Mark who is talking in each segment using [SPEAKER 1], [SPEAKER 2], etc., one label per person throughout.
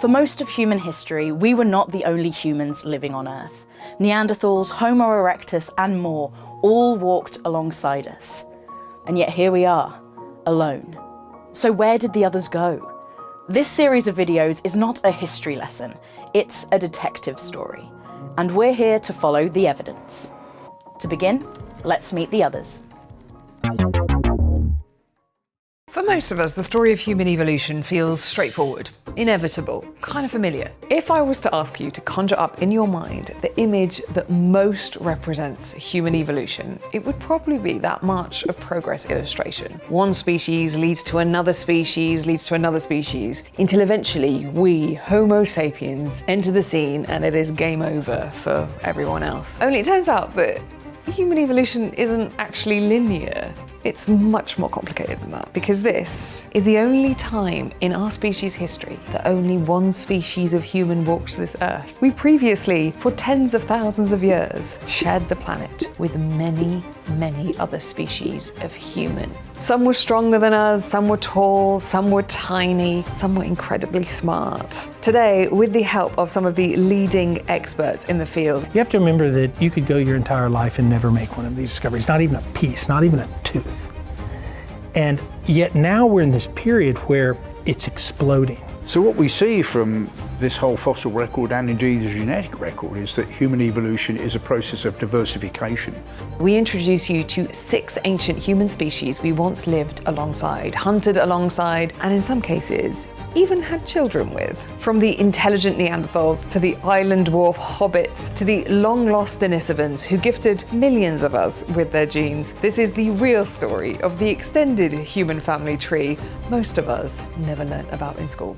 [SPEAKER 1] For most of human history, we were not the only humans living on Earth. Neanderthals, Homo erectus, and more all walked alongside us. And yet here we are, alone. So where did the others go? This series of videos is not a history lesson, it's a detective story. And we're here to follow the evidence. To begin, let's meet the others.
[SPEAKER 2] For most of us, the story of human evolution feels straightforward, inevitable, kind of familiar. If I was to ask you to conjure up in your mind the image that most represents human evolution, it would probably be that March of Progress illustration. One species leads to another species, leads to another species, until eventually we, Homo sapiens, enter the scene and it is game over for everyone else. Only it turns out that human evolution isn't actually linear. It's much more complicated than that, because this is the only time in our species' history that only one species of human walks this earth. We previously, for tens of thousands of years, shared the planet with many, many other species of human. Some were stronger than us, some were tall, some were tiny, some were incredibly smart. Today, with the help of some of the leading experts in the field,
[SPEAKER 3] you have to remember that you could go your entire life and never make one of these discoveries, not even a piece, not even a tooth. And yet now we're in this period where it's exploding.
[SPEAKER 4] So what we see from this whole fossil record and indeed the genetic record is that human evolution is a process of diversification.
[SPEAKER 2] we introduce you to 6 ancient human species we once lived alongside, hunted alongside, and in some cases, even had children with. From the intelligent Neanderthals to the island dwarf Hobbits to the long-lost Denisovans who gifted millions of us with their genes, this is the real story of the extended human family tree most of us never learnt about in school.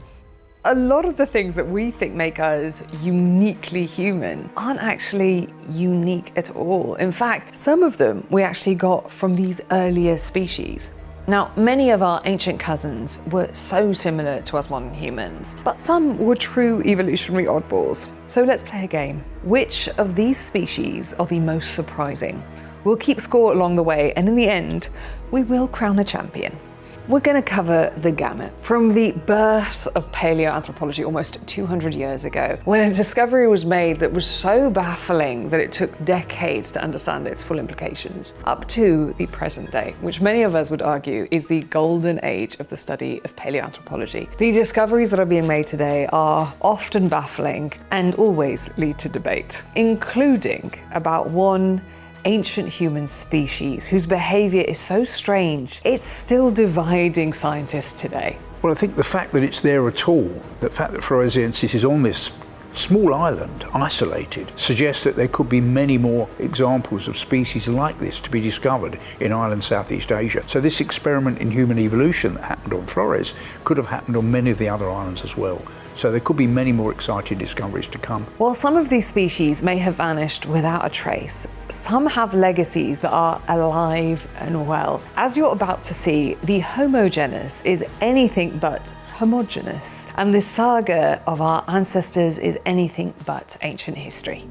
[SPEAKER 2] A lot of the things that we think make us uniquely human aren't actually unique at all. In fact, some of them we actually got from these earlier species. Now, many of our ancient cousins were so similar to us modern humans, but some were true evolutionary oddballs. So let's play a game. Which of these species are the most surprising? We'll keep score along the way, and in the end, we will crown a champion. We're going to cover the gamut, from the birth of paleoanthropology almost 200 years ago, when a discovery was made that was so baffling that it took decades to understand its full implications, up to the present day, which many of us would argue is the golden age of the study of paleoanthropology. The discoveries that are being made today are often baffling and always lead to debate, including about one ancient human species whose behavior is so strange, it's still dividing scientists today.
[SPEAKER 4] Well, I think the fact that it's there at all, the fact that floresiensis is on this small island, isolated, suggests that there could be many more examples of species like this to be discovered in island Southeast Asia. So this experiment in human evolution that happened on Flores could have happened on many of the other islands as well. So there could be many more exciting discoveries to come.
[SPEAKER 2] While some of these species may have vanished without a trace, some have legacies that are alive and well. As you're about to see, the Homo genus is anything but homogeneous, and the saga of our ancestors is anything but ancient history.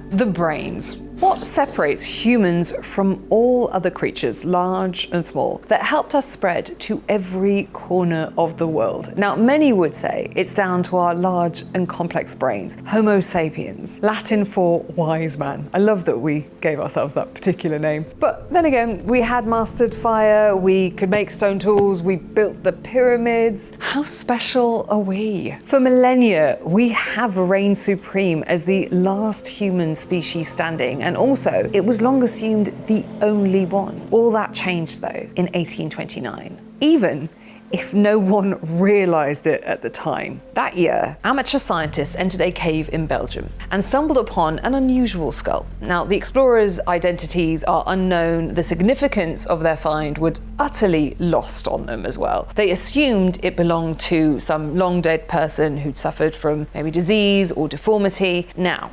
[SPEAKER 2] The brains. What separates humans from all other creatures, large and small, that helped us spread to every corner of the world? Now, many would say it's down to our large and complex brains, Homo sapiens, Latin for wise man. I love that we gave ourselves that particular name. But then again, we had mastered fire, we could make stone tools, we built the pyramids. How special are we? For millennia, we have reigned supreme as the last human species standing, and also it was long assumed the only one. All that changed though in 1829, even if no one realized it at the time. That year, amateur scientists entered a cave in Belgium and stumbled upon an unusual skull. Now, the explorers' identities are unknown. The significance of their find was utterly lost on them as well. They assumed it belonged to some long dead person who'd suffered from maybe disease or deformity. Now,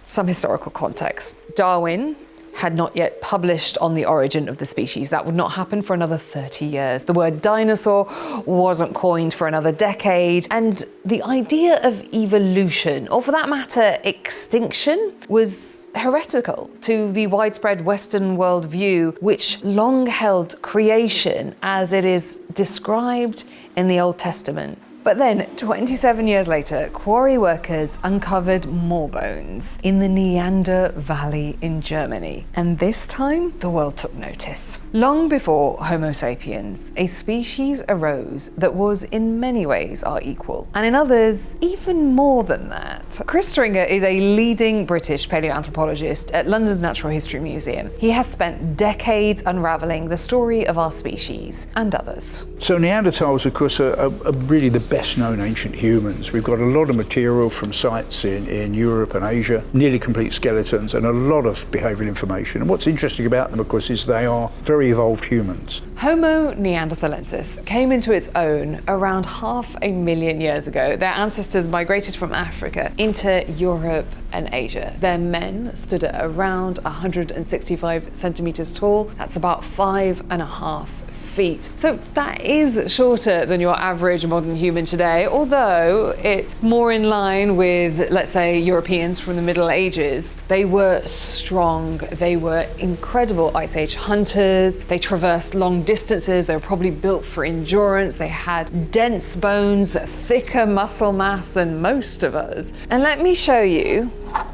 [SPEAKER 2] some historical context. Darwin had not yet published on the origin of the species. That would not happen for another 30 years. The word dinosaur wasn't coined for another decade, and the idea of evolution, or for that matter, extinction, was heretical to the widespread Western worldview, which long held creation as it is described in the Old Testament But then, 27 years later, quarry workers uncovered more bones in the Neander Valley in Germany. And this time, the world took notice. Long before Homo sapiens, a species arose that was in many ways our equal, and in others, even more than that. Chris Stringer is a leading British paleoanthropologist at London's Natural History Museum. He has spent decades unravelling the story of our species and others.
[SPEAKER 4] So Neanderthals, of course, are really the best known ancient humans. We've got a lot of material from sites in Europe and Asia, nearly complete skeletons, and a lot of behavioural information. And what's interesting about them, of course, is they are very evolved humans.
[SPEAKER 2] Homo neanderthalensis came into its own around 500,000 years ago. Their ancestors migrated from Africa into Europe and Asia. Their men stood at around 165 centimeters tall. That's about 5.5 feet. So that is shorter than your average modern human today, although it's more in line with, let's say, Europeans from the Middle Ages. They were strong, they were incredible Ice Age hunters, they traversed long distances, they were probably built for endurance, they had dense bones, thicker muscle mass than most of us. And let me show you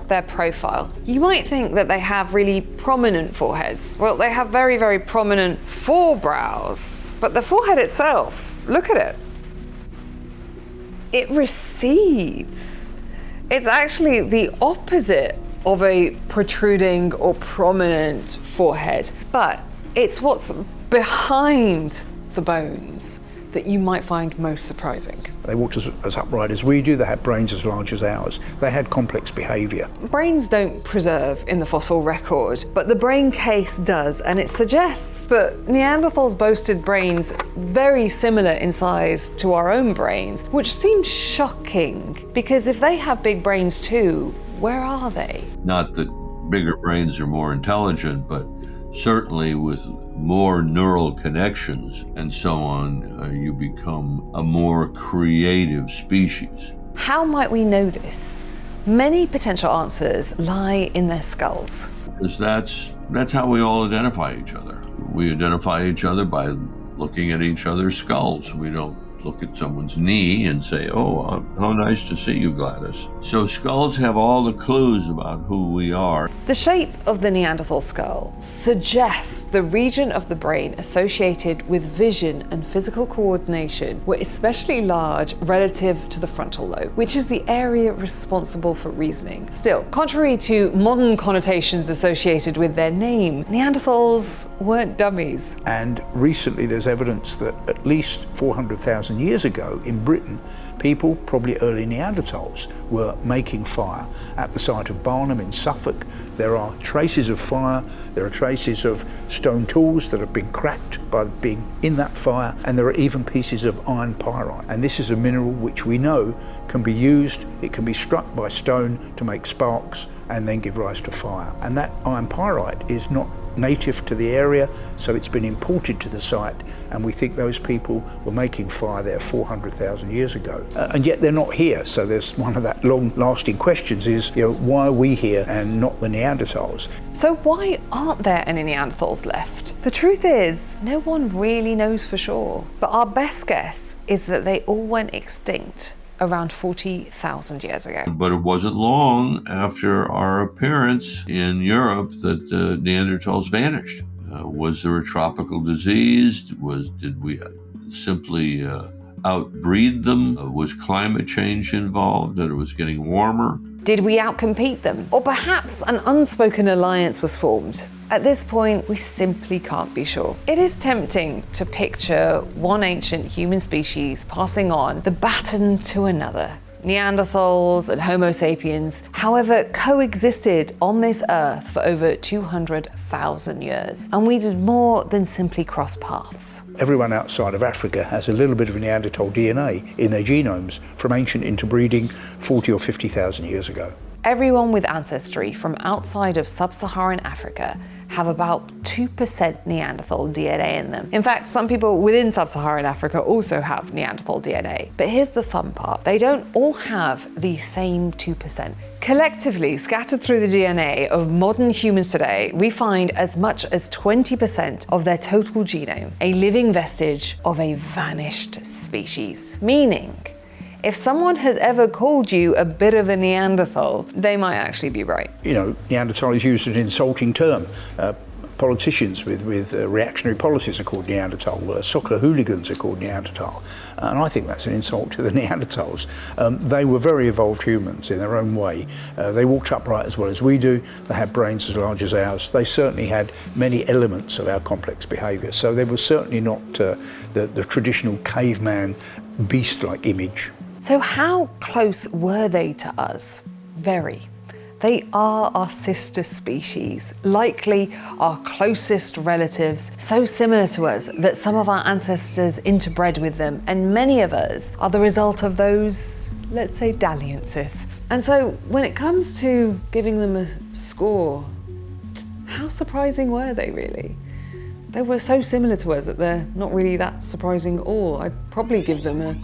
[SPEAKER 2] their profile. You might think that they have really prominent foreheads. Well, they have very, very prominent forebrows, but the forehead itself, look at it. It recedes. It's actually the opposite of a protruding or prominent forehead, but it's what's behind the bones that you might find most surprising.
[SPEAKER 4] They walked as upright as we do, they had brains as large as ours, they had complex behaviour.
[SPEAKER 2] Brains don't preserve in the fossil record, but the brain case does, and it suggests that Neanderthals boasted brains very similar in size to our own brains, which seems shocking, because if they have big brains too, where are they?
[SPEAKER 5] Not that bigger brains are more intelligent, but certainly with more neural connections and so on, you become a more creative species.
[SPEAKER 2] How might we know this? Many potential answers lie in their skulls.
[SPEAKER 5] Because that's how we all identify each other. We identify each other by looking at each other's skulls. We don't look at someone's knee and say, oh, how nice to see you, Gladys. So skulls have all the clues about who we are.
[SPEAKER 2] The shape of the Neanderthal skull suggests the region of the brain associated with vision and physical coordination were especially large relative to the frontal lobe, which is the area responsible for reasoning. Still, contrary to modern connotations associated with their name, Neanderthals weren't dummies.
[SPEAKER 4] And recently there's evidence that at least 400,000 years ago in Britain, people, probably early Neanderthals, were making fire at the site of Barnum in Suffolk. There are traces of fire, there are traces of stone tools that have been cracked by being in that fire, and there are even pieces of iron pyrite. And this is a mineral which we know can be used, it can be struck by stone to make sparks and then give rise to fire. And that iron pyrite is not native to the area, so it's been imported to the site, and we think those people were making fire there 400,000 years ago. And yet they're not here, so there's one of that long-lasting questions is, why are we here and not the Neanderthals?
[SPEAKER 2] So why aren't there any Neanderthals left? The truth is, no one really knows for sure, but our best guess is that they all went extinct around 40,000 years ago.
[SPEAKER 5] But it wasn't long after our appearance in Europe that Neanderthals vanished. Was there a tropical disease? Did we simply outbreed them? Was climate change involved, that it was getting warmer?
[SPEAKER 2] Did we outcompete them? Or perhaps an unspoken alliance was formed? At this point, we simply can't be sure. It is tempting to picture one ancient human species passing on the baton to another. Neanderthals and Homo sapiens, however, coexisted on this earth for over 200,000 years, and we did more than simply cross paths.
[SPEAKER 4] Everyone outside of Africa has a little bit of Neanderthal DNA in their genomes from ancient interbreeding 40 or 50,000 years ago.
[SPEAKER 2] Everyone with ancestry from outside of sub-Saharan Africa have about 2% Neanderthal DNA in them. In fact, some people within sub-Saharan Africa also have Neanderthal DNA. But here's the fun part. They don't all have the same 2%. Collectively, scattered through the DNA of modern humans today, we find as much as 20% of their total genome, a living vestige of a vanished species. Meaning, If someone has ever called you a bit of a Neanderthal, they might actually be right.
[SPEAKER 4] You know, Neanderthal is used as an insulting term. Politicians with reactionary policies are called Neanderthal. Soccer hooligans are called Neanderthal. And I think that's an insult to the Neanderthals. They were very evolved humans in their own way. They walked upright as well as we do. They had brains as large as ours. They certainly had many elements of our complex behaviour. So they were certainly not the traditional caveman beast-like image.
[SPEAKER 2] So how close were they to us? Very. They are our sister species, likely our closest relatives, so similar to us that some of our ancestors interbred with them, and many of us are the result of those, let's say, dalliances. And so when it comes to giving them a score, how surprising were they really? They were so similar to us that they're not really that surprising at all. I'd probably give them a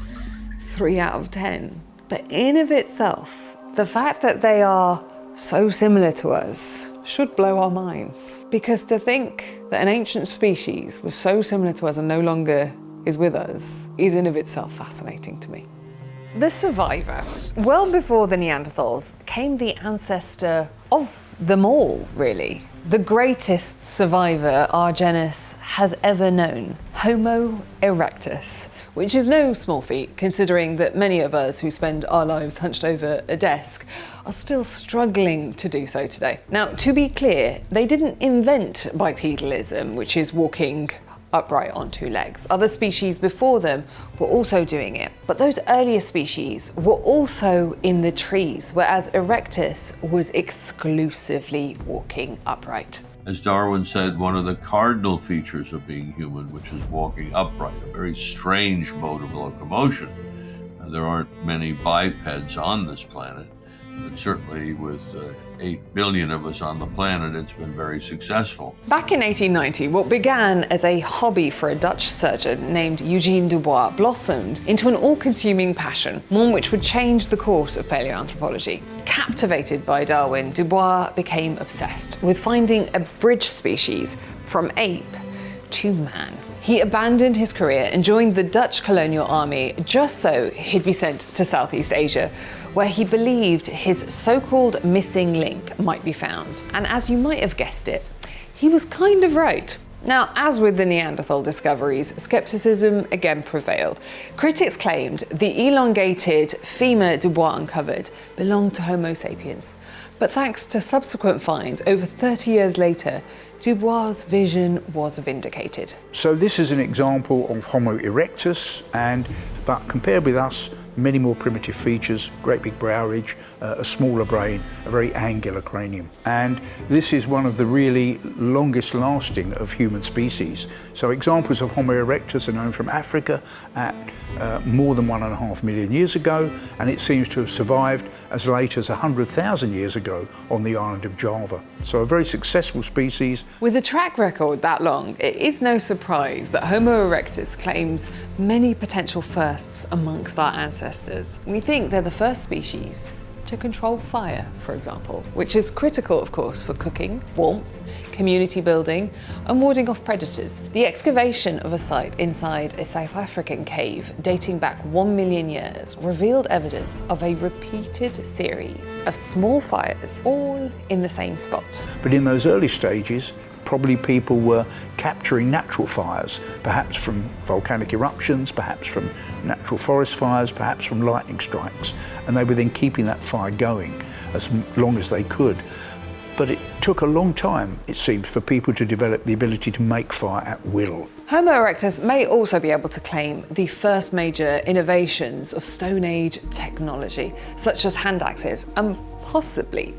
[SPEAKER 2] 3 out of 10. But in of itself, the fact that they are so similar to us should blow our minds. Because to think that an ancient species was so similar to us and no longer is with us is in of itself fascinating to me. The survivor. Well before the Neanderthals came the ancestor of them all, really. The greatest survivor our genus has ever known, Homo erectus, which is no small feat considering that many of us who spend our lives hunched over a desk are still struggling to do so today. Now, to be clear, they didn't invent bipedalism, which is walking upright on 2 legs. Other species before them were also doing it, but those earlier species were also in the trees, whereas erectus was exclusively walking upright.
[SPEAKER 5] As Darwin said, one of the cardinal features of being human, which is walking upright, a very strange mode of locomotion. There aren't many bipeds on this planet, but certainly with 8 billion of us on the planet, it's been very successful.
[SPEAKER 2] Back in 1890, what began as a hobby for a Dutch surgeon named Eugène Dubois blossomed into an all-consuming passion, one which would change the course of paleoanthropology. Captivated by Darwin, Dubois became obsessed with finding a bridge species from ape to man. He abandoned his career and joined the Dutch colonial army just so he'd be sent to Southeast Asia, where he believed his so-called missing link might be found. And as you might have guessed it, he was kind of right. Now, as with the Neanderthal discoveries, skepticism again prevailed. Critics claimed the elongated femur Dubois uncovered belonged to Homo sapiens. But thanks to subsequent finds over 30 years later, Dubois' vision was vindicated.
[SPEAKER 4] So this is an example of Homo erectus, but compared with us, many more primitive features, great big brow ridge, a smaller brain, a very angular cranium. And this is one of the really longest lasting of human species. So examples of Homo erectus are known from Africa at more than 1.5 million years ago, and it seems to have survived as late as 100,000 years ago on the island of Java. So a very successful species.
[SPEAKER 2] With a track record that long, it is no surprise that Homo erectus claims many potential firsts amongst our ancestors. We think they're the first species to control fire, for example, which is critical, of course, for cooking, warmth, community building, and warding off predators. The excavation of a site inside a South African cave dating back 1 million years revealed evidence of a repeated series of small fires, all in the same spot.
[SPEAKER 4] But in those early stages, probably people were capturing natural fires, perhaps from volcanic eruptions, perhaps from natural forest fires, perhaps from lightning strikes, and they were then keeping that fire going as long as they could. But it took a long time, it seems, for people to develop the ability to make fire at will.
[SPEAKER 2] Homo erectus may also be able to claim the first major innovations of Stone Age technology, such as hand axes, and possibly,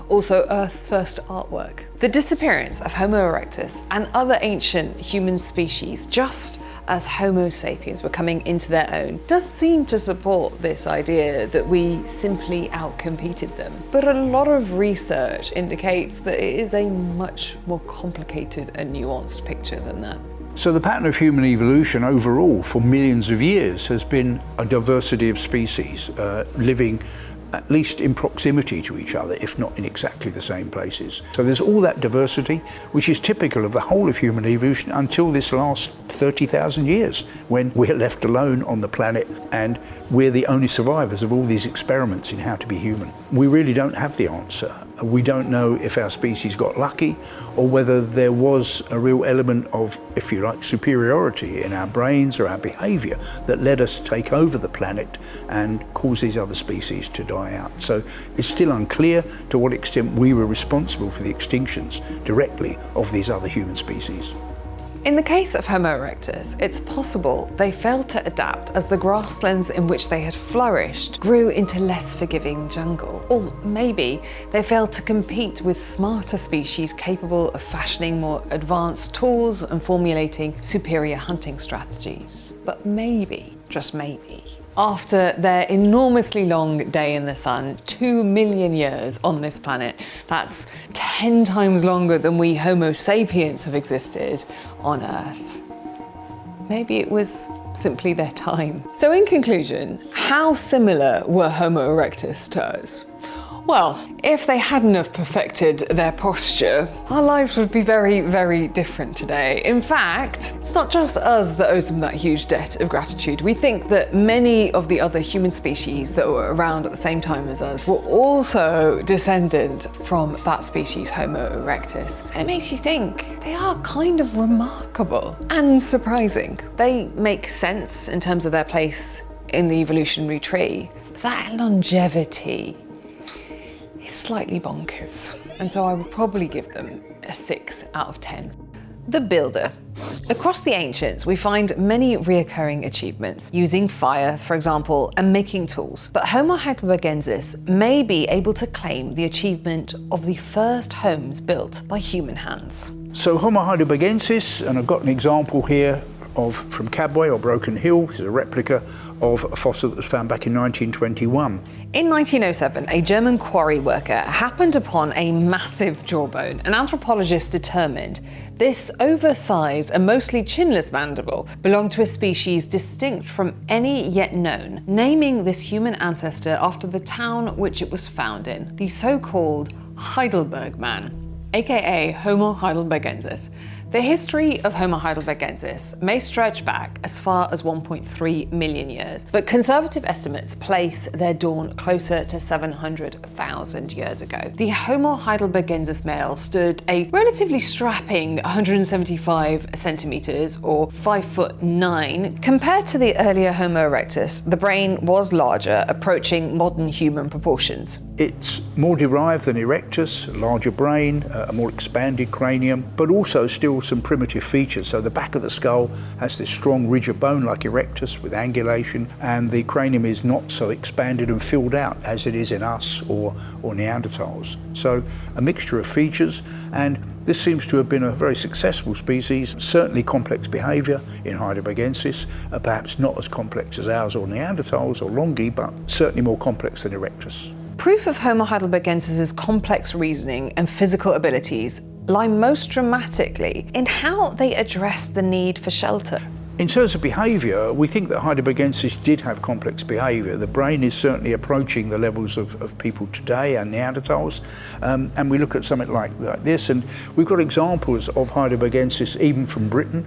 [SPEAKER 2] also Earth's first artwork. The disappearance of Homo erectus and other ancient human species, just as Homo sapiens were coming into their own, does seem to support this idea that we simply outcompeted them. But a lot of research indicates that it is a much more complicated and nuanced picture than that.
[SPEAKER 4] So the pattern of human evolution overall for millions of years has been a diversity of species living at least in proximity to each other, if not in exactly the same places. So there's all that diversity, which is typical of the whole of human evolution until this last 30,000 years, when we're left alone on the planet and we're the only survivors of all these experiments in how to be human. We really don't have the answer. We don't know if our species got lucky or whether there was a real element of, if you like, superiority in our brains or our behavior that led us to take over the planet and cause these other species to die out. So it's still unclear to what extent we were responsible for the extinctions directly of these other human species.
[SPEAKER 2] In the case of Homo erectus, it's possible they failed to adapt as the grasslands in which they had flourished grew into less forgiving jungle. Or maybe they failed to compete with smarter species capable of fashioning more advanced tools and formulating superior hunting strategies. But maybe, just maybe, after their enormously long day in the sun, 2 million years on this planet, that's 10 times longer than we Homo sapiens have existed on Earth. Maybe it was simply their time. So in conclusion, how similar were Homo erectus to us? Well, if they hadn't have perfected their posture, our lives would be very, very different today. In fact, it's not just us that owes them that huge debt of gratitude. We think that many of the other human species that were around at the same time as us were also descended from that species, Homo erectus. And it makes you think they are kind of remarkable and surprising. They make sense in terms of their place in the evolutionary tree. But that longevity is slightly bonkers, and so I would probably give them a 6 out of 10. The builder. Across the ancients, we find many reoccurring achievements, using fire, for example, and making tools. But Homo heidelbergensis may be able to claim the achievement of the first homes built by human hands.
[SPEAKER 4] So Homo heidelbergensis, and I've got an example here from Cabway or Broken Hill. This is a replica of a fossil that was found back in 1921.
[SPEAKER 2] In 1907, a German quarry worker happened upon a massive jawbone. An anthropologist determined this oversized and mostly chinless mandible belonged to a species distinct from any yet known, naming this human ancestor after the town which it was found in, the so-called Heidelberg man, aka Homo heidelbergensis. The history of Homo heidelbergensis may stretch back as far as 1.3 million years, but conservative estimates place their dawn closer to 700,000 years ago. The Homo heidelbergensis male stood a relatively strapping 175 centimeters or 5'9". Compared to the earlier Homo erectus, the brain was larger, approaching modern human proportions.
[SPEAKER 4] It's more derived than erectus, a larger brain, a more expanded cranium, but also still some primitive features. So the back of the skull has this strong ridge of bone like erectus with angulation, and the cranium is not so expanded and filled out as it is in us or Neanderthals. So a mixture of features, and this seems to have been a very successful species, certainly complex behaviour in heidelbergensis, perhaps not as complex as ours or Neanderthals or Longi, but certainly more complex than erectus.
[SPEAKER 2] Proof of Homo heidelbergensis's complex reasoning and physical abilities lie most dramatically in how they address the need for shelter.
[SPEAKER 4] In terms of behaviour, we think that heidelbergensis did have complex behaviour. The brain is certainly approaching the levels of people today and Neanderthals, and we look at something like this, and we've got examples of heidelbergensis even from Britain,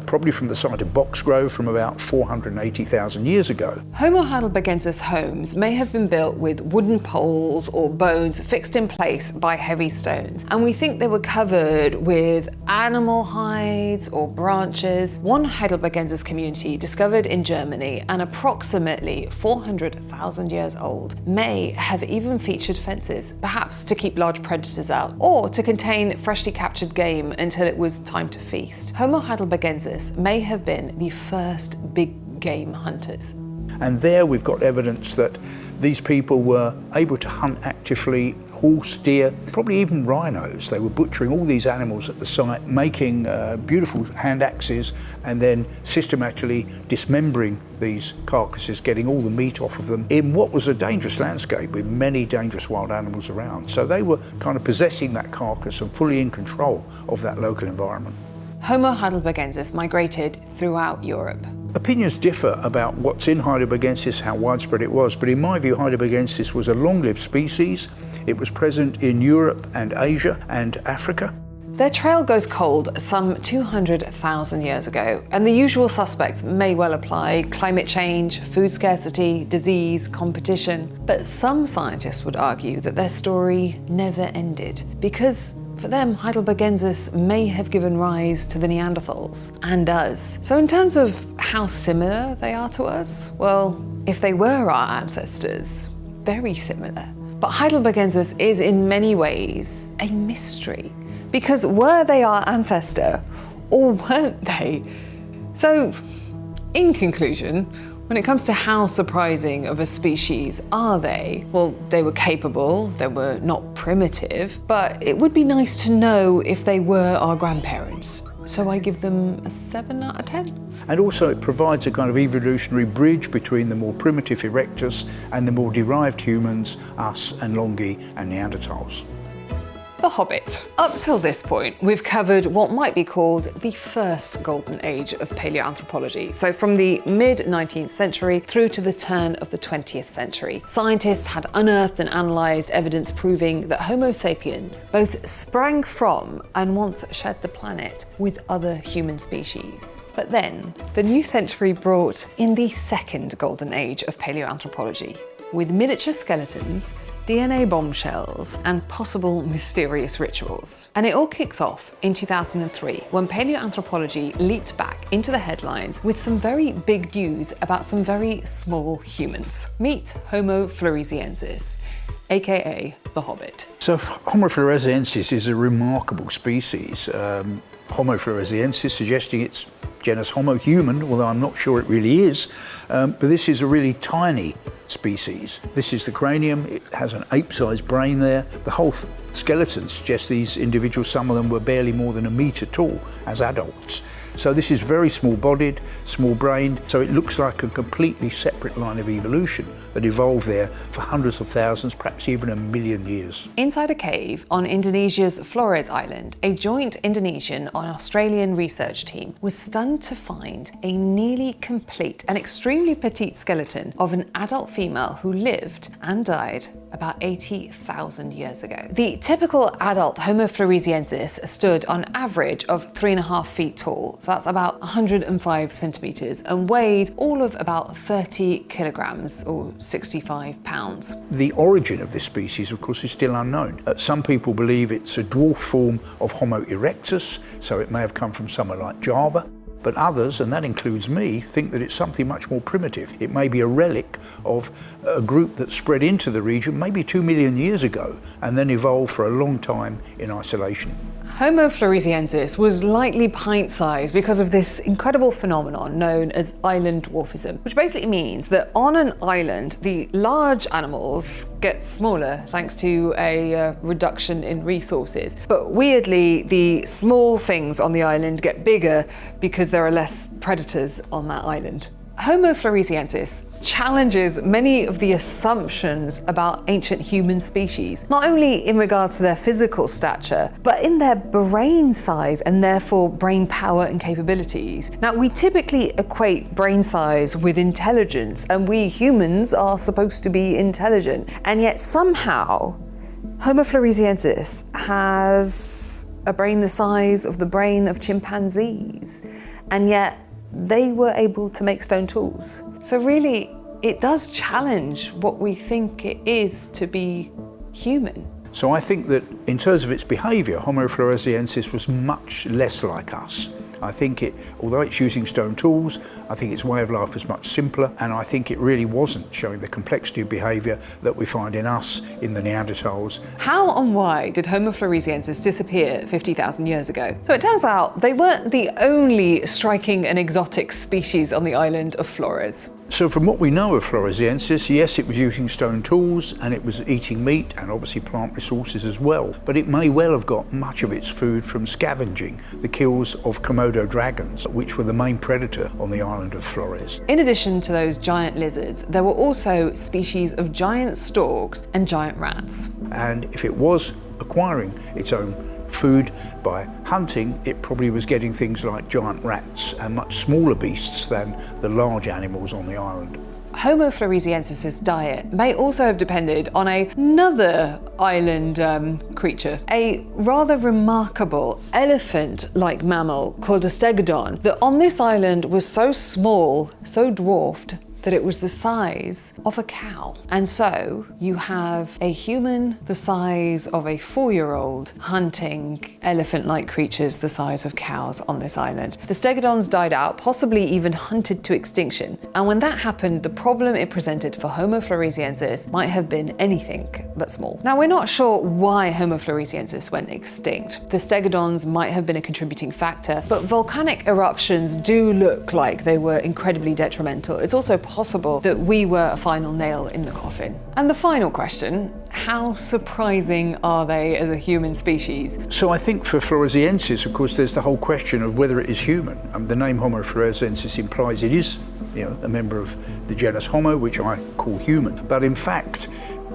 [SPEAKER 4] probably from the site of Boxgrove from about 480,000 years ago.
[SPEAKER 2] Homo heidelbergensis homes may have been built with wooden poles or bones fixed in place by heavy stones, and we think they were covered with animal hides or branches. One heidelbergensis community discovered in Germany and approximately 400,000 years old may have even featured fences, perhaps to keep large predators out or to contain freshly captured game until it was time to feast. Homo heidelbergensis may have been the first big game hunters.
[SPEAKER 4] And there we've got evidence that these people were able to hunt actively horse, deer, probably even rhinos. They were butchering all these animals at the site, making beautiful hand axes and then systematically dismembering these carcasses, getting all the meat off of them in what was a dangerous landscape with many dangerous wild animals around. So they were kind of possessing that carcass and fully in control of that local environment.
[SPEAKER 2] Homo heidelbergensis migrated throughout Europe.
[SPEAKER 4] Opinions differ about what's in heidelbergensis, how widespread it was, but in my view heidelbergensis was a long-lived species. It was present in Europe and Asia and Africa.
[SPEAKER 2] Their trail goes cold some 200,000 years ago, and the usual suspects may well apply: climate change, food scarcity, disease, competition. But some scientists would argue that their story never ended, because for them, heidelbergensis may have given rise to the Neanderthals, and does. So in terms of how similar they are to us, well, if they were our ancestors, very similar. But heidelbergensis is in many ways a mystery. Because were they our ancestor, or weren't they? So, in conclusion, when it comes to how surprising of a species are they, well, they were capable, they were not primitive, but it would be nice to know if they were our grandparents. So I give them a 7 out of 10.
[SPEAKER 4] And also it provides a kind of evolutionary bridge between the more primitive erectus and the more derived humans, us and Longi and Neanderthals.
[SPEAKER 2] The Hobbit. Up till this point, we've covered what might be called the first golden age of paleoanthropology. So from the mid-19th century through to the turn of the 20th century, scientists had unearthed and analysed evidence proving that Homo sapiens both sprang from and once shared the planet with other human species. But then, the new century brought in the second golden age of paleoanthropology, with miniature skeletons, DNA bombshells, and possible mysterious rituals. And it all kicks off in 2003 when paleoanthropology leaped back into the headlines with some very big news about some very small humans. Meet Homo floresiensis, aka the Hobbit.
[SPEAKER 4] So Homo floresiensis is a remarkable species. Homo floresiensis suggesting it's genus Homo human, although I'm not sure it really is. But this is a really tiny species. This is the cranium. It has an ape-sized brain there. The whole skeleton suggests these individuals, some of them were barely more than a metre tall as adults. So this is very small-bodied, small-brained, so it looks like a completely separate line of evolution that evolved there for hundreds of thousands, perhaps even 1 million years.
[SPEAKER 2] Inside a cave on Indonesia's Flores Island, a joint Indonesian and Australian research team was stunned to find a nearly complete and extremely petite skeleton of an adult female who lived and died about 80,000 years ago. The typical adult Homo floresiensis stood on average of 3.5 feet tall, so that's about 105 centimeters, and weighed all of about 30 kilograms or 65 pounds.
[SPEAKER 4] The origin of this species, of course, is still unknown. Some people believe it's a dwarf form of Homo erectus, so it may have come from somewhere like Java. But others, and that includes me, think that it's something much more primitive. It may be a relic of a group that spread into the region maybe 2 million years ago and then evolved for a long time in isolation.
[SPEAKER 2] Homo floresiensis was likely pint-sized because of this incredible phenomenon known as island dwarfism, which basically means that on an island, the large animals get smaller thanks to a reduction in resources. But weirdly, the small things on the island get bigger because there are less predators on that island. Homo floresiensis challenges many of the assumptions about ancient human species, not only in regards to their physical stature, but in their brain size and therefore brain power and capabilities. Now, we typically equate brain size with intelligence, and we humans are supposed to be intelligent, and yet somehow Homo floresiensis has a brain the size of the brain of chimpanzees, and yet they were able to make stone tools. So really, it does challenge what we think it is to be human.
[SPEAKER 4] So I think that in terms of its behaviour, Homo floresiensis was much less like us. I think although it's using stone tools, I think its way of life was much simpler, and I think it really wasn't showing the complexity of behaviour that we find in us, in the Neanderthals.
[SPEAKER 2] How and why did Homo floresiensis disappear 50,000 years ago? So it turns out they weren't the only striking and exotic species on the island of Flores.
[SPEAKER 4] So from what we know of floresiensis, yes, it was using stone tools and it was eating meat and obviously plant resources as well. But it may well have got much of its food from scavenging the kills of Komodo dragons, which were the main predator on the island of Flores.
[SPEAKER 2] In addition to those giant lizards, there were also species of giant storks and giant rats.
[SPEAKER 4] And if it was acquiring its own food by hunting, it probably was getting things like giant rats and much smaller beasts than the large animals on the island.
[SPEAKER 2] Homo floresiensis' diet may also have depended on another island creature, a rather remarkable elephant-like mammal called a stegodon that on this island was so small, so dwarfed, that it was the size of a cow. And so you have a human the size of a 4-year-old hunting elephant-like creatures the size of cows on this island. The stegodons died out, possibly even hunted to extinction. And when that happened, the problem it presented for Homo floresiensis might have been anything but small. Now, we're not sure why Homo floresiensis went extinct. The stegodons might have been a contributing factor, but volcanic eruptions do look like they were incredibly detrimental. It's also possible that we were a final nail in the coffin. And the final question, how surprising are they as a human species?
[SPEAKER 4] So I think for floresiensis, of course, there's the whole question of whether it is human. The name Homo floresiensis implies it is, a member of the genus Homo, which I call human. But in fact,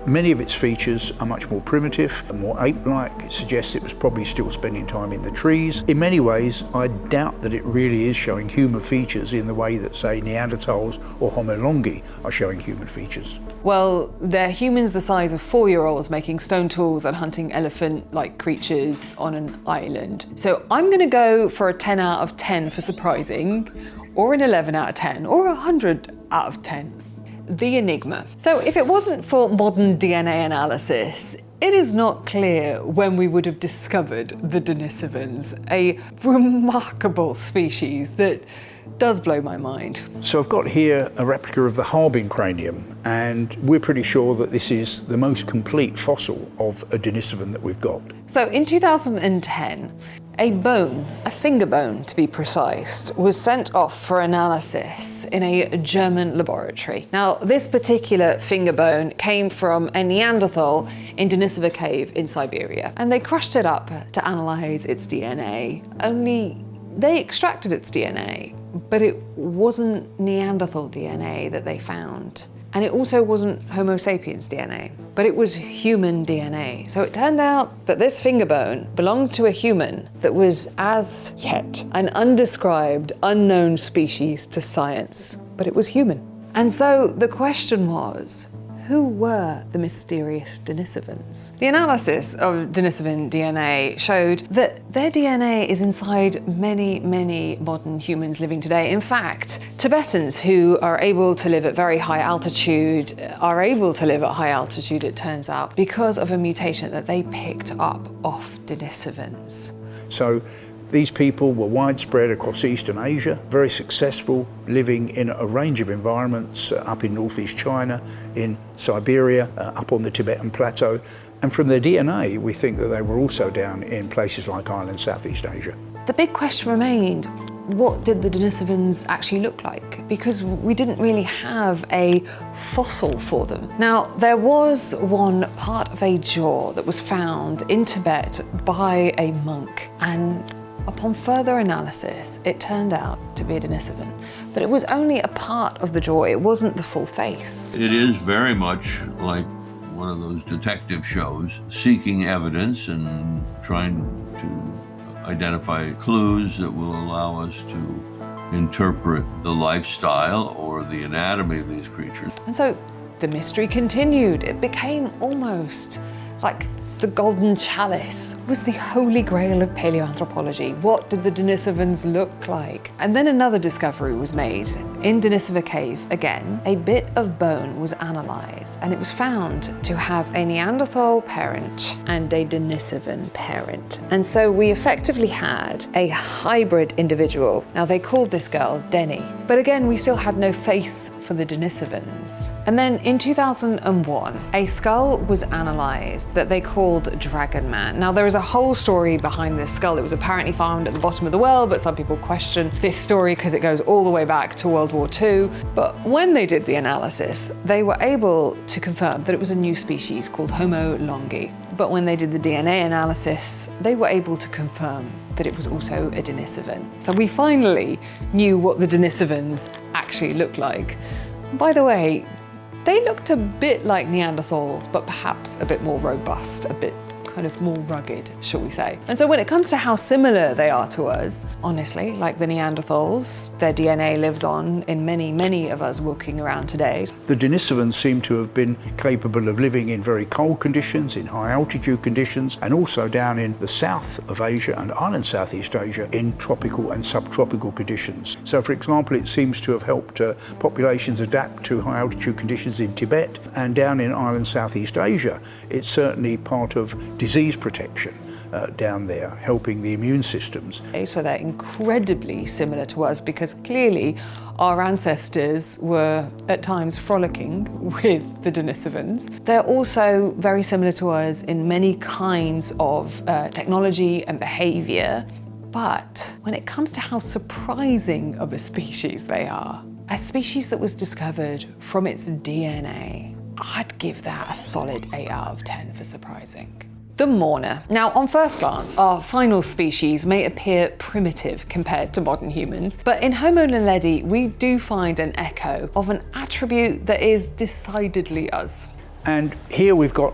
[SPEAKER 4] many of its features are much more primitive and more ape-like. It suggests it was probably still spending time in the trees. In many ways, I doubt that it really is showing human features in the way that, say, Neanderthals or Homo longi are showing human features.
[SPEAKER 2] Well, they're humans the size of 4-year-olds making stone tools and hunting elephant-like creatures on an island. So I'm gonna go for a 10 out of 10 for surprising, or an 11 out of 10, or 100 out of 10. The enigma. So if it wasn't for modern DNA analysis, it is not clear when we would have discovered the Denisovans, a remarkable species that does blow my mind.
[SPEAKER 4] So I've got here a replica of the Harbin cranium, and we're pretty sure that this is the most complete fossil of a Denisovan that we've got.
[SPEAKER 2] So in 2010, a bone, a finger bone to be precise, was sent off for analysis in a German laboratory. Now, this particular finger bone came from a Neanderthal in Denisova cave in Siberia, and they crushed it up to analyze its DNA. Only they extracted its DNA, but it wasn't Neanderthal DNA that they found. And it also wasn't Homo sapiens DNA, but it was human DNA. So it turned out that this finger bone belonged to a human that was as yet an undescribed, unknown species to science, but it was human. And so the question was, who were the mysterious Denisovans? The analysis of Denisovan DNA showed that their DNA is inside many, many modern humans living today. In fact, Tibetans who are able to live at very high altitude are able to live at high altitude, it turns out, because of a mutation that they picked up off Denisovans.
[SPEAKER 4] So these people were widespread across Eastern Asia, very successful, living in a range of environments up in northeast China, in Siberia, up on the Tibetan plateau. And from their DNA, we think that they were also down in places like Ireland, Southeast Asia.
[SPEAKER 2] The big question remained, what did the Denisovans actually look like? Because we didn't really have a fossil for them. Now, there was one part of a jaw that was found in Tibet by a monk, and upon further analysis, it turned out to be a Denisovan, but it was only a part of the jaw, it wasn't the full face.
[SPEAKER 5] It is very much like one of those detective shows, seeking evidence and trying to identify clues that will allow us to interpret the lifestyle or the anatomy of these creatures.
[SPEAKER 2] And so the mystery continued. It became almost like the golden chalice was the holy grail of paleoanthropology. What did the Denisovans look like? And then another discovery was made. In Denisova cave, again, a bit of bone was analysed, and it was found to have a Neanderthal parent and a Denisovan parent. And so we effectively had a hybrid individual. Now, they called this girl Denny, but again, we still had no face for the Denisovans. And then in 2001, a skull was analysed that they called Dragon Man. Now, there is a whole story behind this skull. It was apparently found at the bottom of the well, but some people question this story because it goes all the way back to World War II. But when they did the analysis, they were able to confirm that it was a new species called Homo longi. But when they did the DNA analysis, they were able to confirm that it was also a Denisovan. So we finally knew what the Denisovans actually looked like. By the way, they looked a bit like Neanderthals, but perhaps a bit more robust, a bit kind of more rugged, shall we say. And so when it comes to how similar they are to us, honestly, like the Neanderthals, their DNA lives on in many, many of us walking around today.
[SPEAKER 4] The Denisovans seem to have been capable of living in very cold conditions, in high altitude conditions, and also down in the south of Asia and island Southeast Asia in tropical and subtropical conditions. So for example, it seems to have helped populations adapt to high altitude conditions in Tibet, and down in island Southeast Asia, it's certainly part of disease protection. Down there, helping the immune systems.
[SPEAKER 2] So they're incredibly similar to us because clearly our ancestors were at times frolicking with the Denisovans. They're also very similar to us in many kinds of technology and behavior. But when it comes to how surprising of a species they are, a species that was discovered from its DNA, I'd give that a solid 8 out of 10 for surprising. The mourner. Now, on first glance, our final species may appear primitive compared to modern humans, but in Homo naledi, we do find an echo of an attribute that is decidedly us.
[SPEAKER 4] And here we've got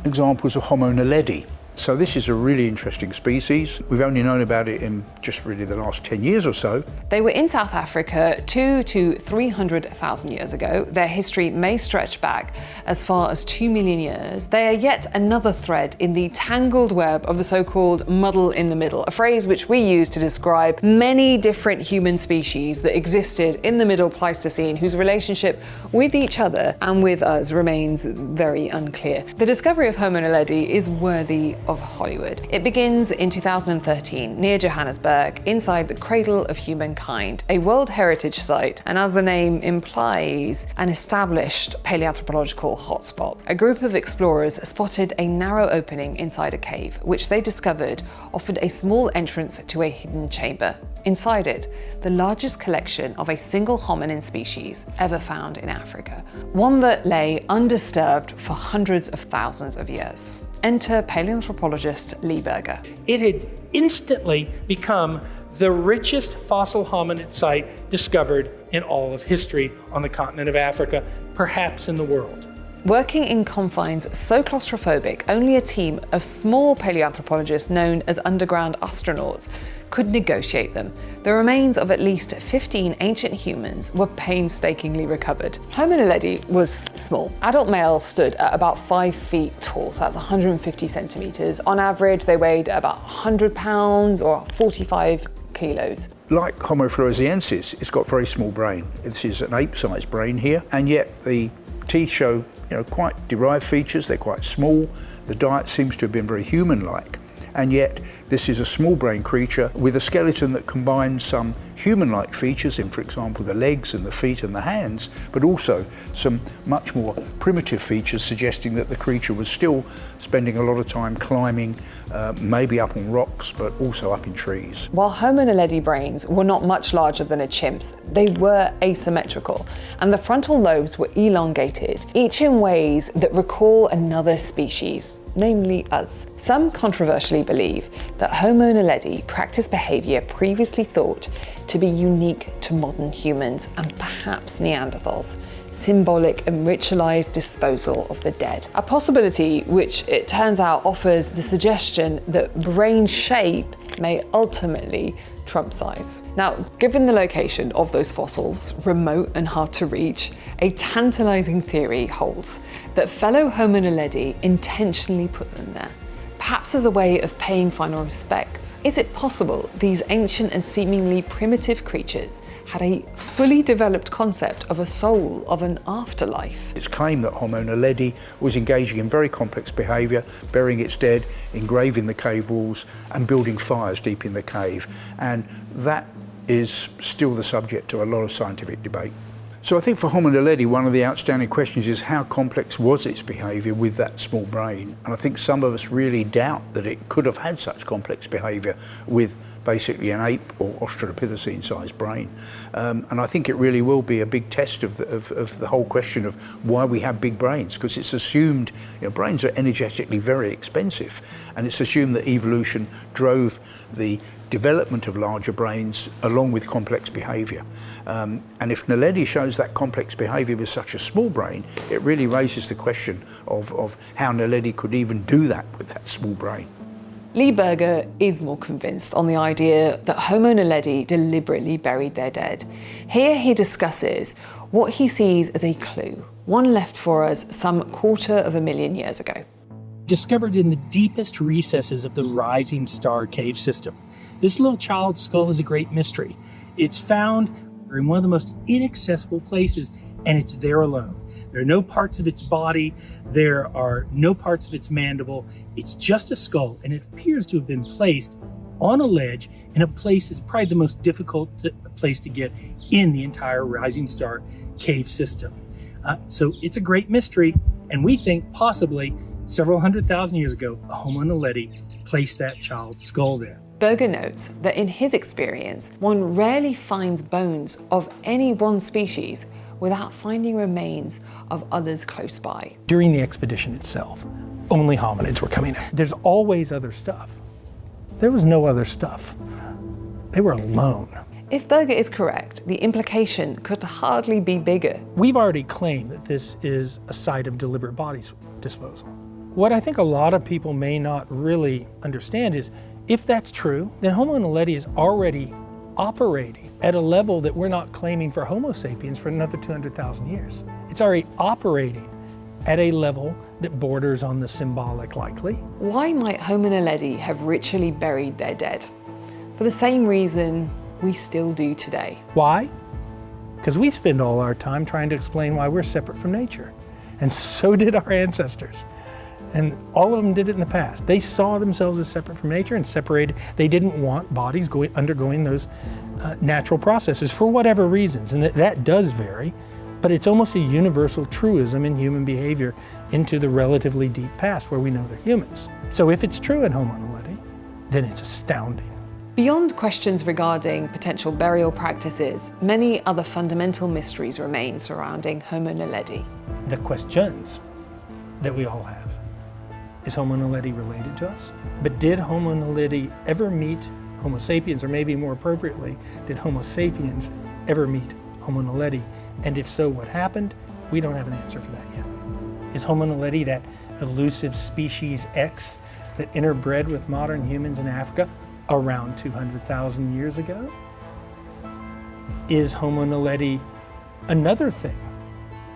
[SPEAKER 4] examples of Homo naledi. So this is a really interesting species. We've only known about it in just really the last 10 years or so.
[SPEAKER 2] They were in South Africa 200 to 300,000 years ago. Their history may stretch back as far as 2 million years. They are yet another thread in the tangled web of the so-called muddle in the middle, a phrase which we use to describe many different human species that existed in the Middle Pleistocene, whose relationship with each other and with us remains very unclear. The discovery of Homo naledi is worthy of Hollywood. It begins in 2013 near Johannesburg, inside the cradle of humankind, a World Heritage Site, and as the name implies, an established paleoanthropological hotspot. A group of explorers spotted a narrow opening inside a cave, which they discovered offered a small entrance to a hidden chamber. Inside it, the largest collection of a single hominin species ever found in Africa, one that lay undisturbed for hundreds of thousands of years. Enter paleoanthropologist Lee Berger.
[SPEAKER 3] It had instantly become the richest fossil hominid site discovered in all of history on the continent of Africa, perhaps in the world.
[SPEAKER 2] Working in confines so claustrophobic, only a team of small paleoanthropologists known as underground astronauts could negotiate them. The remains of at least 15 ancient humans were painstakingly recovered. Homo naledi was small. Adult males stood at about 5 feet tall, so that's 150 centimeters. On average, they weighed about 100 pounds or 45 kilos.
[SPEAKER 4] Like Homo floresiensis, it's got very small brain. This is an ape-sized brain here, and yet the teeth show quite derived features. They're quite small. The diet seems to have been very human-like, and yet this is a small brain creature with a skeleton that combines some human-like features in, for example, the legs and the feet and the hands, but also some much more primitive features suggesting that the creature was still spending a lot of time climbing, maybe up on rocks, but also up in trees.
[SPEAKER 2] While Homo naledi brains were not much larger than a chimp's, they were asymmetrical, and the frontal lobes were elongated, each in ways that recall another species, namely us. Some controversially believe that Homo naledi practiced behavior previously thought to be unique to modern humans and perhaps Neanderthals, symbolic and ritualized disposal of the dead. A possibility which it turns out offers the suggestion that brain shape may ultimately trump size. Now, given the location of those fossils, remote and hard to reach, a tantalizing theory holds that fellow Homo naledi intentionally put them there, perhaps as a way of paying final respects. Is it possible these ancient and seemingly primitive creatures had a fully developed concept of a soul, of an afterlife?
[SPEAKER 4] It's claimed that Homo naledi was engaging in very complex behaviour, burying its dead, engraving the cave walls, and building fires deep in the cave. And that is still the subject of a lot of scientific debate. So I think for Homo naledi, one of the outstanding questions is how complex was its behaviour with that small brain? And I think some of us really doubt that it could have had such complex behaviour with basically an ape or Australopithecine-sized brain. And I think it really will be a big test of the whole question of why we have big brains, because it's assumed, brains are energetically very expensive, and it's assumed that evolution drove the development of larger brains along with complex behaviour. And if naledi shows that complex behaviour with such a small brain, it really raises the question of how naledi could even do that with that small brain.
[SPEAKER 2] Lee Berger is more convinced on the idea that Homo naledi deliberately buried their dead. Here he discusses what he sees as a clue, one left for us some 250,000 years ago.
[SPEAKER 3] Discovered in the deepest recesses of the Rising Star cave system. This little child's skull is a great mystery. It's found in one of the most inaccessible places, and it's there alone. There are no parts of its body, there are no parts of its mandible. It's just a skull, and it appears to have been placed on a ledge in a place that's probably the most difficult place to get in the entire Rising Star cave system. So it's a great mystery, and we think possibly several 100,000 years ago, a Homo naledi placed that child's skull there.
[SPEAKER 2] Berger notes that in his experience, one rarely finds bones of any one species without finding remains of others close by.
[SPEAKER 3] During the expedition itself, only hominids were coming in. There's always other stuff. There was no other stuff. They were alone.
[SPEAKER 2] If Berger is correct, the implication could hardly be bigger.
[SPEAKER 3] We've already claimed that this is a site of deliberate body disposal. What I think a lot of people may not really understand is, if that's true, then Homo naledi is already operating at a level that we're not claiming for Homo sapiens for another 200,000 years. It's already operating at a level that borders on the symbolic likely.
[SPEAKER 2] Why might Homo naledi have ritually buried their dead? For the same reason we still do today.
[SPEAKER 3] Why? Because we spend all our time trying to explain why we're separate from nature. And so did our ancestors. And all of them did it in the past. They saw themselves as separate from nature and separated. They didn't want bodies undergoing those natural processes for whatever reasons. And that does vary, but it's almost a universal truism in human behavior into the relatively deep past where we know they're humans. So if it's true in Homo naledi, then it's astounding.
[SPEAKER 2] Beyond questions regarding potential burial practices, many other fundamental mysteries remain surrounding Homo naledi.
[SPEAKER 3] The questions that we all have. Is Homo naledi related to us? But did Homo naledi ever meet Homo sapiens, or maybe more appropriately, did Homo sapiens ever meet Homo naledi? And if so, what happened? We don't have an answer for that yet. Is Homo naledi that elusive species X that interbred with modern humans in Africa around 200,000 years ago? Is Homo naledi another thing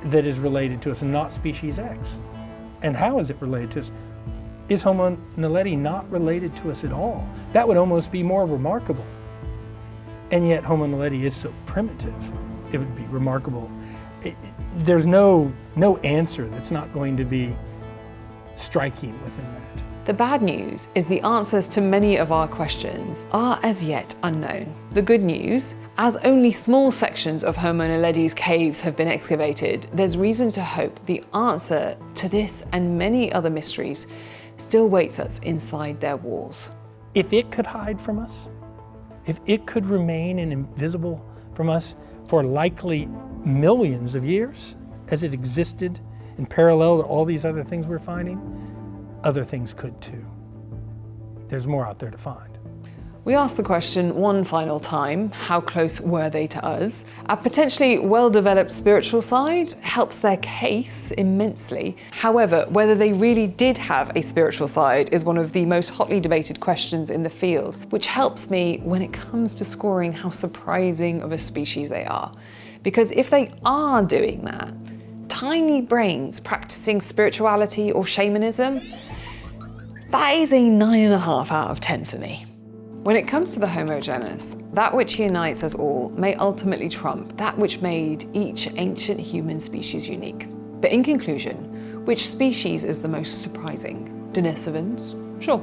[SPEAKER 3] that is related to us and not species X? And how is it related to us? Is Homo naledi not related to us at all? That would almost be more remarkable. And yet Homo naledi is so primitive, it would be remarkable. There's no answer that's not going to be striking within that.
[SPEAKER 2] The bad news is the answers to many of our questions are as yet unknown. The good news, as only small sections of Homo naledi's caves have been excavated, there's reason to hope the answer to this and many other mysteries still waits us inside their walls.
[SPEAKER 3] If it could hide from us, if it could remain invisible from us for likely millions of years, as it existed in parallel to all these other things we're finding, other things could too. There's more out there to find.
[SPEAKER 2] We asked the question one final time, how close were they to us? A potentially well-developed spiritual side helps their case immensely. However, whether they really did have a spiritual side is one of the most hotly debated questions in the field, which helps me when it comes to scoring how surprising of a species they are. Because if they are doing that, tiny brains practicing spirituality or shamanism, that is a 9.5 out of 10 for me. When it comes to the Homo genus, that which unites us all may ultimately trump that which made each ancient human species unique. But in conclusion, which species is the most surprising? Denisovans? Sure.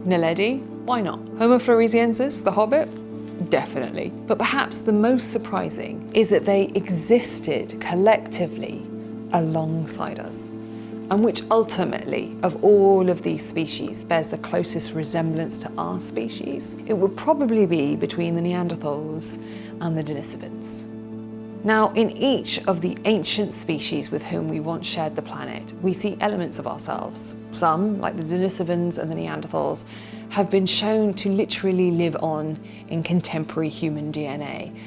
[SPEAKER 2] Naledi? Why not? Homo floresiensis, the Hobbit? Definitely. But perhaps the most surprising is that they existed collectively alongside us, and which ultimately, of all of these species, bears the closest resemblance to our species. It would probably be between the Neanderthals and the Denisovans. Now, in each of the ancient species with whom we once shared the planet, we see elements of ourselves. Some, like the Denisovans and the Neanderthals, have been shown to literally live on in contemporary human DNA.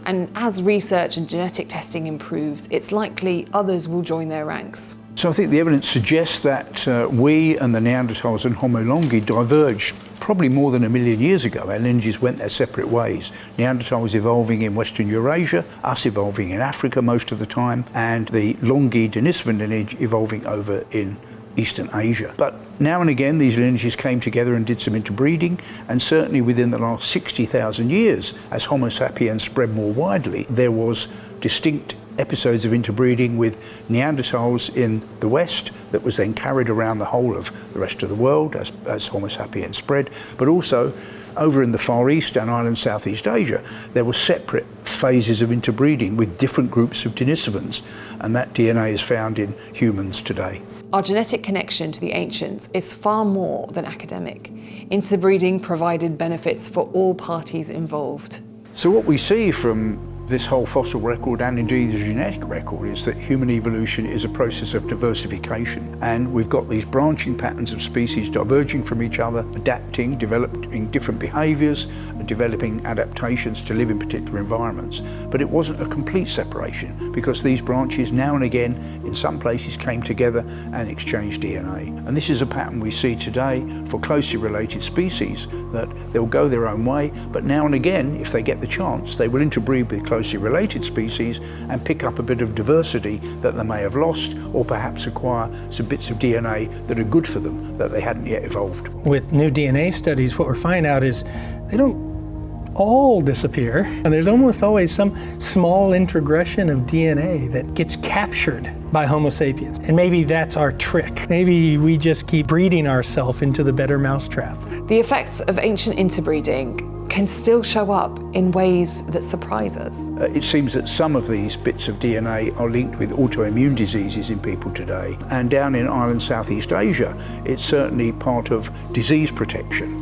[SPEAKER 2] And as research and genetic testing improves, it's likely others will join their ranks.
[SPEAKER 4] So I think the evidence suggests that we and the Neanderthals and Homo longi diverged probably more than 1 million years ago. Our lineages went their separate ways. Neanderthals evolving in Western Eurasia, us evolving in Africa most of the time, and the longi Denisovan lineage evolving over in Eastern Asia. But now and again these lineages came together and did some interbreeding, and certainly within the last 60,000 years, as Homo sapiens spread more widely, there was distinct episodes of interbreeding with Neanderthals in the West that was then carried around the whole of the rest of the world as Homo sapiens spread, but also over in the Far East and Island Southeast Asia, there were separate phases of interbreeding with different groups of Denisovans, and that DNA is found in humans today.
[SPEAKER 2] Our genetic connection to the ancients is far more than academic. Interbreeding provided benefits for all parties involved.
[SPEAKER 4] So what we see from this whole fossil record, and indeed the genetic record, is that human evolution is a process of diversification, and we've got these branching patterns of species diverging from each other, adapting, developing different behaviours, developing adaptations to live in particular environments. But it wasn't a complete separation, because these branches now and again in some places came together and exchanged DNA. And this is a pattern we see today for closely related species, that they'll go their own way, but now and again, if they get the chance, they will interbreed with closely related species and pick up a bit of diversity that they may have lost, or perhaps acquire some bits of DNA that are good for them that they hadn't yet evolved.
[SPEAKER 3] With new DNA studies, what we're finding out is they don't all disappear, and there's almost always some small introgression of DNA that gets captured by Homo sapiens. And maybe that's our trick. Maybe we just keep breeding ourselves into the better mousetrap.
[SPEAKER 2] The effects of ancient interbreeding can still show up in ways that surprise us.
[SPEAKER 4] It seems that some of these bits of DNA are linked with autoimmune diseases in people today. And down in Island Southeast Asia, it's certainly part of disease protection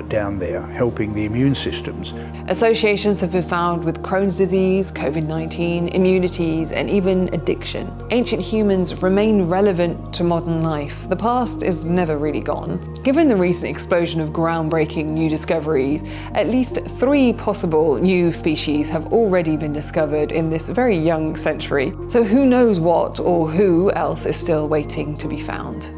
[SPEAKER 4] down there, helping the immune systems.
[SPEAKER 2] Associations have been found with Crohn's disease, COVID-19, immunities, and even addiction. Ancient humans remain relevant to modern life. The past is never really gone. Given the recent explosion of groundbreaking new discoveries, at least 3 possible new species have already been discovered in this very young century. So who knows what or who else is still waiting to be found?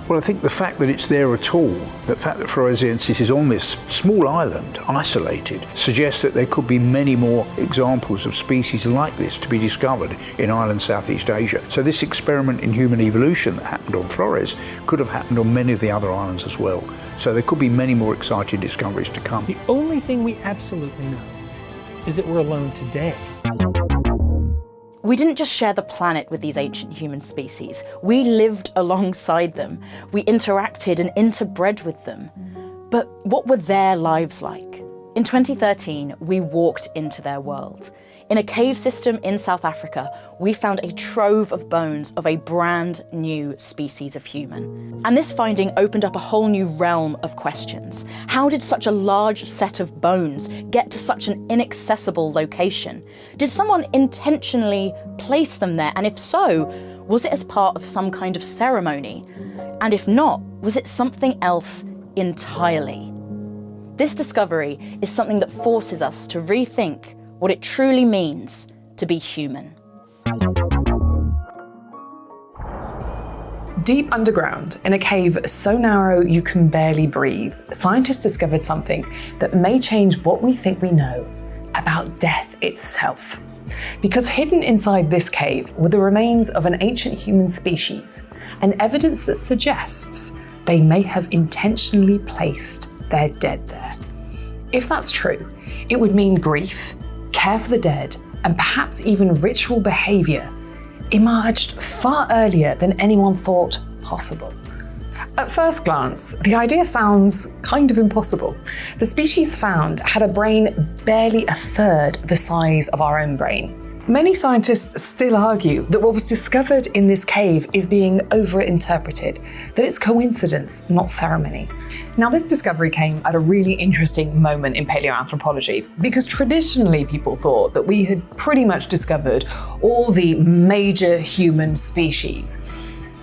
[SPEAKER 4] Well, I think the fact that it's there at all, the fact that floresiensis is on this small island, isolated, suggests that there could be many more examples of species like this to be discovered in Island Southeast Asia. So this experiment in human evolution that happened on Flores could have happened on many of the other islands as well. So there could be many more exciting discoveries to come.
[SPEAKER 3] The only thing we absolutely know is that we're alone today.
[SPEAKER 1] We didn't just share the planet with these ancient human species. We lived alongside them. We interacted and interbred with them. But what were their lives like? In 2013, we walked into their world. In a cave system in South Africa, we found a trove of bones of a brand new species of human. And this finding opened up a whole new realm of questions. How did such a large set of bones get to such an inaccessible location? Did someone intentionally place them there? And if so, was it as part of some kind of ceremony? And if not, was it something else entirely? This discovery is something that forces us to rethink what it truly means to be human.
[SPEAKER 2] Deep underground, in a cave so narrow you can barely breathe, scientists discovered something that may change what we think we know about death itself. Because hidden inside this cave were the remains of an ancient human species, and evidence that suggests they may have intentionally placed their dead there. If that's true, it would mean grief, care for the dead, and perhaps even ritual behaviour emerged far earlier than anyone thought possible. At first glance, the idea sounds kind of impossible. The species found had a brain barely a third the size of our own brain. Many scientists still argue that what was discovered in this cave is being overinterpreted, that it's coincidence, not ceremony. Now, this discovery came at a really interesting moment in paleoanthropology, because traditionally people thought that we had pretty much discovered all the major human species.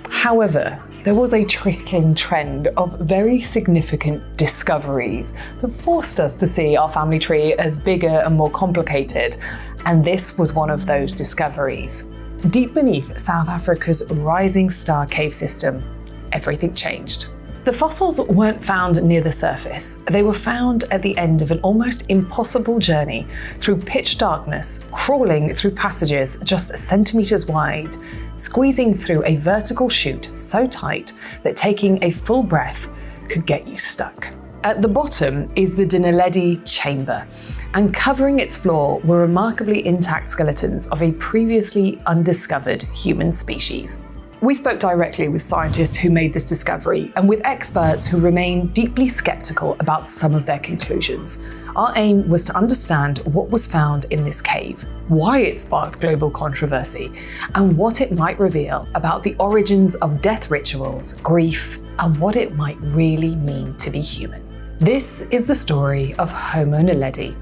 [SPEAKER 2] However, there was a trickling trend of very significant discoveries that forced us to see our family tree as bigger and more complicated, and this was one of those discoveries. Deep beneath South Africa's Rising Star cave system, everything changed. The fossils weren't found near the surface. They were found at the end of an almost impossible journey through pitch darkness, crawling through passages just centimeters wide, squeezing through a vertical chute so tight that taking a full breath could get you stuck. At the bottom is the naledi chamber, and covering its floor were remarkably intact skeletons of a previously undiscovered human species. We spoke directly with scientists who made this discovery and with experts who remain deeply skeptical about some of their conclusions. Our aim was to understand what was found in this cave, why it sparked global controversy, and what it might reveal about the origins of death rituals, grief, and what it might really mean to be human. This is the story of Homo naledi,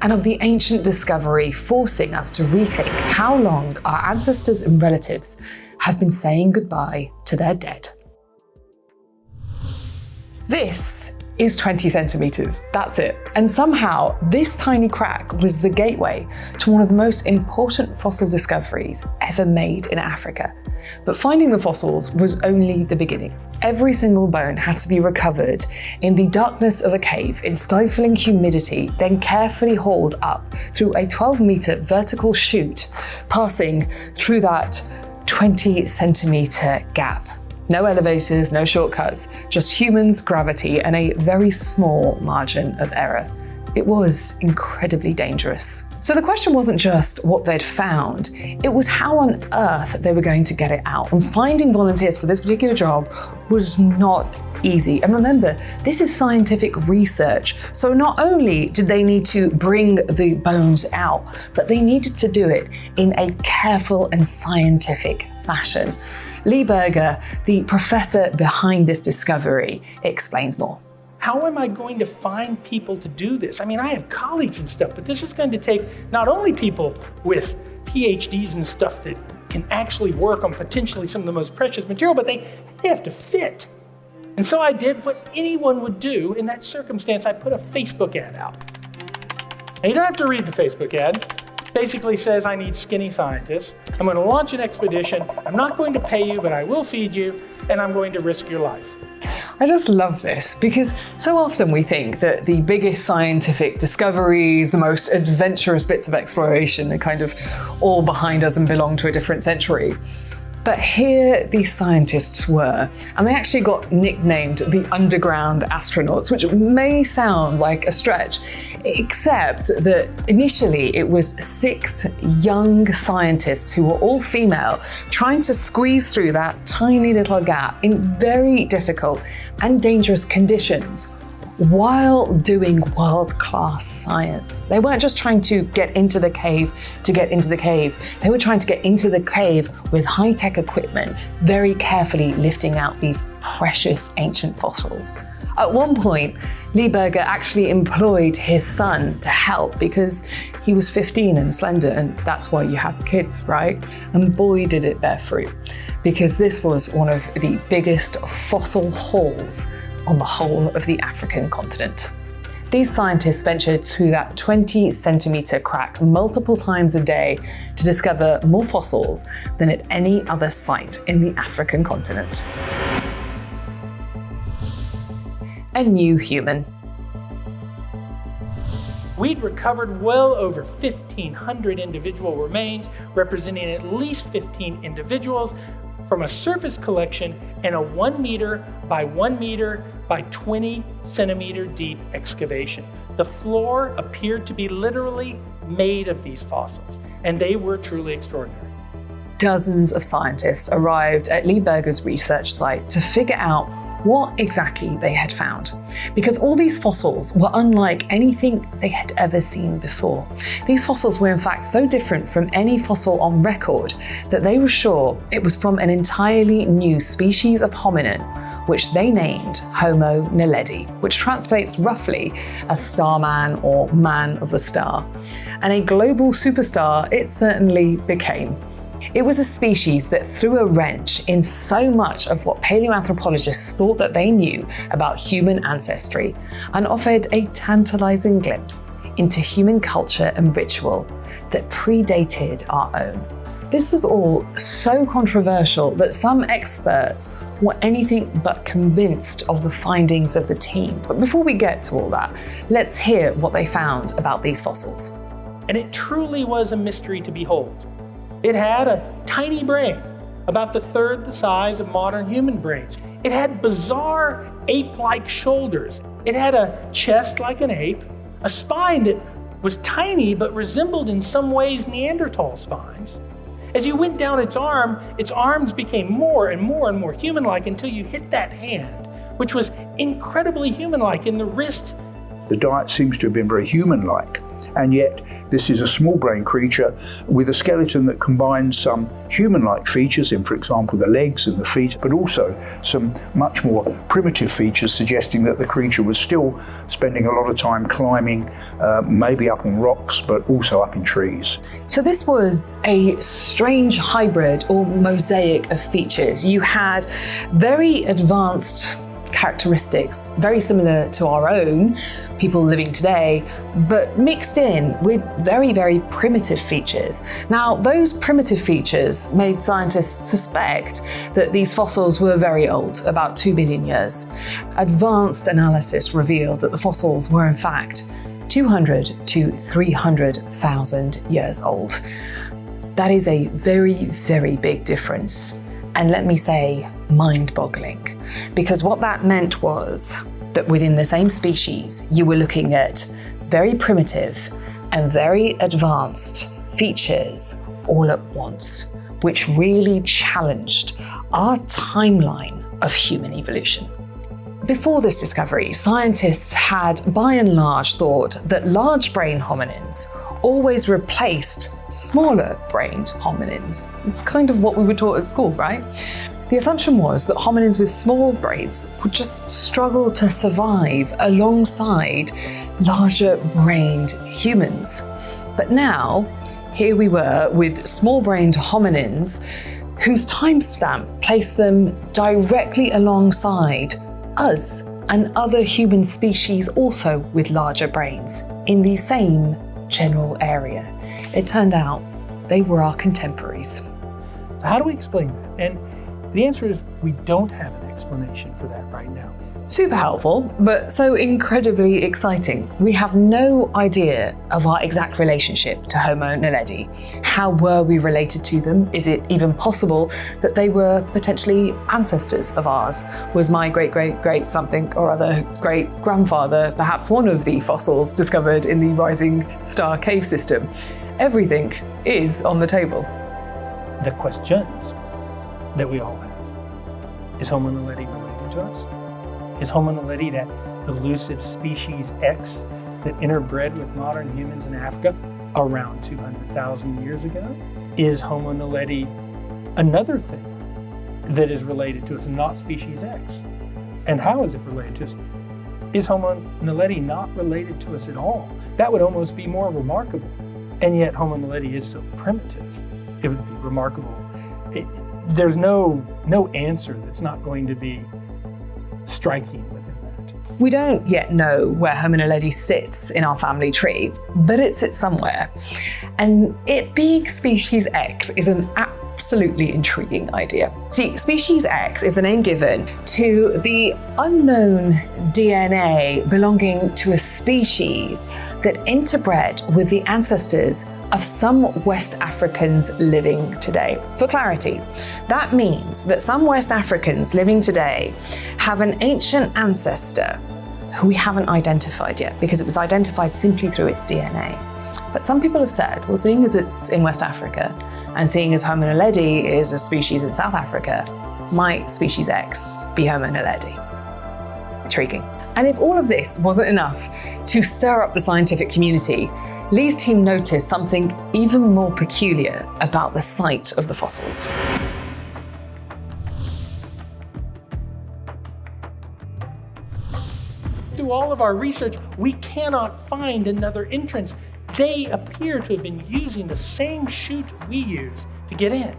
[SPEAKER 2] and of the ancient discovery forcing us to rethink how long our ancestors and relatives have been saying goodbye to their dead. This is 20 centimeters, that's it. And somehow this tiny crack was the gateway to one of the most important fossil discoveries ever made in Africa. But finding the fossils was only the beginning. Every single bone had to be recovered in the darkness of a cave in stifling humidity, then carefully hauled up through a 12-meter vertical chute, passing through that 20 centimeter gap. No elevators, no shortcuts, just humans, gravity, and a very small margin of error. It was incredibly dangerous. So the question wasn't just what they'd found, it was how on earth they were going to get it out. And finding volunteers for this particular job was not easy. And remember, this is scientific research. So not only did they need to bring the bones out, but they needed to do it in a careful and scientific fashion. Lee Berger, the professor behind this discovery, explains more.
[SPEAKER 3] How am I going to find people to do this? I mean, I have colleagues and stuff, but this is going to take not only people with PhDs and stuff that can actually work on potentially some of the most precious material, but they have to fit. And so I did what anyone would do in that circumstance. I put a Facebook ad out. Now, you don't have to read the Facebook ad. Basically says I need skinny scientists. I'm going to launch an expedition. I'm not going to pay you, but I will feed you, and I'm going to risk your life.
[SPEAKER 2] I just love this because so often we think that the biggest scientific discoveries, the most adventurous bits of exploration are kind of all behind us and belong to a different century. But here these scientists were, and they actually got nicknamed the underground astronauts, which may sound like a stretch, except that initially it was 6 young scientists who were all female trying to squeeze through that tiny little gap in very difficult and dangerous conditions while doing world-class science. They weren't just trying to get into the cave to get into the cave. They were trying to get into the cave with high-tech equipment, very carefully lifting out these precious ancient fossils. At one point, Lee Berger actually employed his son to help because he was 15 and slender, and that's why you have kids, right? And boy, did it bear fruit, because this was one of the biggest fossil hauls on the whole of the African continent. These scientists ventured through that 20 centimeter crack multiple times a day to discover more fossils than at any other site in the African continent. A new human.
[SPEAKER 3] We'd recovered well over 1,500 individual remains, representing at least 15 individuals from a surface collection in a 1 meter by 1 meter by 20 centimeter deep excavation. The floor appeared to be literally made of these fossils, and they were truly extraordinary.
[SPEAKER 2] Dozens of scientists arrived at Lee Berger's research site to figure out what exactly they had found, because all these fossils were unlike anything they had ever seen before. These fossils were in fact so different from any fossil on record that they were sure it was from an entirely new species of hominin, which they named Homo naledi, which translates roughly as starman or man of the star. And a global superstar it certainly became. It was a species that threw a wrench in so much of what paleoanthropologists thought that they knew about human ancestry and offered a tantalizing glimpse into human culture and ritual that predated our own. This was all so controversial that some experts were anything but convinced of the findings of the team. But before we get to all that, let's hear what they found about these fossils.
[SPEAKER 3] And it truly was a mystery to behold. It had a tiny brain, about the third the size of modern human brains. It had bizarre ape-like shoulders. It had a chest like an ape, a spine that was tiny but resembled in some ways Neanderthal spines. As you went down its arms became more and more and more human-like until you hit that hand, which was incredibly human-like in the wrist.
[SPEAKER 4] The diet seems to have been very human-like, and yet this is a small-brained creature with a skeleton that combines some human-like features in, for example, the legs and the feet, but also some much more primitive features suggesting that the creature was still spending a lot of time climbing, maybe up on rocks, but also up in trees.
[SPEAKER 2] So this was a strange hybrid or mosaic of features. You had very advanced characteristics, very similar to our own, people living today, but mixed in with very, very primitive features. Now, those primitive features made scientists suspect that these fossils were very old, about 2 billion years. Advanced analysis revealed that the fossils were in fact 200 to 300,000 years old. That is a very, very big difference. And let me say, mind-boggling. Because what that meant was that within the same species, you were looking at very primitive and very advanced features all at once, which really challenged our timeline of human evolution. Before this discovery, scientists had by and large thought that large-brained hominins always replaced smaller-brained hominins. It's kind of what we were taught at school, right? The assumption was that hominins with small brains would just struggle to survive alongside larger-brained humans. But now, here we were with small-brained hominins whose timestamp placed them directly alongside us and other human species also with larger brains in the same general area. It turned out they were our contemporaries.
[SPEAKER 3] So how do we explain that? And the answer is we don't have an explanation for that right now.
[SPEAKER 2] Super helpful, but so incredibly exciting. We have no idea of our exact relationship to Homo naledi. How were we related to them? Is it even possible that they were potentially ancestors of ours? Was my great-great-great something or other great-grandfather perhaps one of the fossils discovered in the Rising Star cave system? Everything is on the table.
[SPEAKER 3] The questions that we all have. Is Homo naledi related to us? Is Homo naledi that elusive species X that interbred with modern humans in Africa around 200,000 years ago? Is Homo naledi another thing that is related to us and not species X? And how is it related to us? Is Homo naledi not related to us at all? That would almost be more remarkable. And yet Homo naledi is so primitive. It would be remarkable. There's no answer that's not going to be striking within that.
[SPEAKER 2] We don't yet know where Homo naledi sits in our family tree, but it sits somewhere. And it being species X is an absolutely intriguing idea. See, species X is the name given to the unknown DNA belonging to a species that interbred with the ancestors of some West Africans living today. For clarity, that means that some West Africans living today have an ancient ancestor who we haven't identified yet because it was identified simply through its DNA. But some people have said, well, seeing as it's in West Africa and seeing as Homo naledi is a species in South Africa, might species X be Homo naledi? Intriguing. And if all of this wasn't enough to stir up the scientific community, Lee's team noticed something even more peculiar about the site of the fossils.
[SPEAKER 3] Through through all of our research, we cannot find another entrance. They appear to have been using the same chute we use to get in.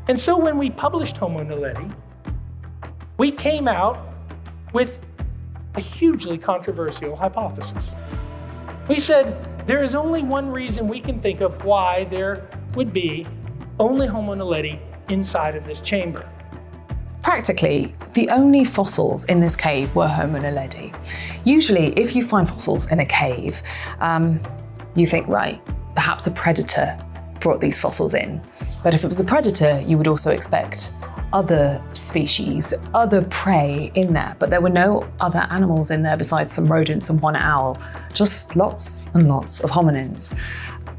[SPEAKER 3] And so when we published Homo naledi, we came out with a hugely controversial hypothesis. We said there is only one reason we can think of why there would be only Homo naledi inside of this chamber.
[SPEAKER 2] Practically, the only fossils in this cave were Homo naledi. Usually, if you find fossils in a cave, you think, right, perhaps a predator brought these fossils in. But if it was a predator, you would also expect other species, other prey in there. But there were no other animals in there besides some rodents and one owl, just lots and lots of hominins.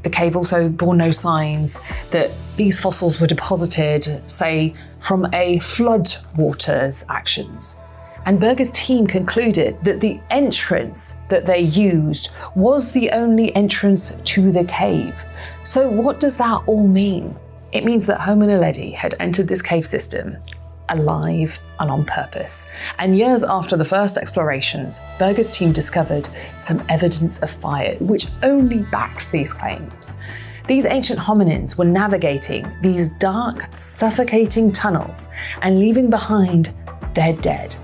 [SPEAKER 2] The cave also bore no signs that these fossils were deposited, say, from a flood water's actions. And Berger's team concluded that the entrance that they used was the only entrance to the cave. So what does that all mean? It means that Homo naledi had entered this cave system alive and on purpose. And years after the first explorations, Berger's team discovered some evidence of fire, which only backs these claims. These ancient hominins were navigating these dark, suffocating tunnels and leaving behind their dead.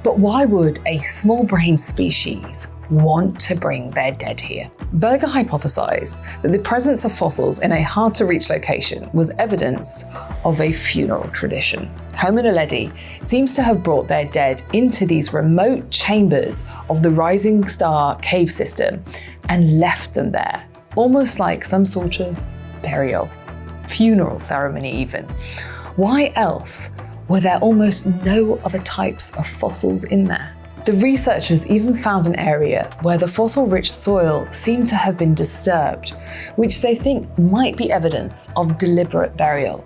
[SPEAKER 2] But why would a small-brained species want to bring their dead here? Berger hypothesized that the presence of fossils in a hard-to-reach location was evidence of a funeral tradition. Homo naledi seems to have brought their dead into these remote chambers of the Rising Star cave system and left them there, almost like some sort of burial, funeral ceremony even. Why else were there almost no other types of fossils in there? The researchers even found an area where the fossil-rich soil seemed to have been disturbed, which they think might be evidence of deliberate burial.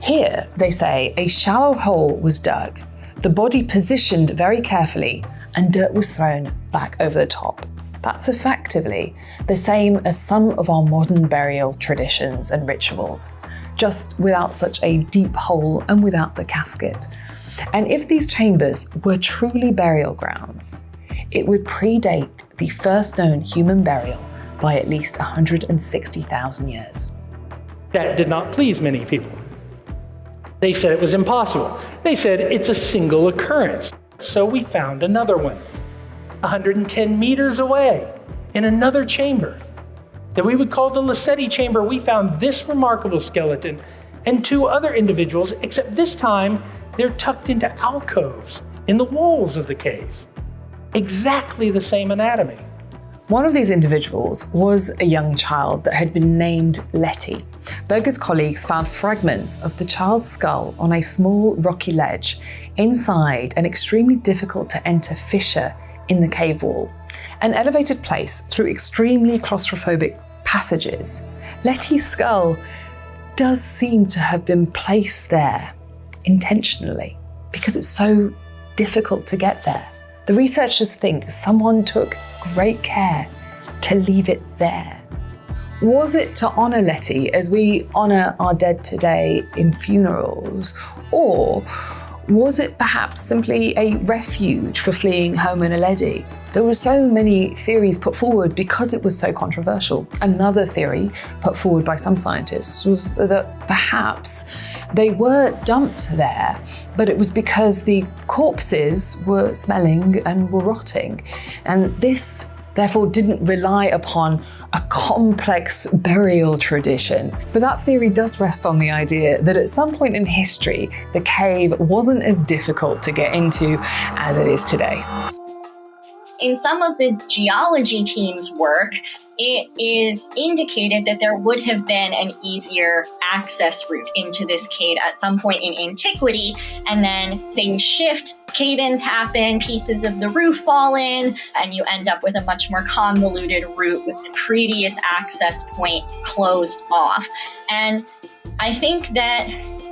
[SPEAKER 2] Here, they say, a shallow hole was dug, the body positioned very carefully, and dirt was thrown back over the top. That's effectively the same as some of our modern burial traditions and rituals, just without such a deep hole and without the casket. And if these chambers were truly burial grounds, it would predate the first known human burial by at least 160,000 years.
[SPEAKER 3] That did not please many people. They said it was impossible. They said it's a single occurrence. So we found another one, 110 meters away, in another chamber that we would call the Lassetti chamber. We found this remarkable skeleton and two other individuals, except this time they're tucked into alcoves in the walls of the cave. Exactly the same anatomy.
[SPEAKER 2] One of these individuals was a young child that had been named Letty. Berger's colleagues found fragments of the child's skull on a small rocky ledge inside an extremely difficult to enter fissure in the cave wall, an elevated place through extremely claustrophobic passages. Letty's skull does seem to have been placed there intentionally because it's so difficult to get there. The researchers think someone took great care to leave it there. Was it to honor Letty as we honor our dead today in funerals, or was it perhaps simply a refuge for fleeing Homo naledi? There were so many theories put forward because it was so controversial. Another theory put forward by some scientists was that perhaps they were dumped there, but it was because the corpses were smelling and were rotting. And this therefore didn't rely upon a complex burial tradition. But that theory does rest on the idea that at some point in history, the cave wasn't as difficult to get into as it is today.
[SPEAKER 6] In some of the geology team's work, it is indicated that there would have been an easier access route into this cave at some point in antiquity, and then things shift, cave-ins happen, pieces of the roof fall in, and you end up with a much more convoluted route with the previous access point closed off. And I think that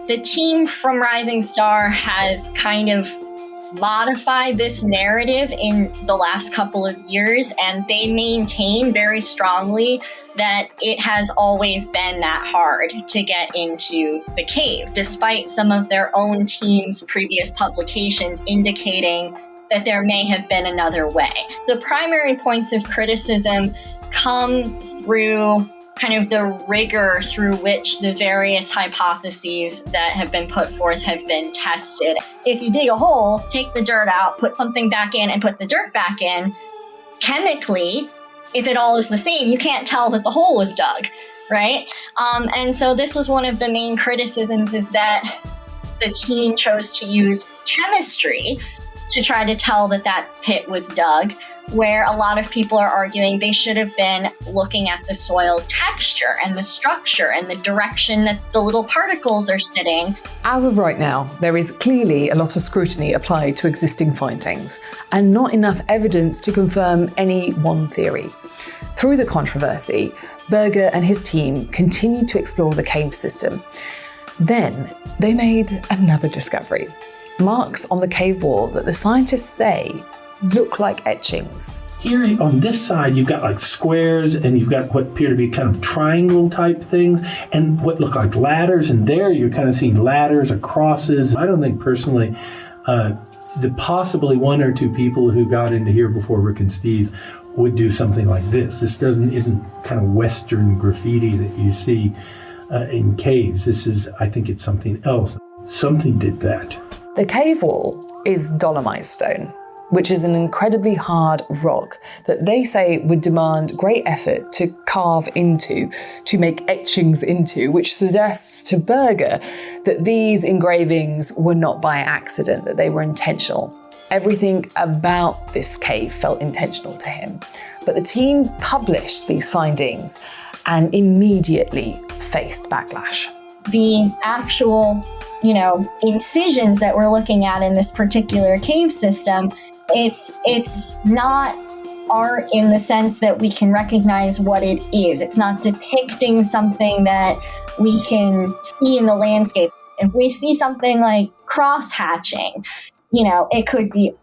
[SPEAKER 6] the team from Rising Star has kind of modified this narrative in the last couple of years, and they maintain very strongly that it has always been that hard to get into the cave, despite some of their own team's previous publications indicating that there may have been another way. The primary points of criticism come through kind of the rigor through which the various hypotheses that have been put forth have been tested. If you dig a hole, take the dirt out, put something back in, and put the dirt back in, chemically, if it all is the same, you can't tell that the hole was dug, right? And so this was one of the main criticisms, is that the team chose to use chemistry to try to tell that that pit was dug, where a lot of people are arguing they should have been looking at the soil texture and the structure and the direction that the little particles are sitting.
[SPEAKER 2] As of right now, there is clearly a lot of scrutiny applied to existing findings and not enough evidence to confirm any one theory. Through the controversy, Berger and his team continued to explore the cave system. Then they made another discovery. Marks on the cave wall that the scientists say look like etchings.
[SPEAKER 3] Here on this side, you've got like squares, and you've got what appear to be kind of triangle type things, and what look like ladders, and there you're kind of seeing ladders or crosses. I don't think personally the possibly one or two people who got into here before Rick and Steve would do something like this. This isn't kind of Western graffiti that you see in caves. This is, I think it's something else. Something did that.
[SPEAKER 2] The cave wall is dolomite stone, which is an incredibly hard rock that they say would demand great effort to carve into, to make etchings into, which suggests to Berger that these engravings were not by accident, that they were intentional. Everything about this cave felt intentional to him. But the team published these findings and immediately faced backlash.
[SPEAKER 6] The actual, incisions that we're looking at in this particular cave system, it's not art in the sense that we can recognize what it is. It's not depicting something that we can see in the landscape. If we see something like cross-hatching, it could be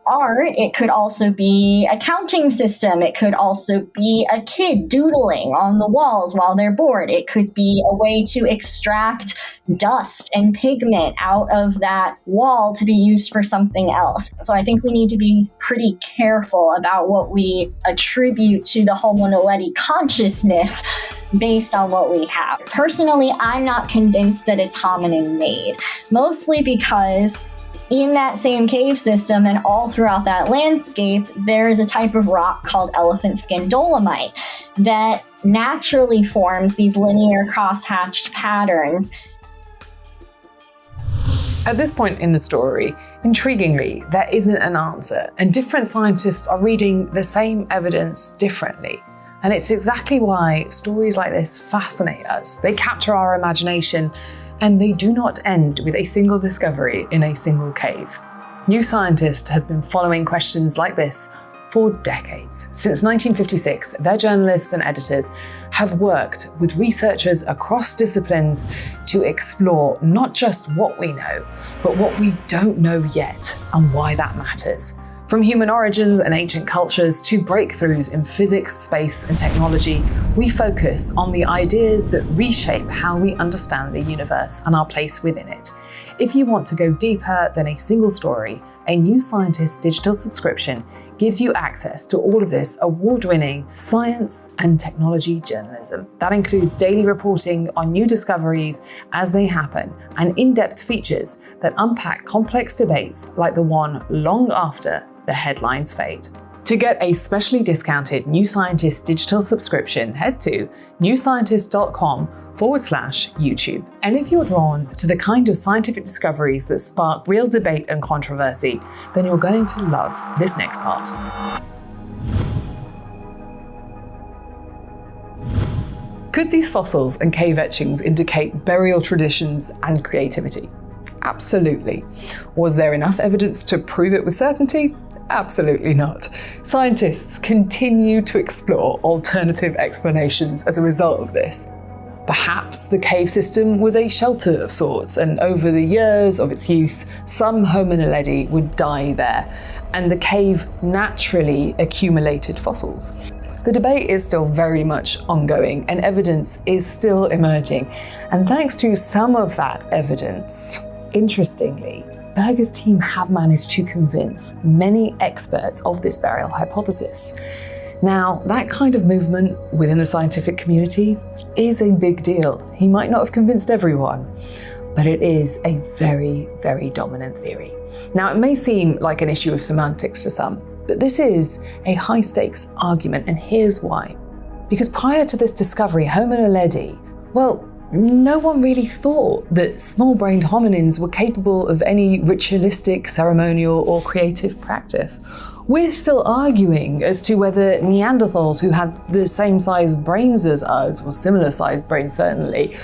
[SPEAKER 6] art, it could also be a counting system, it could also be a kid doodling on the walls while they're bored, it could be a way to extract dust and pigment out of that wall to be used for something else. So I think we need to be pretty careful about what we attribute to the Homo naledi consciousness based on what we have. Personally, I'm not convinced that it's hominin made, mostly because in that same cave system and all throughout that landscape, there is a type of rock called elephant skin dolomite that naturally forms these linear cross-hatched patterns.
[SPEAKER 2] At this point in the story, intriguingly, there isn't an answer, and different scientists are reading the same evidence differently. And it's exactly why stories like this fascinate us. They capture our imagination, and they do not end with a single discovery in a single cave. New Scientist has been following questions like this for decades. Since 1956, their journalists and editors have worked with researchers across disciplines to explore not just what we know, but what we don't know yet and why that matters. From human origins and ancient cultures to breakthroughs in physics, space, and technology, we focus on the ideas that reshape how we understand the universe and our place within it. If you want to go deeper than a single story, a New Scientist digital subscription gives you access to all of this award-winning science and technology journalism. That includes daily reporting on new discoveries as they happen and in-depth features that unpack complex debates like the one long after the headlines fade. To get a specially discounted New Scientist digital subscription, head to newscientist.com/YouTube. And if you're drawn to the kind of scientific discoveries that spark real debate and controversy, then you're going to love this next part. Could these fossils and cave etchings indicate burial traditions and creativity? Absolutely. Was there enough evidence to prove it with certainty? Absolutely not. Scientists continue to explore alternative explanations as a result of this. Perhaps the cave system was a shelter of sorts, and over the years of its use, some Homo naledi would die there, and the cave naturally accumulated fossils. The debate is still very much ongoing, and evidence is still emerging. And thanks to some of that evidence, interestingly, Berger's team have managed to convince many experts of this burial hypothesis. Now, that kind of movement within the scientific community is a big deal. He might not have convinced everyone, but it is a very, very dominant theory. Now, it may seem like an issue of semantics to some, but this is a high-stakes argument, and here's why. Because prior to this discovery, Homo naledi, well, no one really thought that small-brained hominins were capable of any ritualistic, ceremonial, or creative practice. We're still arguing as to whether Neanderthals, who had the same size brains as us, or similar sized brains certainly,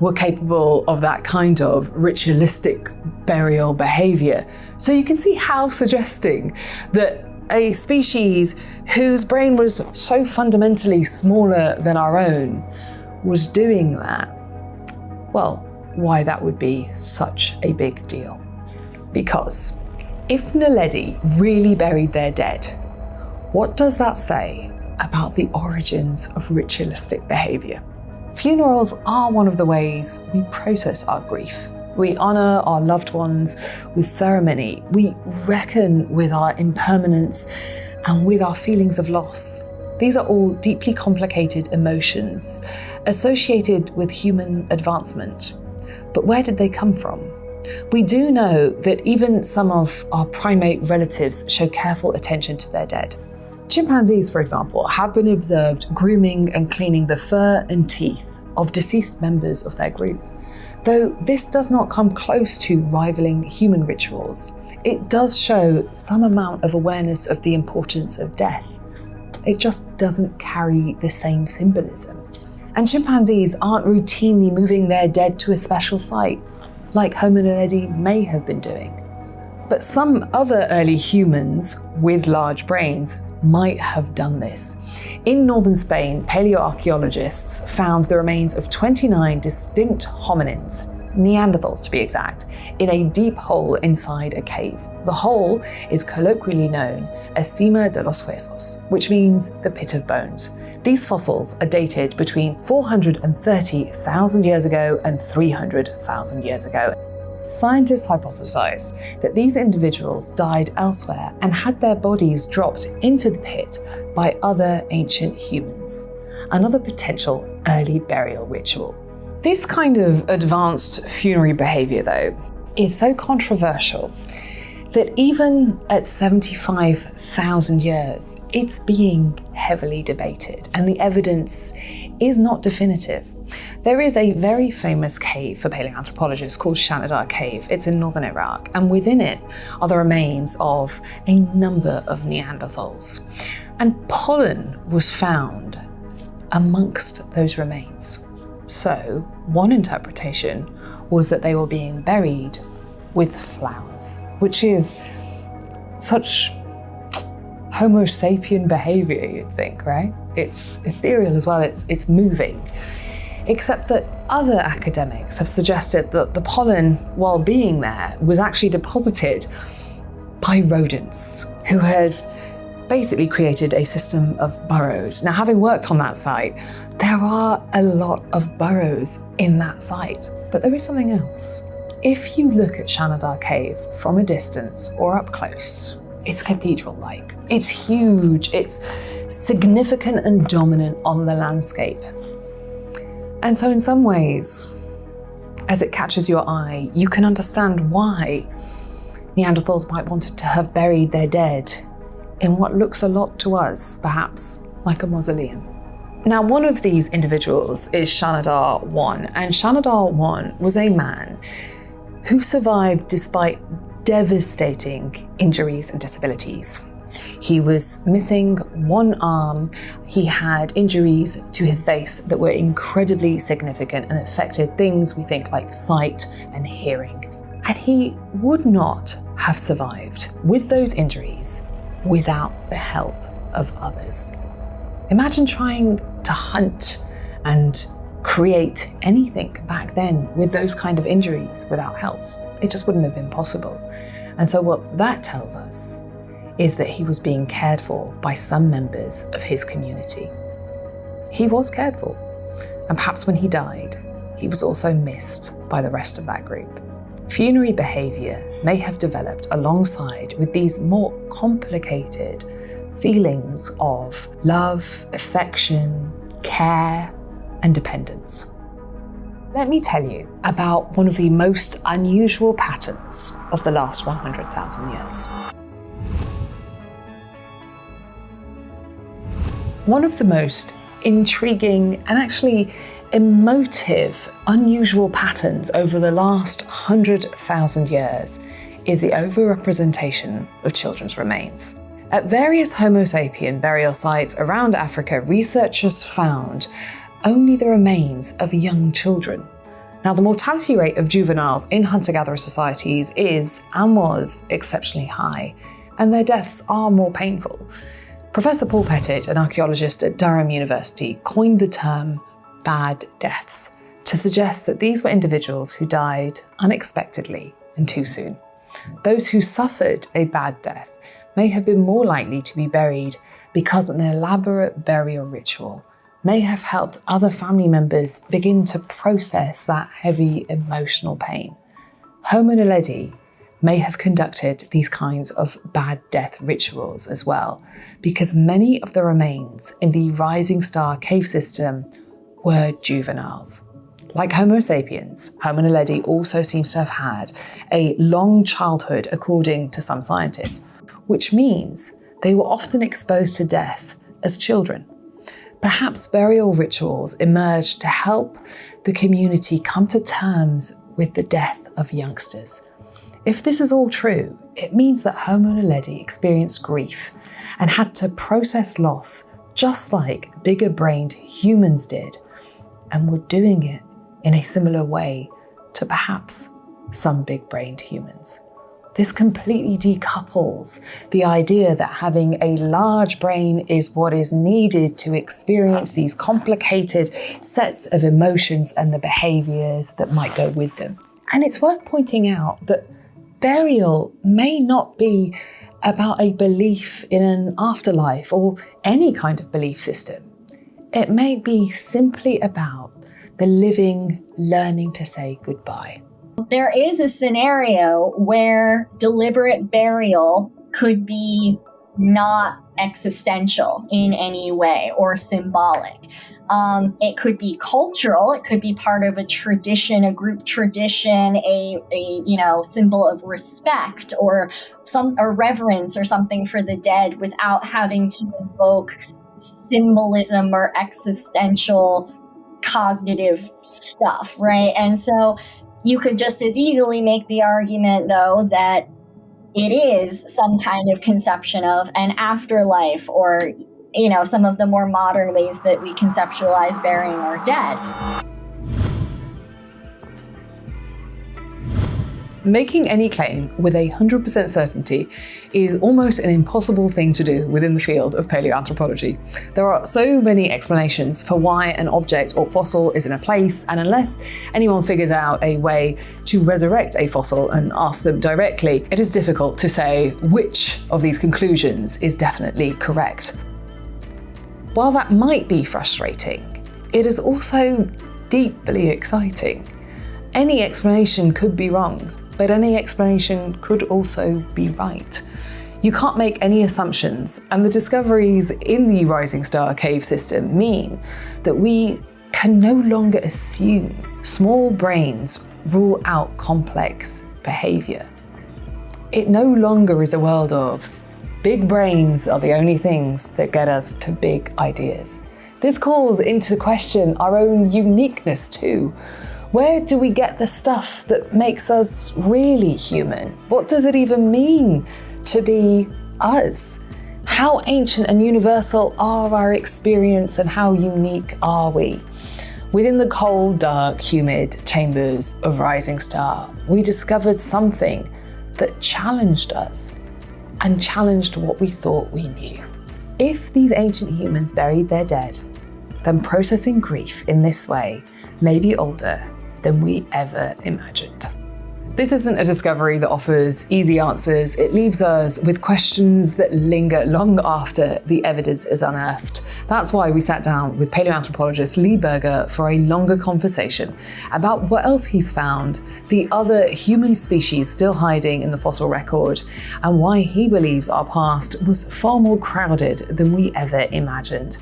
[SPEAKER 2] were capable of that kind of ritualistic burial behavior. So you can see how suggesting that a species whose brain was so fundamentally smaller than our own was doing that, well, why that would be such a big deal. Because if naledi really buried their dead, what does that say about the origins of ritualistic behavior? Funerals are one of the ways we process our grief. We honor our loved ones with ceremony. We reckon with our impermanence and with our feelings of loss. These are all deeply complicated emotions associated with human advancement. But where did they come from? We do know that even some of our primate relatives show careful attention to their dead. Chimpanzees, for example, have been observed grooming and cleaning the fur and teeth of deceased members of their group. Though this does not come close to rivaling human rituals, it does show some amount of awareness of the importance of death. It just doesn't carry the same symbolism. And chimpanzees aren't routinely moving their dead to a special site, like Homo naledi may have been doing. But some other early humans with large brains might have done this. In northern Spain, paleoarchaeologists found the remains of 29 distinct hominins, Neanderthals to be exact, in a deep hole inside a cave. The hole is colloquially known as Cima de los Huesos, which means the pit of bones. These fossils are dated between 430,000 years ago and 300,000 years ago. Scientists hypothesized that these individuals died elsewhere and had their bodies dropped into the pit by other ancient humans. Another potential early burial ritual. This kind of advanced funerary behavior, though, is so controversial that even at 75,000 years, it's being heavily debated, and the evidence is not definitive. There is a very famous cave for paleoanthropologists called Shanidar Cave. It's in northern Iraq, and within it are the remains of a number of Neanderthals. And pollen was found amongst those remains. So one interpretation was that they were being buried with flowers, which is such Homo sapien behavior, you'd think, right? It's ethereal as well, it's moving. Except that other academics have suggested that the pollen, while being there, was actually deposited by rodents who had basically created a system of burrows. Now, having worked on that site, there are a lot of burrows in that site. But there is something else. If you look at Shanidar Cave from a distance or up close, it's cathedral-like. It's huge, it's significant and dominant on the landscape. And so in some ways, as it catches your eye, you can understand why Neanderthals might wanted to have buried their dead in what looks a lot to us, perhaps, like a mausoleum. Now, one of these individuals is Shanidar 1, and Shanidar 1 was a man who survived despite devastating injuries and disabilities. He was missing one arm, he had injuries to his face that were incredibly significant and affected things we think like sight and hearing. And he would not have survived with those injuries without the help of others. Imagine trying to hunt and create anything back then with those kind of injuries without help. It just wouldn't have been possible. And so what that tells us is that he was being cared for by some members of his community. He was cared for, and perhaps when he died, he was also missed by the rest of that group. Funerary behaviour may have developed alongside with these more complicated feelings of love, affection, care, and dependence. Let me tell you about one of the most unusual patterns of the last 100,000 years. One of the most intriguing and actually emotive, unusual patterns over the last 100,000 years is the overrepresentation of children's remains. At various Homo sapien burial sites around Africa, researchers found only the remains of young children. Now, the mortality rate of juveniles in hunter-gatherer societies is and was exceptionally high, and their deaths are more painful. Professor Paul Pettit, an archaeologist at Durham University, coined the term bad deaths to suggest that these were individuals who died unexpectedly and too soon. Those who suffered a bad death may have been more likely to be buried because an elaborate burial ritual may have helped other family members begin to process that heavy emotional pain. Homo naledi may have conducted these kinds of bad death rituals as well, because many of the remains in the Rising Star cave system were juveniles. Like Homo sapiens, Homo naledi also seems to have had a long childhood according to some scientists, which means they were often exposed to death as children. Perhaps burial rituals emerged to help the community come to terms with the death of youngsters. If this is all true, it means that Homo naledi experienced grief and had to process loss just like bigger-brained humans did, and were doing it in a similar way to perhaps some big-brained humans. This completely decouples the idea that having a large brain is what is needed to experience these complicated sets of emotions and the behaviours that might go with them. And it's worth pointing out that burial may not be about a belief in an afterlife or any kind of belief system. It may be simply about the living learning to say goodbye.
[SPEAKER 6] There is a scenario where deliberate burial could be not existential in any way or symbolic. It could be cultural. It could be part of a tradition, a group tradition, a symbol of respect or a reverence or something for the dead without having to invoke symbolism or existential cognitive stuff, right? And so you could just as easily make the argument, though, that it is some kind of conception of an afterlife or, some of the more modern ways that we conceptualize burying our dead.
[SPEAKER 2] Making any claim with 100% certainty is almost an impossible thing to do within the field of paleoanthropology. There are so many explanations for why an object or fossil is in a place, and unless anyone figures out a way to resurrect a fossil and ask them directly, it is difficult to say which of these conclusions is definitely correct. While that might be frustrating, it is also deeply exciting. Any explanation could be wrong, but any explanation could also be right. You can't make any assumptions, and the discoveries in the Rising Star cave system mean that we can no longer assume small brains rule out complex behavior. It no longer is a world of big brains are the only things that get us to big ideas. This calls into question our own uniqueness too. Where do we get the stuff that makes us really human? What does it even mean to be us? How ancient and universal are our experience, and how unique are we? Within the cold, dark, humid chambers of Rising Star, we discovered something that challenged us and challenged what we thought we knew. If these ancient humans buried their dead, then processing grief in this way may be older than we ever imagined. This isn't a discovery that offers easy answers. It leaves us with questions that linger long after the evidence is unearthed. That's why we sat down with paleoanthropologist Lee Berger for a longer conversation about what else he's found, the other human species still hiding in the fossil record, and why he believes our past was far more crowded than we ever imagined.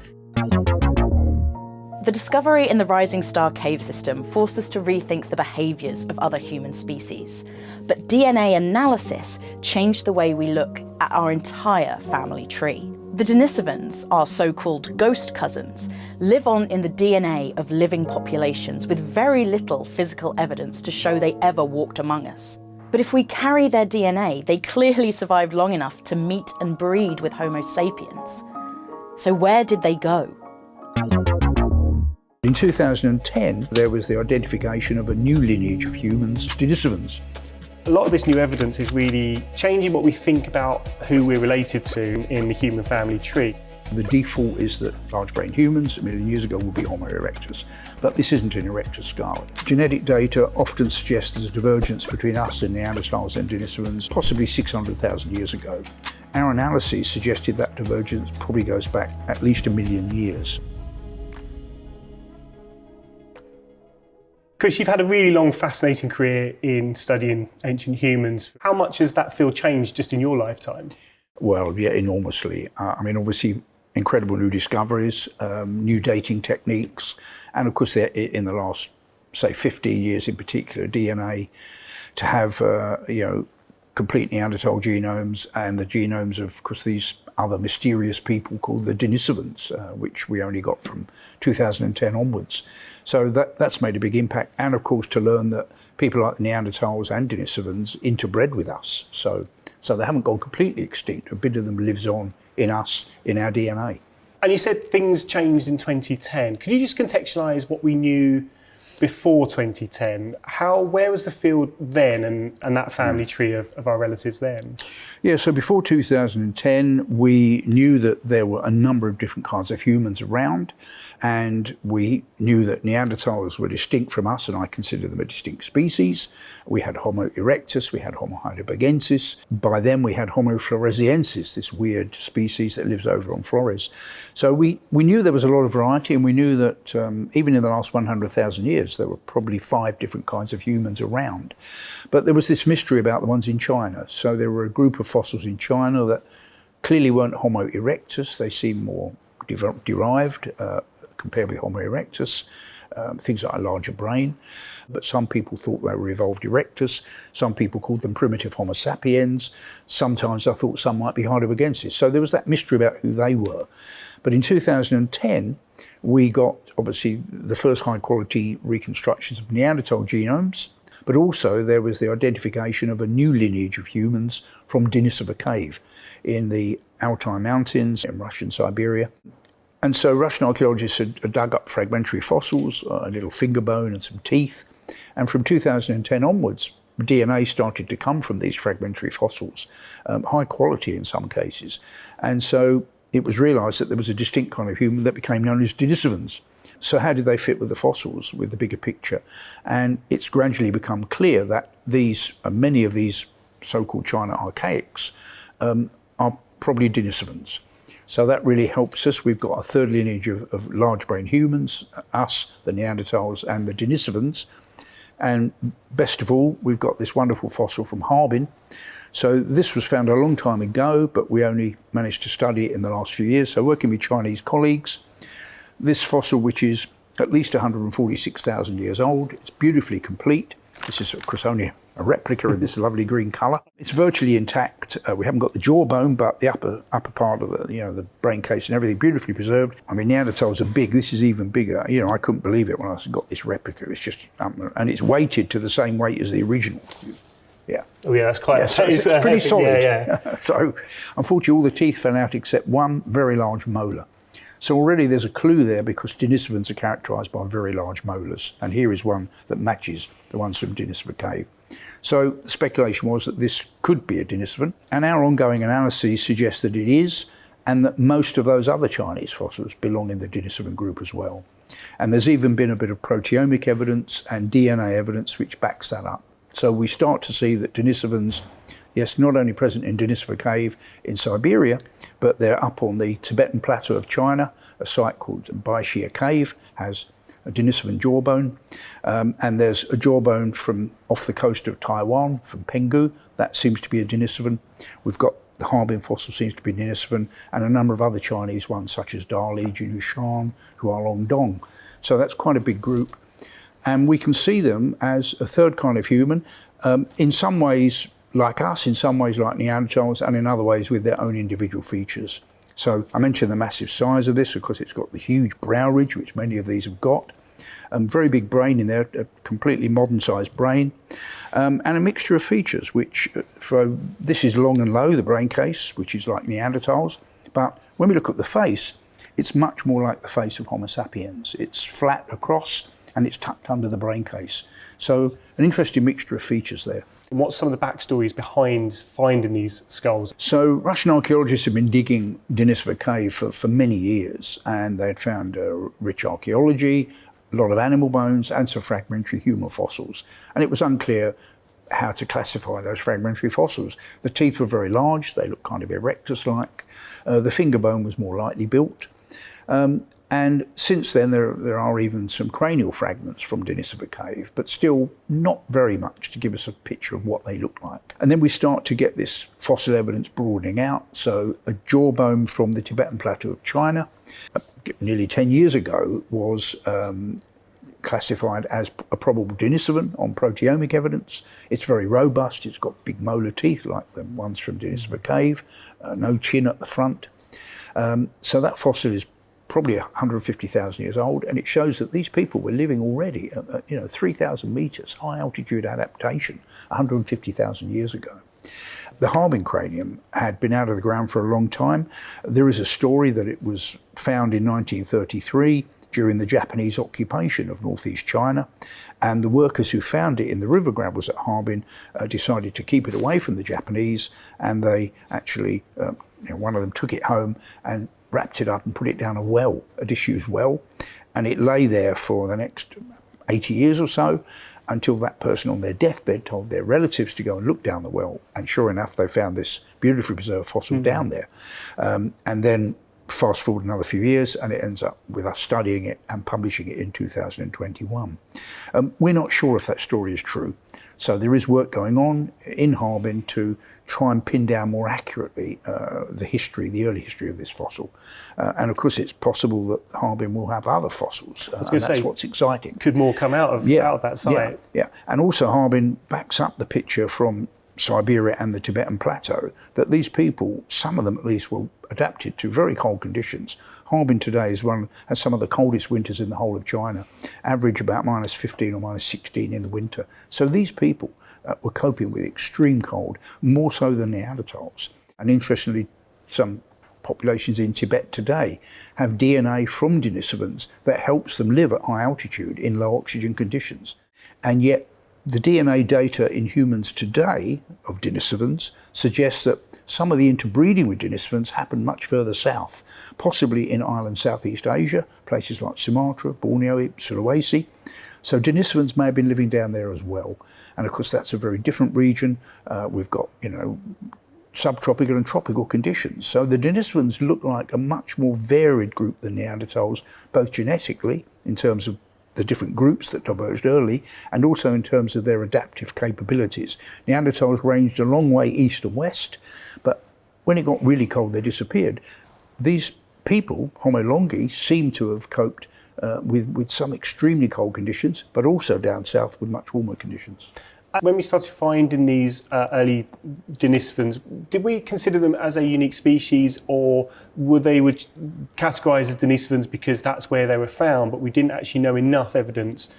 [SPEAKER 1] The discovery in the Rising Star cave system forced us to rethink the behaviours of other human species. But DNA analysis changed the way we look at our entire family tree. The Denisovans, our so-called ghost cousins, live on in the DNA of living populations with very little physical evidence to show they ever walked among us. But if we carry their DNA, they clearly survived long enough to meet and breed with Homo sapiens. So where did they go?
[SPEAKER 4] In 2010, there was the identification of a new lineage of humans, Denisovans.
[SPEAKER 7] A lot of this new evidence is really changing what we think about who we're related to in the human family tree.
[SPEAKER 4] The default is that large-brained humans a million years ago would be Homo erectus, but this isn't an erectus skull. Genetic data often suggests there's a divergence between us and Neanderthals and Denisovans, possibly 600,000 years ago. Our analyses suggested that divergence probably goes back at least 1 million years.
[SPEAKER 7] Chris, you've had a really long, fascinating career in studying ancient humans. How much has that field changed just in your lifetime?
[SPEAKER 4] Well, yeah, enormously. Obviously, incredible new discoveries, new dating techniques, and of course, in the last, say, 15 years in particular, DNA, to have, complete Neanderthal genomes and the genomes of course, these other mysterious people called the Denisovans, which we only got from 2010 onwards. So that's made a big impact. And of course, to learn that people like Neanderthals and Denisovans interbred with us. So they haven't gone completely extinct. A bit of them lives on in us, in our DNA.
[SPEAKER 7] And you said things changed in 2010. Could you just contextualise what we knew before 2010? Where was the field then and that family tree of our relatives then?
[SPEAKER 4] Yeah, so before 2010, we knew that there were a number of different kinds of humans around, and we knew that Neanderthals were distinct from us, and I consider them a distinct species. We had Homo erectus, we had Homo heidelbergensis. By then we had Homo floresiensis, this weird species that lives over on Flores. So we knew there was a lot of variety, and we knew that even in the last 100,000 years, there were probably 5 different kinds of humans around. But there was this mystery about the ones in China. So there were a group of fossils in China that clearly weren't Homo erectus. They seemed more derived compared with Homo erectus, things like a larger brain. But some people thought they were evolved erectus. Some people called them primitive Homo sapiens. Sometimes I thought some might be heidelbergensis. So there was that mystery about who they were. But in 2010, we got obviously the first high quality reconstructions of Neanderthal genomes, but also there was the identification of a new lineage of humans from Denisova cave in the Altai Mountains in Russian Siberia. And so Russian archaeologists had dug up fragmentary fossils, a little finger bone and some teeth. And from 2010 onwards, DNA started to come from these fragmentary fossils, high quality in some cases. And so it was realised that there was a distinct kind of human that became known as Denisovans. So how did they fit with the fossils, with the bigger picture? And it's gradually become clear that many of these so-called China archaics are probably Denisovans. So that really helps us. We've got a third lineage of large-brained humans, us, the Neanderthals, and the Denisovans. And best of all, we've got this wonderful fossil from Harbin. So this was found a long time ago, but we only managed to study it in the last few years. So working with Chinese colleagues, this fossil, which is at least 146,000 years old, it's beautifully complete. This is, of course, only a replica in this lovely green colour. It's virtually intact. We haven't got the jawbone, but the upper part of the brain case and everything beautifully preserved. I mean, Neanderthals are big. This is even bigger. I couldn't believe it when I got this replica. It's just, and it's weighted to the same weight as the original. Yeah.
[SPEAKER 7] Oh yeah, that's quite.
[SPEAKER 4] So it's pretty solid.
[SPEAKER 7] Yeah.
[SPEAKER 4] So, unfortunately, all the teeth fell out except one very large molar. So already there's a clue there because Denisovans are characterised by very large molars, and here is one that matches the ones from Denisova cave. So the speculation was that this could be a Denisovan, and our ongoing analyses suggest that it is, and that most of those other Chinese fossils belong in the Denisovan group as well. And there's even been a bit of proteomic evidence and DNA evidence which backs that up. So we start to see that Denisovans, yes, not only present in Denisova Cave in Siberia, but they're up on the Tibetan plateau of China. A site called Baishia Cave has a Denisovan jawbone, and there's a jawbone from off the coast of Taiwan, from Penghu. That seems to be a Denisovan. We've got the Harbin fossil seems to be Denisovan, and a number of other Chinese ones, such as Dali, Jinushan, Hualongdong. So that's quite a big group. And we can see them as a third kind of human, in some ways like us, in some ways like Neanderthals, and in other ways with their own individual features. So I mentioned the massive size of this, because it's got the huge brow ridge, which many of these have got. Very big brain in there, a completely modern-sized brain, and a mixture of features, which, this is long and low, the brain case, which is like Neanderthals. But when we look at the face, it's much more like the face of Homo sapiens. It's flat across, and it's tucked under the brain case. So an interesting mixture of features there.
[SPEAKER 7] And what's some of the backstories behind finding these skulls?
[SPEAKER 4] So Russian archaeologists have been digging Denisova Cave for many years, and they'd found rich archaeology, a lot of animal bones, and some fragmentary human fossils. And it was unclear how to classify those fragmentary fossils. The teeth were very large, they looked kind of erectus-like. The finger bone was more lightly built. And since then, there are even some cranial fragments from Denisova Cave, but still not very much to give us a picture of what they look like. And then we start to get this fossil evidence broadening out. So a jawbone from the Tibetan plateau of China, nearly 10 years ago, was classified as a probable Denisovan on proteomic evidence. It's very robust, it's got big molar teeth like the ones from Denisova Cave, no chin at the front. So that fossil is probably 150,000 years old, and it shows that these people were living already at 3,000 meters, high altitude adaptation, 150,000 years ago. The Harbin cranium had been out of the ground for a long time. There is a story that it was found in 1933 during the Japanese occupation of northeast China, and the workers who found it in the river gravels at Harbin decided to keep it away from the Japanese, and they actually, one of them took it home and wrapped it up and put it down a well, a disused well, and it lay there for the next 80 years or so, until that person on their deathbed told their relatives to go and look down the well, and sure enough they found this beautifully preserved fossil down there. And then fast forward another few years, and it ends up with us studying it and publishing it in 2021. We're not sure if that story is true, so there is work going on in Harbin to try and pin down more accurately the early history of this fossil. And of course it's possible that Harbin will have other fossils, and that's what's exciting.
[SPEAKER 7] Could more come out of that site?
[SPEAKER 4] Yeah, and also Harbin backs up the picture from Siberia and the Tibetan plateau that these people, some of them at least, were adapted to very cold conditions. Harbin today has some of the coldest winters in the whole of China, average about -15 or -16 in the winter. So these people were coping with extreme cold, more so than Neanderthals. And interestingly, some populations in Tibet today have DNA from Denisovans that helps them live at high altitude in low oxygen conditions. And yet the DNA data in humans today of Denisovans suggests that some of the interbreeding with Denisovans happened much further south, possibly in island Southeast Asia, places like Sumatra, Borneo, Sulawesi. So Denisovans may have been living down there as well. And of course that's a very different region. We've got, subtropical and tropical conditions. So the Denisovans look like a much more varied group than Neanderthals, both genetically, in terms of the different groups that diverged early, and also in terms of their adaptive capabilities. Neanderthals ranged a long way east and west, but when it got really cold, they disappeared. These people, Homo longi, seem to have coped with some extremely cold conditions, but also down south with much warmer conditions.
[SPEAKER 7] When we started finding these early Denisovans, did we consider them as a unique species, or were they categorised as Denisovans because that's where they were found, but we didn't actually know enough evidence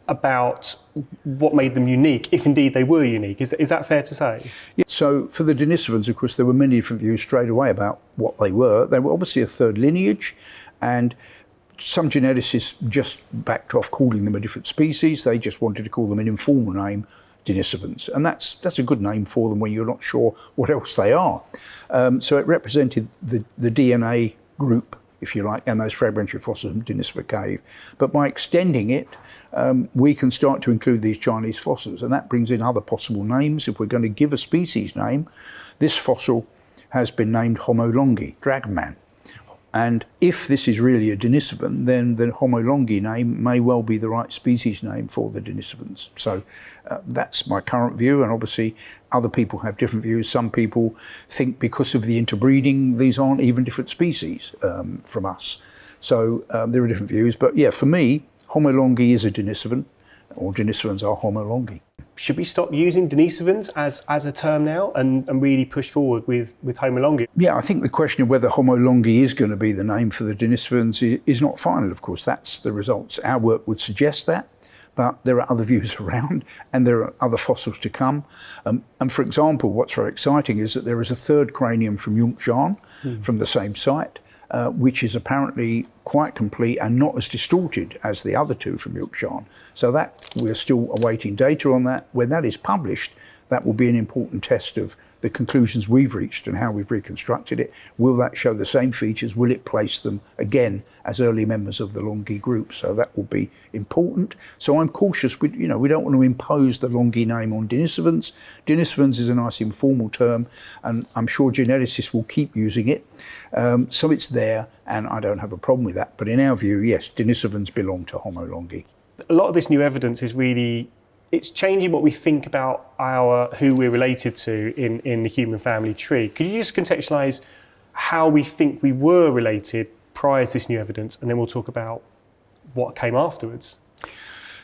[SPEAKER 7] about what made them unique, if indeed they were unique? Is that fair to say?
[SPEAKER 4] Yeah, so for the Denisovans, of course, there were many different views straight away about what they were. They were obviously a third lineage, and some geneticists just backed off calling them a different species. They just wanted to call them an informal name, Denisovans. And that's a good name for them when you're not sure what else they are. So it represented the DNA group if you like, and those fragmentary fossils from Denisova Cave. But by extending it, we can start to include these Chinese fossils, and that brings in other possible names. If we're going to give a species name, this fossil has been named Homo longi, dragon man. And if this is really a Denisovan, then the Homo longi name may well be the right species name for the Denisovans. So that's my current view, and obviously other people have different views. Some people think because of the interbreeding, these aren't even different species from us. So there are different views, but yeah, for me, Homo longi is a Denisovan, or Denisovans are Homo longi.
[SPEAKER 7] Should we stop using Denisovans as a term now and really push forward with Homo longi?
[SPEAKER 4] Yeah, I think the question of whether Homo longi is going to be the name for the Denisovans is not final, of course. That's the results. Our work would suggest that, but there are other views around, and there are other fossils to come. And for example, what's very exciting is that there is a third cranium from Yunxian, from the same site, which is apparently quite complete and not as distorted as the other two from Yunxian. So that we're still awaiting data on that. When that is published, that will be an important test of the conclusions we've reached and how we've reconstructed it. Will that show the same features? Will it place them again as early members of the longi group? So that will be important. So I'm cautious. We don't want to impose the longi name on Denisovans. Denisovans is a nice informal term, and I'm sure geneticists will keep using it. So it's there, and I don't have a problem with that. But in our view, yes, Denisovans belong to Homo longi.
[SPEAKER 7] A lot of this new evidence is really, it's changing what we think about who we're related to in the human family tree. Could you just contextualise how we think we were related prior to this new evidence, and then we'll talk about what came afterwards?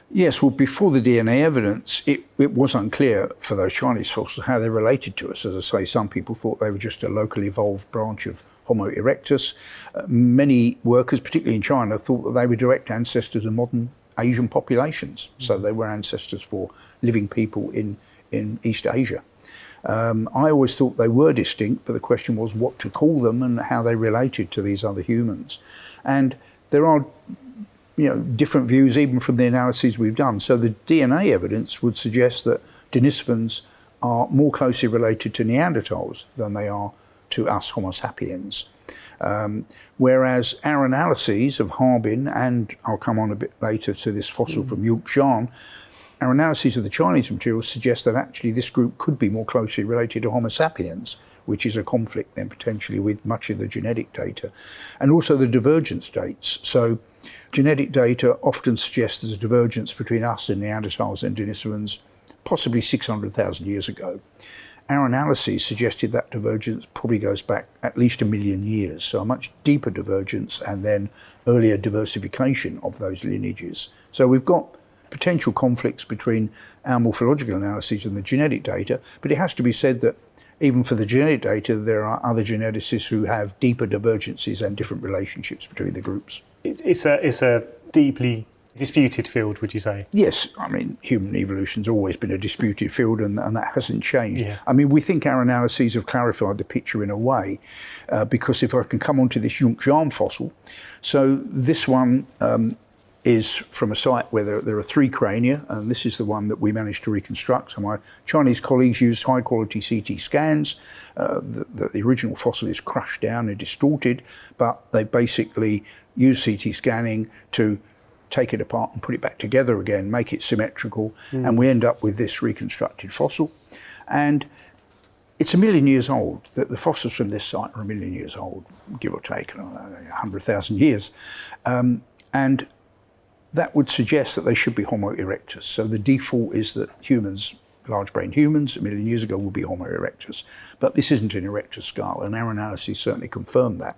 [SPEAKER 4] Yes, well, before the DNA evidence, it was unclear for those Chinese fossils how they related to us. As I say, some people thought they were just a locally evolved branch of Homo erectus. Many workers, particularly in China, thought that they were direct ancestors of modern Asian populations. So they were ancestors for living people in East Asia. I always thought they were distinct, but the question was what to call them and how they related to these other humans. And there are different views even from the analyses we've done. So the DNA evidence would suggest that Denisovans are more closely related to Neanderthals than they are to us Homo sapiens. Whereas our analyses of Harbin, and I'll come on a bit later to this fossil from Yunxian, our analyses of the Chinese material suggest that actually this group could be more closely related to Homo sapiens, which is a conflict then potentially with much of the genetic data, and also the divergence dates. So genetic data often suggests there's a divergence between us and Neanderthals and Denisovans possibly 600,000 years ago. Our analyses suggested that divergence probably goes back at least 1 million years, so a much deeper divergence and then earlier diversification of those lineages. So we've got potential conflicts between our morphological analyses and the genetic data, but it has to be said that even for the genetic data, there are other geneticists who have deeper divergences and different relationships between the groups.
[SPEAKER 7] It's a deeply disputed field, would you say?
[SPEAKER 4] Yes, I mean, human evolution's always been a disputed field, and that hasn't changed.
[SPEAKER 7] Yeah.
[SPEAKER 4] I mean, we think our analyses have clarified the picture in a way, because if I can come on to this Yunxian fossil, so this one is from a site where there are 3 crania, and this is the one that we managed to reconstruct. So my Chinese colleagues used high-quality CT scans. The original fossil is crushed down and distorted, but they basically use CT scanning to take it apart and put it back together again, make it symmetrical, and we end up with this reconstructed fossil. And it's 1 million years old. The fossils from this site are 1 million years old, give or take, 100,000 years. And that would suggest that they should be Homo erectus. So the default is that humans, large-brained humans, 1 million years ago would be Homo erectus. But this isn't an erectus skull, and our analyses certainly confirm that.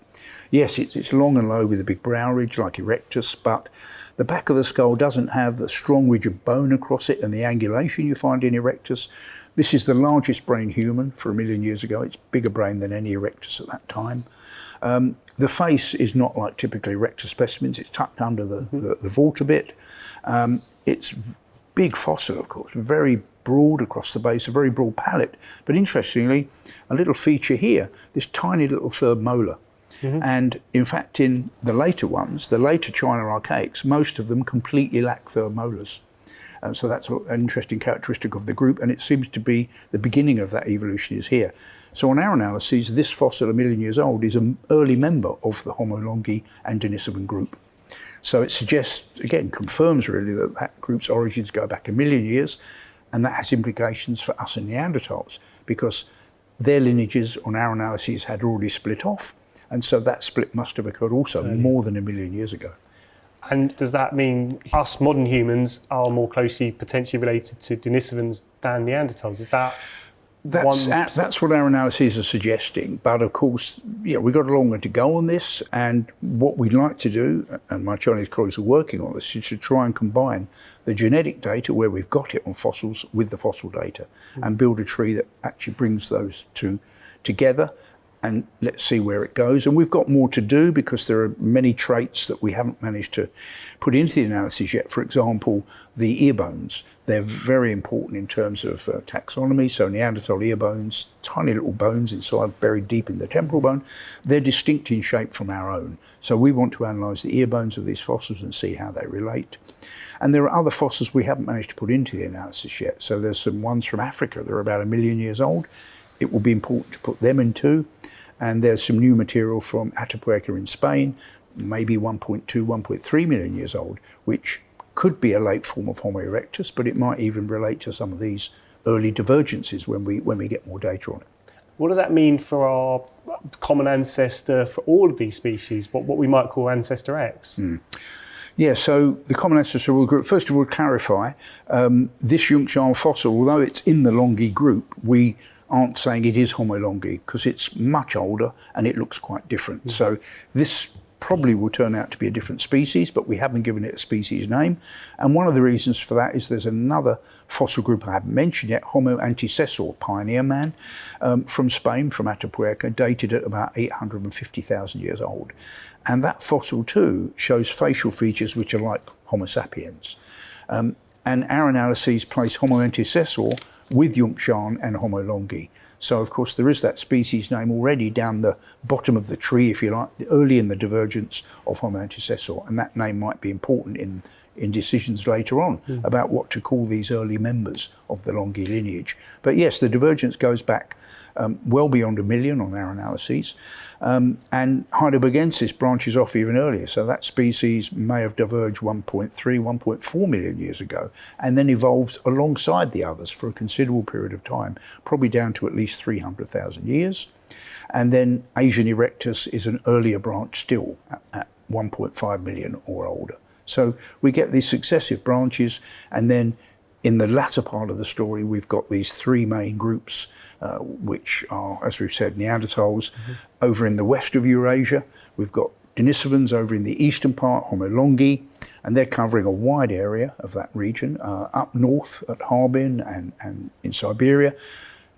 [SPEAKER 4] Yes, it's long and low with a big brow ridge like erectus, but the back of the skull doesn't have the strong ridge of bone across it and the angulation you find in erectus. This is the largest brain human for 1 million years ago. It's bigger brain than any erectus at that time. The face is not like typical erectus specimens. It's tucked under the vault a bit. It's big fossil, of course, very broad across the base, a very broad palate. But interestingly, a little feature here, this tiny little third molar. And in fact, in the later ones, the later China archaics, most of them completely lack third molars. So that's an interesting characteristic of the group, and it seems to be the beginning of that evolution is here. So on our analyses, this fossil, 1 million years old, is an early member of the Homo longi and Denisovan group. So it suggests, again, confirms really that that group's origins go back 1 million years, and that has implications for us and Neanderthals, because their lineages on our analyses had already split off, and so that split must have occurred also more than 1 million years ago.
[SPEAKER 7] And does that mean us modern humans are more closely potentially related to Denisovans than Neanderthals? Is that
[SPEAKER 4] That's what our analyses are suggesting, but of course, we've got a long way to go on this, and what we'd like to do, and my Chinese colleagues are working on this, is to try and combine the genetic data where we've got it on fossils with the fossil data and build a tree that actually brings those two together, and let's see where it goes. And we've got more to do because there are many traits that we haven't managed to put into the analysis yet. For example, the ear bones. They're very important in terms of taxonomy. So Neanderthal ear bones, tiny little bones inside, buried deep in the temporal bone, they're distinct in shape from our own. So we want to analyse the ear bones of these fossils and see how they relate. And there are other fossils we haven't managed to put into the analysis yet. So there's some ones from Africa that are about 1 million years old. It will be important to put them in too. And there's some new material from Atapuerca in Spain, maybe 1.2, 1.3 million years old, which could be a late form of Homo erectus, but it might even relate to some of these early divergences when we get more data on it.
[SPEAKER 7] What does that mean for our common ancestor for all of these species, what we might call ancestor X?
[SPEAKER 4] Yeah, so the common ancestor of all group, first of all, clarify, this Yunxian fossil, although it's in the Longi group, we aren't saying it is Homo longi because it's much older and it looks quite different. So this probably will turn out to be a different species, but we haven't given it a species name. And one of the reasons for that is there's another fossil group I haven't mentioned yet, Homo antecessor, pioneer man, from Spain, from Atapuerca, dated at about 850,000 years old. And that fossil too shows facial features which are like Homo sapiens. And our analyses place Homo antecessor with Yunxian and Homo longi. So of course there is that species name already down the bottom of the tree, if you like, early in the divergence of Homo antecessor, and that name might be important in decisions later on about what to call these early members of the Longi lineage. But yes, the divergence goes back well beyond 1 million on our analyses, and heidelbergensis branches off even earlier, so that species may have diverged 1.3, 1.4 million years ago, and then evolved alongside the others for a considerable period of time, probably down to at least 300,000 years. And then Asian erectus is an earlier branch still at 1.5 million or older. So we get these successive branches, and then in the latter part of the story, we've got these three main groups, which are, as we've said, Neanderthals over in the west of Eurasia. We've got Denisovans over in the eastern part, Homo longi, and they're covering a wide area of that region, up north at Harbin and in Siberia.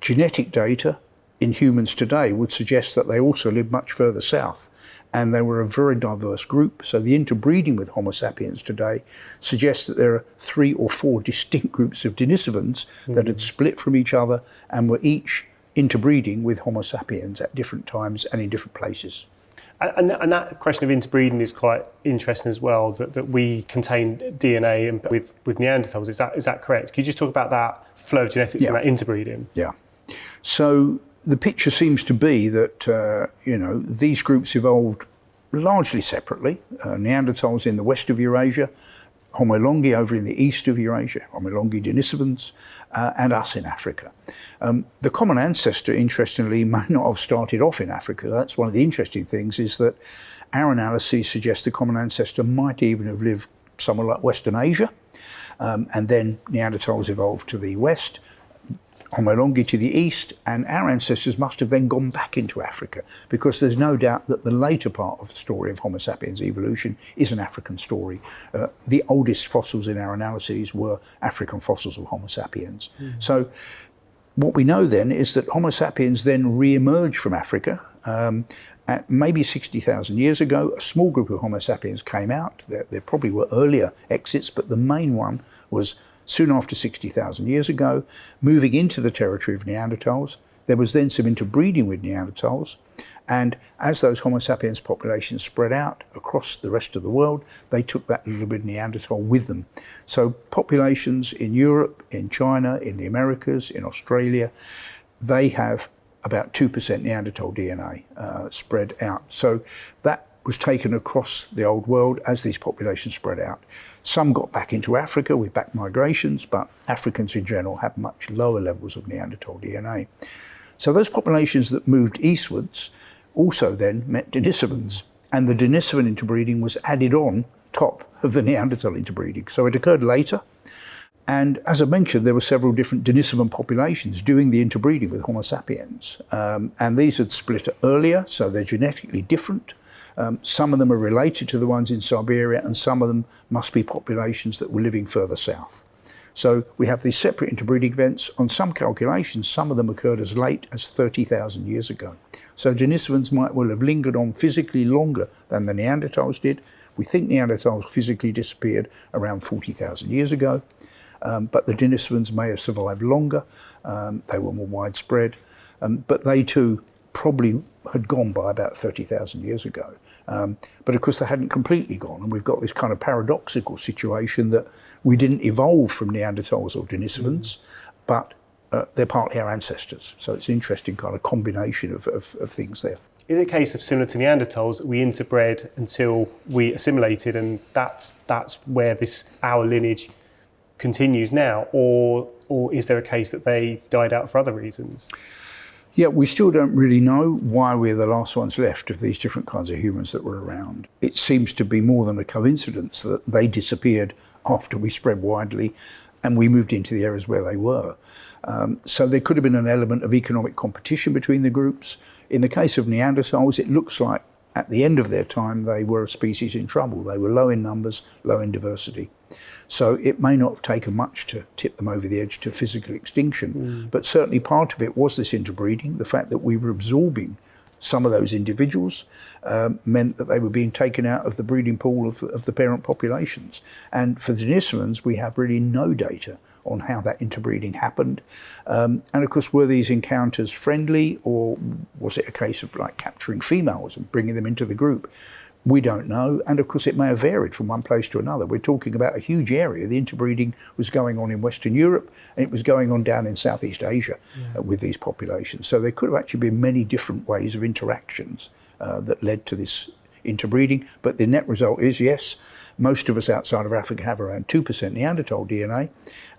[SPEAKER 4] Genetic data in humans today would suggest that they also live much further south, and they were a very diverse group. So the interbreeding with Homo sapiens today suggests that there are 3 or 4 distinct groups of Denisovans that had split from each other and were each interbreeding with Homo sapiens at different times and in different places.
[SPEAKER 7] And that question of interbreeding is quite interesting as well, that we contain DNA with Neanderthals. Is that correct? Could you just talk about that flow of genetics and that interbreeding?
[SPEAKER 4] Yeah. So the picture seems to be that, these groups evolved largely separately. Neanderthals in the west of Eurasia, Homo longi over in the east of Eurasia, Homo longi Denisovans, and us in Africa. The common ancestor, interestingly, may not have started off in Africa. That's one of the interesting things, is that our analyses suggest the common ancestor might even have lived somewhere like Western Asia, and then Neanderthals evolved to the west, Homo longi to the east, and our ancestors must have then gone back into Africa, because there's no doubt that the later part of the story of Homo sapiens evolution is an African story. The oldest fossils in our analyses were African fossils of Homo sapiens. So what we know then is that Homo sapiens then re-emerged from Africa. At maybe 60,000 years ago, a small group of Homo sapiens came out. There probably were earlier exits, but the main one was soon after 60,000 years ago, moving into the territory of Neanderthals. There was then some interbreeding with Neanderthals, And as those Homo sapiens populations spread out across the rest of the world, they took that little bit of Neanderthal with them. So populations in Europe, in China, in the Americas, in Australia, they have about 2% Neanderthal DNA spread out. So that was taken across the old world as these populations spread out. Some got back into Africa with back migrations, but Africans in general have much lower levels of Neanderthal DNA. So those populations that moved eastwards also then met Denisovans, and the Denisovan interbreeding was added on top of the Neanderthal interbreeding. So it occurred later, and as I mentioned, there were several different Denisovan populations doing the interbreeding with Homo sapiens, and these had split earlier, so they're genetically different. Some of them are related to the ones in Siberia, and some of them must be populations that were living further south. So we have these separate interbreeding events. On some calculations, some of them occurred as late as 30,000 years ago. So Denisovans might well have lingered on physically longer than the Neanderthals did. We think Neanderthals physically disappeared around 40,000 years ago, but the Denisovans may have survived longer. They were more widespread, but they too probably had gone by about 30,000 years ago. But of course they hadn't completely gone, and we've got this kind of paradoxical situation that we didn't evolve from Neanderthals or Denisovans, but they're partly our ancestors. So it's an interesting kind of combination of things there.
[SPEAKER 7] Is it a case of similar to Neanderthals that we interbred until we assimilated, and that's where our lineage continues now, or is there a case that they died out for other reasons?
[SPEAKER 4] Yeah, we still don't really know why we're the last ones left of these different kinds of humans that were around. It seems to be more than a coincidence that they disappeared after we spread widely and we moved into the areas where they were. So there could have been an element of economic competition between the groups. In the case of Neanderthals, it looks like at the end of their time they were a species in trouble. They were low in numbers, low in diversity. So it may not have taken much to tip them over the edge to physical extinction, but certainly part of it was this interbreeding. The fact that we were absorbing some of those individuals meant that they were being taken out of the breeding pool of the parent populations. And for the Denisovans, we have really no data on how that interbreeding happened. And of course, were these encounters friendly, or was it a case of like capturing females and bringing them into the group? We don't know, and of course it may have varied from one place to another. We're talking about a huge area. The interbreeding was going on in Western Europe, and it was going on down in Southeast Asia with these populations. So there could have actually been many different ways of interactions that led to this interbreeding. But the net result is, yes, most of us outside of Africa have around 2% Neanderthal DNA,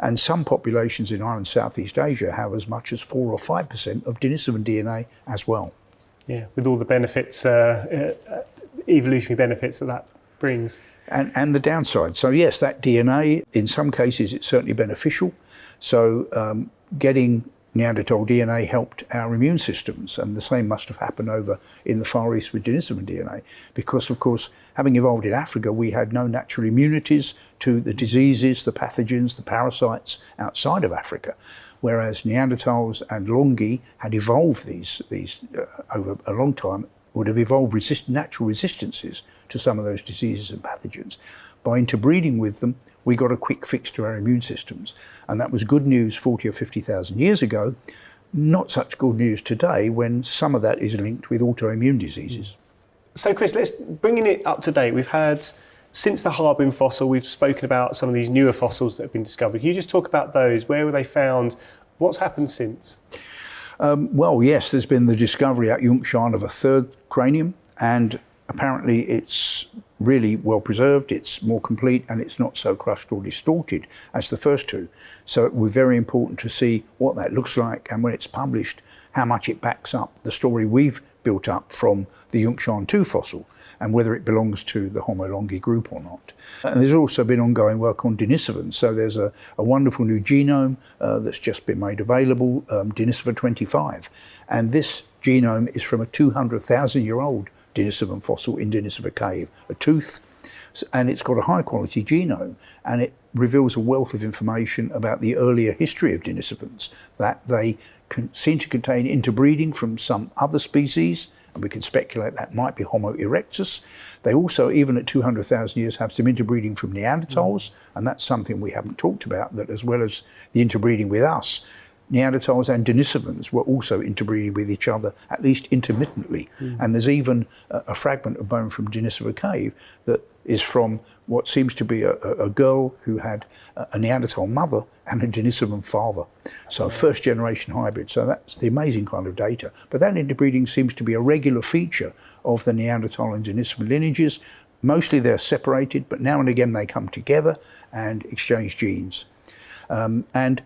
[SPEAKER 4] and some populations in Ireland, Southeast Asia have as much as 4 or 5% of Denisovan DNA as well.
[SPEAKER 7] Yeah, with all the benefits, evolutionary benefits that brings.
[SPEAKER 4] And the downside. So yes, that DNA, in some cases, it's certainly beneficial. So getting Neanderthal DNA helped our immune systems, and the same must have happened over in the Far East with Denisovan DNA, because of course, having evolved in Africa, we had no natural immunities to the diseases, the pathogens, the parasites outside of Africa, whereas Neanderthals and Longi had evolved these over a long time, would have evolved natural resistances to some of those diseases and pathogens. By interbreeding with them, we got a quick fix to our immune systems. And that was good news 40 or 50,000 years ago, not such good news today when some of that is linked with autoimmune diseases.
[SPEAKER 7] So Chris, let's bringing it up to date. We've had, since the Harbin fossil, we've spoken about some of these newer fossils that have been discovered. Can you just talk about those? Where were they found? What's happened since?
[SPEAKER 4] Well, yes, there's been the discovery at Yunkshan of a third cranium, and apparently it's really well preserved, it's more complete, and it's not so crushed or distorted as the first two. So it was very important to see what that looks like, and when it's published, how much it backs up the story we've built up from the Yunkshan 2 fossil, and whether it belongs to the Homo longi group or not. And there's also been ongoing work on Denisovans. So there's a wonderful new genome that's just been made available, Denisovan 25. And this genome is from a 200,000-year-old Denisovan fossil in Denisova Cave, a tooth. And it's got a high quality genome, and it reveals a wealth of information about the earlier history of Denisovans, that they seem to contain interbreeding from some other species, and we can speculate that might be Homo erectus. They also, even at 200,000 years, have some interbreeding from Neanderthals, and that's something we haven't talked about, that as well as the interbreeding with us, Neanderthals and Denisovans were also interbreeding with each other, at least intermittently. And there's even a fragment of bone from Denisova cave that is from what seems to be a girl who had a Neanderthal mother and a Denisovan father. So first generation hybrid. So that's the amazing kind of data. But that interbreeding seems to be a regular feature of the Neanderthal and Denisovan lineages. Mostly they're separated, but now and again they come together and exchange genes. And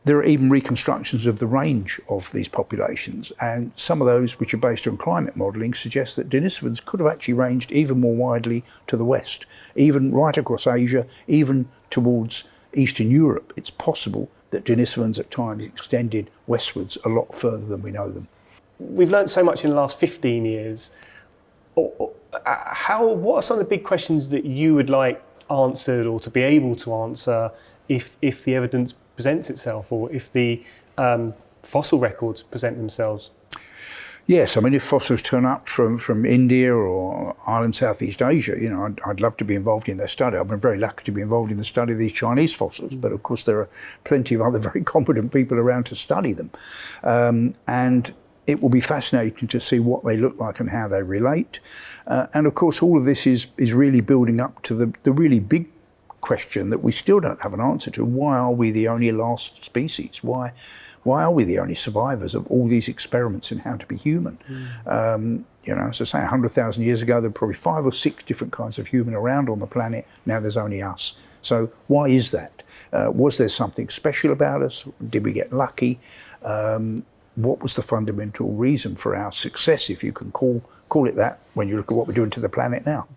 [SPEAKER 4] there are even reconstructions of the range of these populations, and some of those, which are based on climate modelling, suggest that Denisovans could have actually ranged even more widely to the west, even right across Asia, even towards Eastern Europe. It's possible that Denisovans at times extended westwards a lot further than we know them.
[SPEAKER 7] We've learned so much in the last 15 years. What are some of the big questions that you would like answered, or to be able to answer, if the evidence presents itself, or if the fossil records present themselves?
[SPEAKER 4] Yes, I mean, if fossils turn up from India or Ireland, Southeast Asia, you know, I'd love to be involved in their study. I've been very lucky to be involved in the study of these Chinese fossils, but of course there are plenty of other very competent people around to study them. And it will be fascinating to see what they look like and how they relate. And of course, all of this is really building up to the really big question that we still don't have an answer to. Why are we the only last species? Why are we the only survivors of all these experiments in how to be human? You know, as I say, 100,000 years ago, there were probably 5 or 6 different kinds of human around on the planet. Now there's only us. So why is that? Was there something special about us? Did we get lucky? What was the fundamental reason for our success, if you can call it that, when you look at what we're doing to the planet now?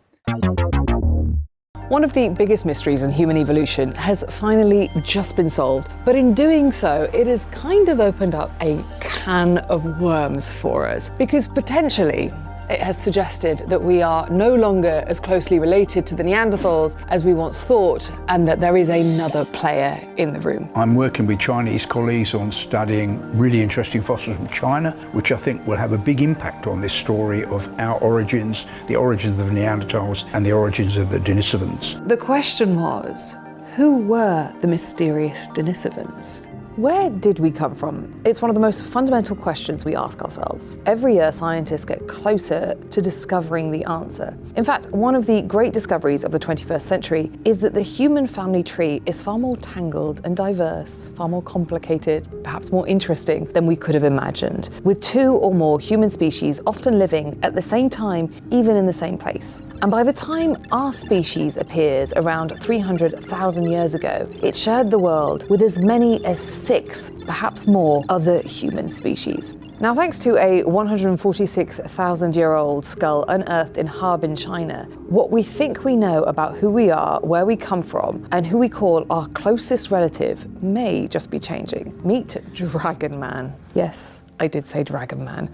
[SPEAKER 2] One of the biggest mysteries in human evolution has finally just been solved, but in doing so, it has kind of opened up a can of worms for us, because potentially it has suggested that we are no longer as closely related to the Neanderthals as we once thought, and that there is another player in the room.
[SPEAKER 4] I'm working with Chinese colleagues on studying really interesting fossils from China, which I think will have a big impact on this story of our origins, the origins of the Neanderthals and the origins of the Denisovans.
[SPEAKER 2] The question was, who were the mysterious Denisovans? Where did we come from? It's one of the most fundamental questions we ask ourselves. Every year, scientists get closer to discovering the answer. In fact, one of the great discoveries of the 21st century is that the human family tree is far more tangled and diverse, far more complicated, perhaps more interesting than we could have imagined, with 2 or more human species often living at the same time, even in the same place. And by the time our species appears around 300,000 years ago, it shared the world with as many as 6, perhaps more, other human species. Now, thanks to a 146,000-year-old skull unearthed in Harbin, China, what we think we know about who we are, where we come from, and who we call our closest relative may just be changing. Meet Dragon Man. Yes, I did say Dragon Man.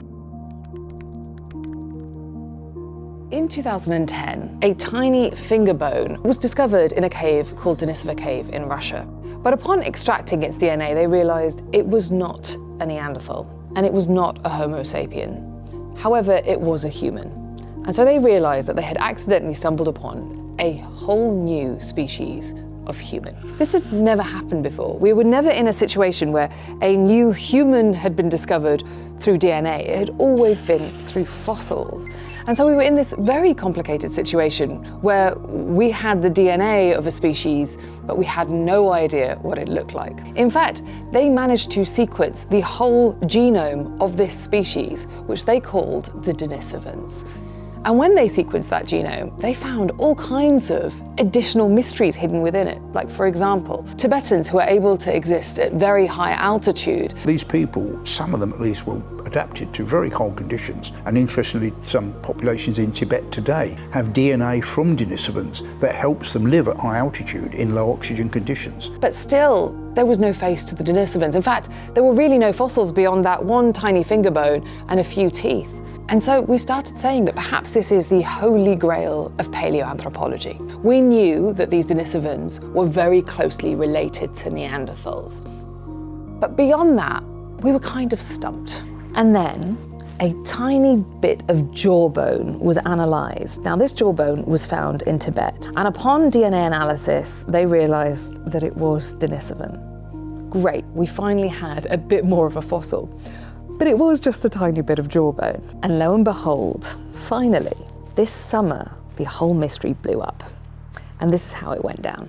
[SPEAKER 2] In 2010, a tiny finger bone was discovered in a cave called Denisova Cave in Russia. But upon extracting its DNA, they realized it was not a Neanderthal, and it was not a Homo sapien. However, it was a human. And so they realized that they had accidentally stumbled upon a whole new species of human. This had never happened before. We were never in a situation where a new human had been discovered through DNA. It had always been through fossils. And so we were in this very complicated situation where we had the DNA of a species, but we had no idea what it looked like. In fact, they managed to sequence the whole genome of this species, which they called the Denisovans. And when they sequenced that genome, they found all kinds of additional mysteries hidden within it. Like, for example, Tibetans who are able to exist at very high altitude.
[SPEAKER 4] These people, some of them at least, were adapted to very cold conditions. And interestingly, some populations in Tibet today have DNA from Denisovans that helps them live at high altitude in low oxygen conditions.
[SPEAKER 2] But still, there was no face to the Denisovans. In fact, there were really no fossils beyond that one tiny finger bone and a few teeth. And so we started saying that perhaps this is the holy grail of paleoanthropology. We knew that these Denisovans were very closely related to Neanderthals. But beyond that, we were kind of stumped. And then a tiny bit of jawbone was analysed. Now, this jawbone was found in Tibet, and upon DNA analysis, they realised that it was Denisovan. great, we finally had a bit more of a fossil. But it was just a tiny bit of jawbone. And lo and behold, finally, this summer, the whole mystery blew up. And this is how it went down.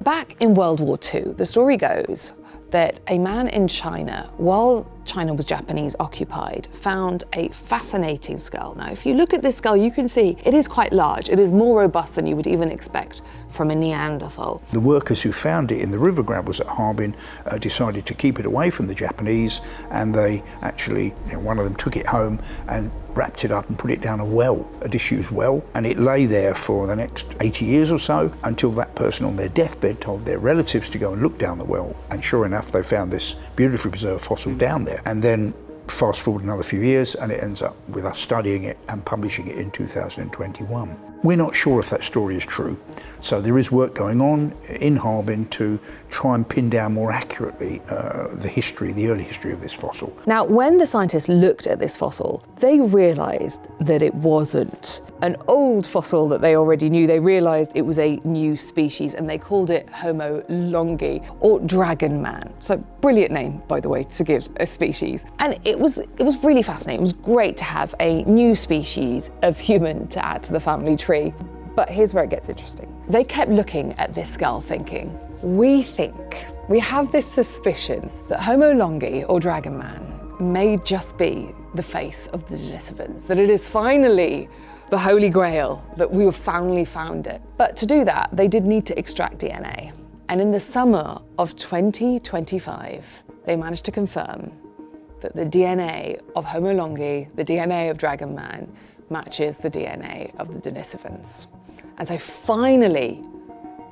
[SPEAKER 2] Back in World War II, the story goes that a man in China, while China was Japanese occupied, found a fascinating skull. Now, if you look at this skull, you can see it is quite large. It is more robust than you would even expect from a Neanderthal.
[SPEAKER 4] The workers who found it in the river grabbers at Harbin decided to keep it away from the Japanese, and they actually, one of them took it home and wrapped it up and put it down a disused well, and it lay there for the next 80 years or so until that person on their deathbed told their relatives to go and look down the well, and sure enough they found this beautifully preserved fossil down there. And then fast forward another few years and it ends up with us studying it and publishing it in 2021. We're not sure if that story is true, so there is work going on in Harbin to try and pin down more accurately the early history of this fossil.
[SPEAKER 2] Now, when the scientists looked at this fossil, they realised that it wasn't an old fossil that they already knew. They realised it was a new species, and they called it Homo longi, or dragon man. So, brilliant name, by the way, to give a species. And it was really fascinating. It was great to have a new species of human to add to the family tree. But here's where it gets interesting. They kept looking at this skull thinking, we have this suspicion that Homo longi, or dragon man, may just be the face of the Denisovans, that it is finally the Holy Grail, that we have finally found it. But to do that, they did need to extract DNA. And in the summer of 2025, they managed to confirm that the DNA of Homo longi, the DNA of dragon man, matches the DNA of the Denisovans. And so finally,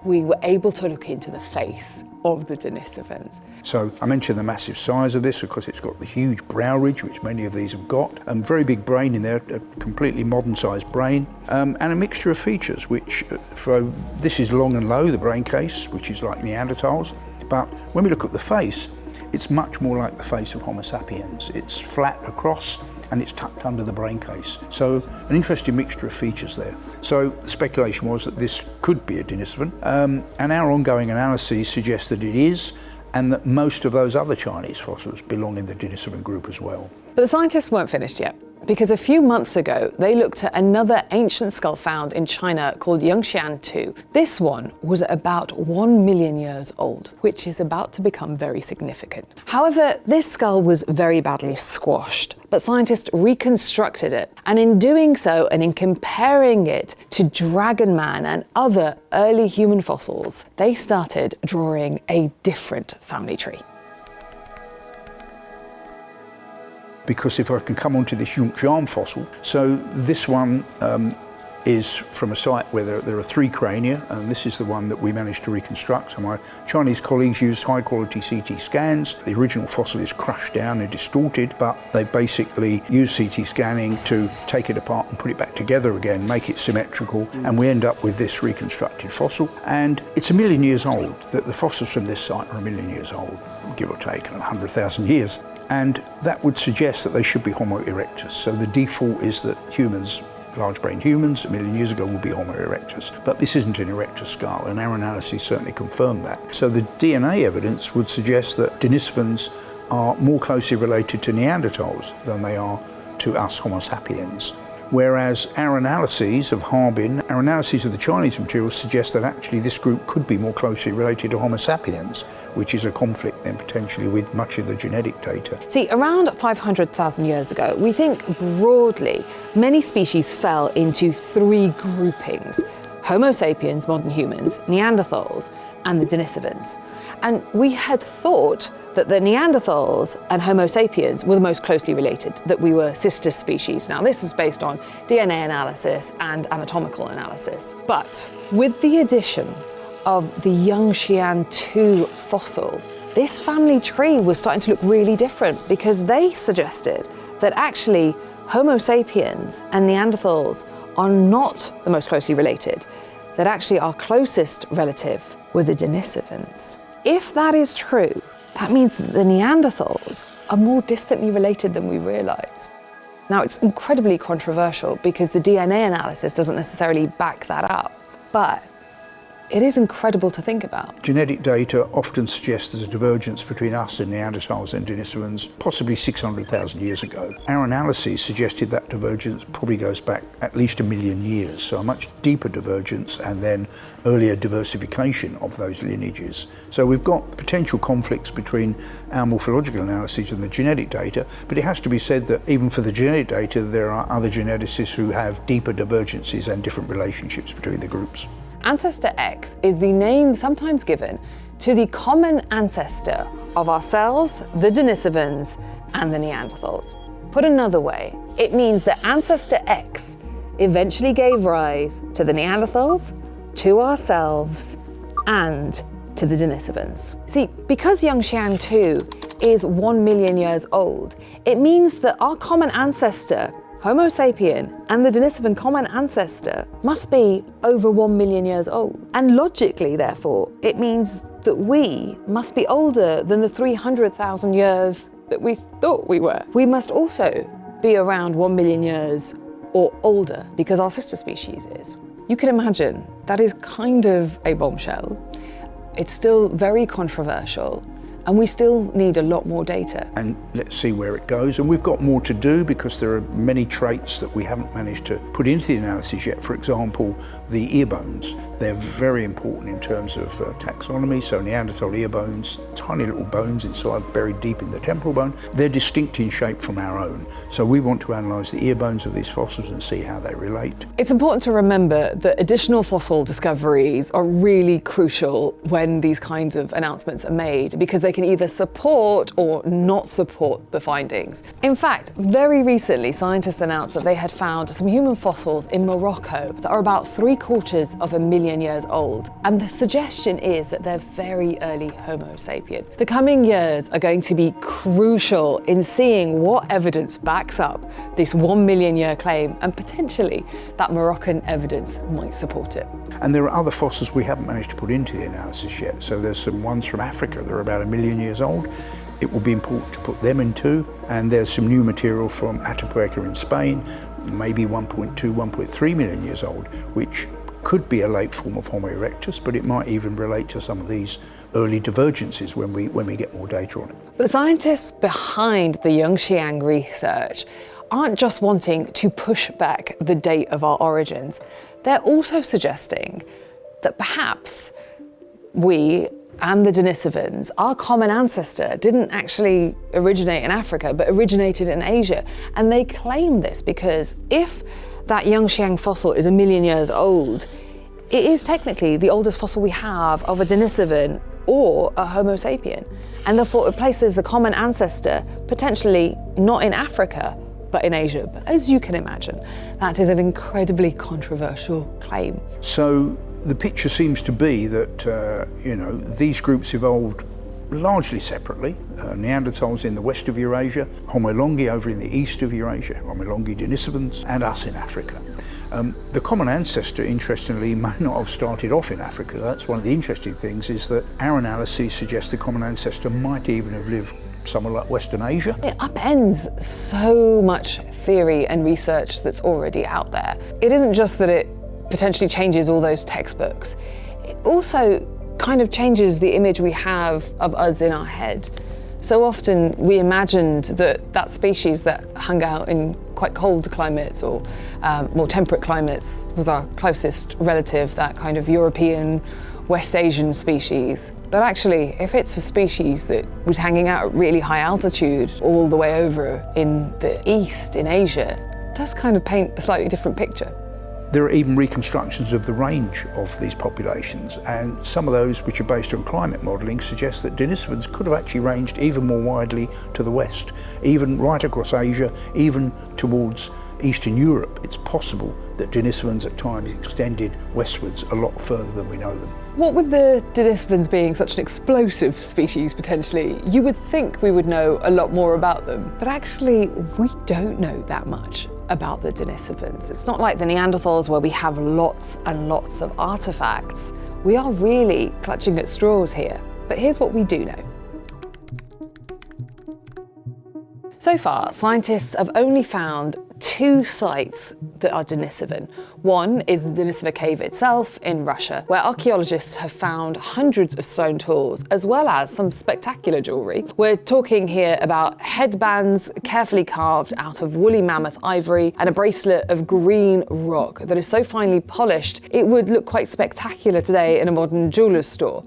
[SPEAKER 2] we were able to look into the face of the Denisovans.
[SPEAKER 4] So I mentioned the massive size of this, of course it's got the huge brow ridge, which many of these have got, and very big brain in there, a completely modern sized brain, and a mixture of features, which this is long and low, the brain case, which is like Neanderthals, but when we look at the face, it's much more like the face of Homo sapiens. It's flat across and it's tucked under the brain case. So an interesting mixture of features there. So the speculation was that this could be a Denisovan, and our ongoing analyses suggest that it is, and that most of those other Chinese fossils belong in the Denisovan group as well.
[SPEAKER 2] But the scientists weren't finished yet, because a few months ago, they looked at another ancient skull found in China called Yongxian II. This one was about 1 million years old, which is about to become very significant. However, this skull was very badly squashed, but scientists reconstructed it. And in doing so, and in comparing it to dragon man and other early human fossils, they started drawing a different family tree.
[SPEAKER 4] Because if I can come onto this Yongxian fossil, so this one is from a site where there are 3 crania, and this is the one that we managed to reconstruct. So my Chinese colleagues used high quality CT scans. The original fossil is crushed down and distorted, but they basically use CT scanning to take it apart and put it back together again, make it symmetrical, and we end up with this reconstructed fossil. And it's 1 million years old. The fossils from this site are 1 million years old, give or take 100,000 years. And that would suggest that they should be Homo erectus. So the default is that humans, large-brained humans, 1 million years ago will be Homo erectus. But this isn't an erectus skull, and our analyses certainly confirm that. So the DNA evidence would suggest that Denisovans are more closely related to Neanderthals than they are to us Homo sapiens. Whereas our analyses of Harbin, our analyses of the Chinese materials suggest that actually this group could be more closely related to Homo sapiens, which is a conflict then potentially with much of the genetic data.
[SPEAKER 2] See, around 500,000 years ago, we think broadly, many species fell into 3 groupings: Homo sapiens, modern humans, Neanderthals, and the Denisovans. And we had thought that the Neanderthals and Homo sapiens were the most closely related, that we were sister species. Now, this is based on DNA analysis and anatomical analysis. But with the addition of the Yongxian II fossil, this family tree was starting to look really different, because they suggested that actually Homo sapiens and Neanderthals are not the most closely related, that actually our closest relative were the Denisovans. If that is true, that means that the Neanderthals are more distantly related than we realized. Now, it's incredibly controversial because the DNA analysis doesn't necessarily back that up, but It is incredible to think about.
[SPEAKER 4] Genetic data often suggests there's a divergence between us and Neanderthals and Denisovans, possibly 600,000 years ago. Our analyses suggested that divergence probably goes back at least 1 million years, so a much deeper divergence and then earlier diversification of those lineages. So we've got potential conflicts between our morphological analyses and the genetic data, but it has to be said that even for the genetic data, there are other geneticists who have deeper divergences and different relationships between the groups.
[SPEAKER 2] Ancestor X is the name sometimes given to the common ancestor of ourselves, the Denisovans, and the Neanderthals. Put another way, it means that Ancestor X eventually gave rise to the Neanderthals, to ourselves, and to the Denisovans. See, because Yangxiang 2 is 1 million years old, it means that our common ancestor, Homo sapien, and the Denisovan common ancestor must be over 1 million years old. And logically, therefore, it means that we must be older than the 300,000 years that we thought we were. We must also be around 1 million years or older because our sister species is. You can imagine that is kind of a bombshell. It's still very controversial, and we still need a lot more data.
[SPEAKER 4] And let's see where it goes. And we've got more to do because there are many traits that we haven't managed to put into the analysis yet. For example, the ear bones. They're very important in terms of taxonomy. So Neanderthal ear bones, tiny little bones inside, buried deep in the temporal bone. They're distinct in shape from our own. So we want to analyse the ear bones of these fossils and see how they relate.
[SPEAKER 2] It's important to remember that additional fossil discoveries are really crucial when these kinds of announcements are made, because they can either support or not support the findings. In fact, very recently, scientists announced that they had found some human fossils in Morocco that are about 3/4 of a million years old. And the suggestion is that they're very early Homo sapien. The coming years are going to be crucial in seeing what evidence backs up this 1 million year claim, and potentially that Moroccan evidence might support it.
[SPEAKER 4] And there are other fossils we haven't managed to put into the analysis yet. So there's some ones from Africa that are about 1 million years old. It will be important to put them in too. And there's some new material from Atapuerca in Spain, maybe 1.2, 1.3 million years old, which could be a late form of Homo erectus, but it might even relate to some of these early divergences when we get more data on it.
[SPEAKER 2] The scientists behind the Yangxiang research aren't just wanting to push back the date of our origins. They're also suggesting that perhaps we and the Denisovans, our common ancestor, didn't actually originate in Africa, but originated in Asia. And they claim this because if that Yangxiang fossil is 1 million years old, it is technically the oldest fossil we have of a Denisovan or a Homo sapien. And therefore it places the common ancestor potentially not in Africa, but in Asia. But as you can imagine, that is an incredibly controversial claim.
[SPEAKER 4] So the picture seems to be that, these groups evolved largely separately. Neanderthals in the west of Eurasia, Homo longi over in the east of Eurasia, Homo longi Denisovans, and us in Africa. The common ancestor, interestingly, may not have started off in Africa. That's one of the interesting things, is that our analyses suggest the common ancestor might even have lived somewhere like Western Asia.
[SPEAKER 2] It upends so much theory and research that's already out there. It isn't just that it potentially changes all those textbooks, it also kind of changes the image we have of us in our head. So often we imagined that species that hung out in quite cold climates or more temperate climates was our closest relative, that kind of European, West Asian species. But actually, if it's a species that was hanging out at really high altitude all the way over in the east, in Asia, it does kind of paint a slightly different picture.
[SPEAKER 4] There are even reconstructions of the range of these populations, and some of those which are based on climate modelling suggest that Denisovans could have actually ranged even more widely to the west, even right across Asia, even towards Eastern Europe. It's possible that Denisovans at times extended westwards a lot further than we know them.
[SPEAKER 2] What with the Denisovans being such an explosive species potentially, you would think we would know a lot more about them. But actually, we don't know that much about the Denisovans. It's not like the Neanderthals where we have lots and lots of artifacts. We are really clutching at straws here. But here's what we do know. So far, scientists have only found 2 sites that are Denisovan. One is the Denisova cave itself in Russia, where archaeologists have found hundreds of stone tools, as well as some spectacular jewellery. We're talking here about headbands carefully carved out of woolly mammoth ivory and a bracelet of green rock that is so finely polished it would look quite spectacular today in a modern jeweller's store.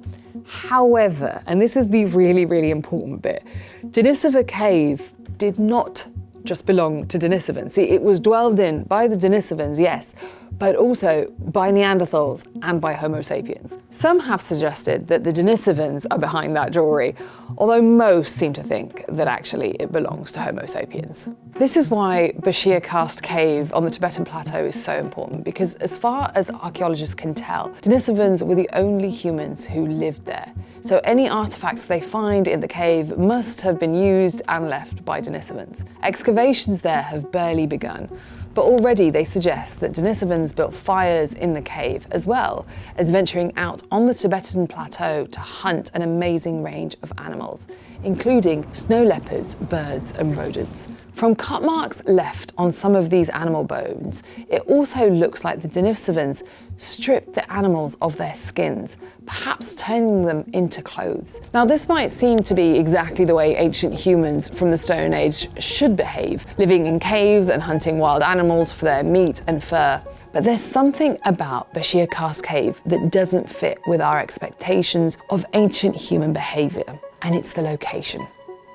[SPEAKER 2] However, and this is the really, really important bit, Denisova cave did not just belong to Denisovans. See, it was dwelled in by the Denisovans, yes, but also by Neanderthals and by Homo sapiens. Some have suggested that the Denisovans are behind that jewellery, although most seem to think that actually it belongs to Homo sapiens. This is why Bashir Karst Cave on the Tibetan Plateau is so important, because as far as archaeologists can tell, Denisovans were the only humans who lived there. So any artifacts they find in the cave must have been used and left by Denisovans. Excavations there have barely begun, but already they suggest that Denisovans built fires in the cave, as well as venturing out on the Tibetan plateau to hunt an amazing range of animals, including snow leopards, birds and rodents. From cut marks left on some of these animal bones, it also looks like the Denisovans stripped the animals of their skins, perhaps turning them into clothes. Now, this might seem to be exactly the way ancient humans from the Stone Age should behave, living in caves and hunting wild animals for their meat and fur. But there's something about Bashir Karst Cave that doesn't fit with our expectations of ancient human behaviour, and it's the location.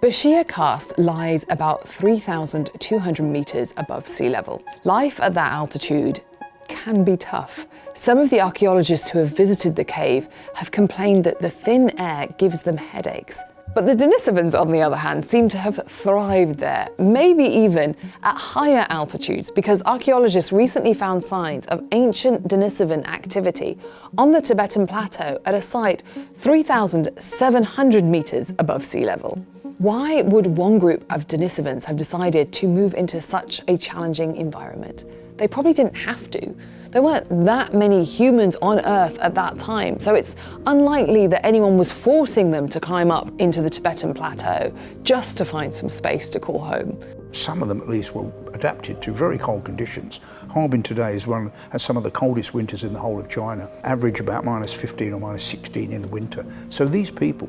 [SPEAKER 2] Bashir Karst lies about 3,200 metres above sea level. Life at that altitude can be tough. Some of the archaeologists who have visited the cave have complained that the thin air gives them headaches. But the Denisovans, on the other hand, seem to have thrived there, maybe even at higher altitudes, because archaeologists recently found signs of ancient Denisovan activity on the Tibetan plateau at a site 3,700 metres above sea level. Why would one group of Denisovans have decided to move into such a challenging environment? They probably didn't have to. There weren't that many humans on Earth at that time, so it's unlikely that anyone was forcing them to climb up into the Tibetan plateau just to find some space to call home.
[SPEAKER 4] Some of them at least were adapted to very cold conditions. Harbin today has some of the coldest winters in the whole of China, average about -15 or -16 in the winter. So these people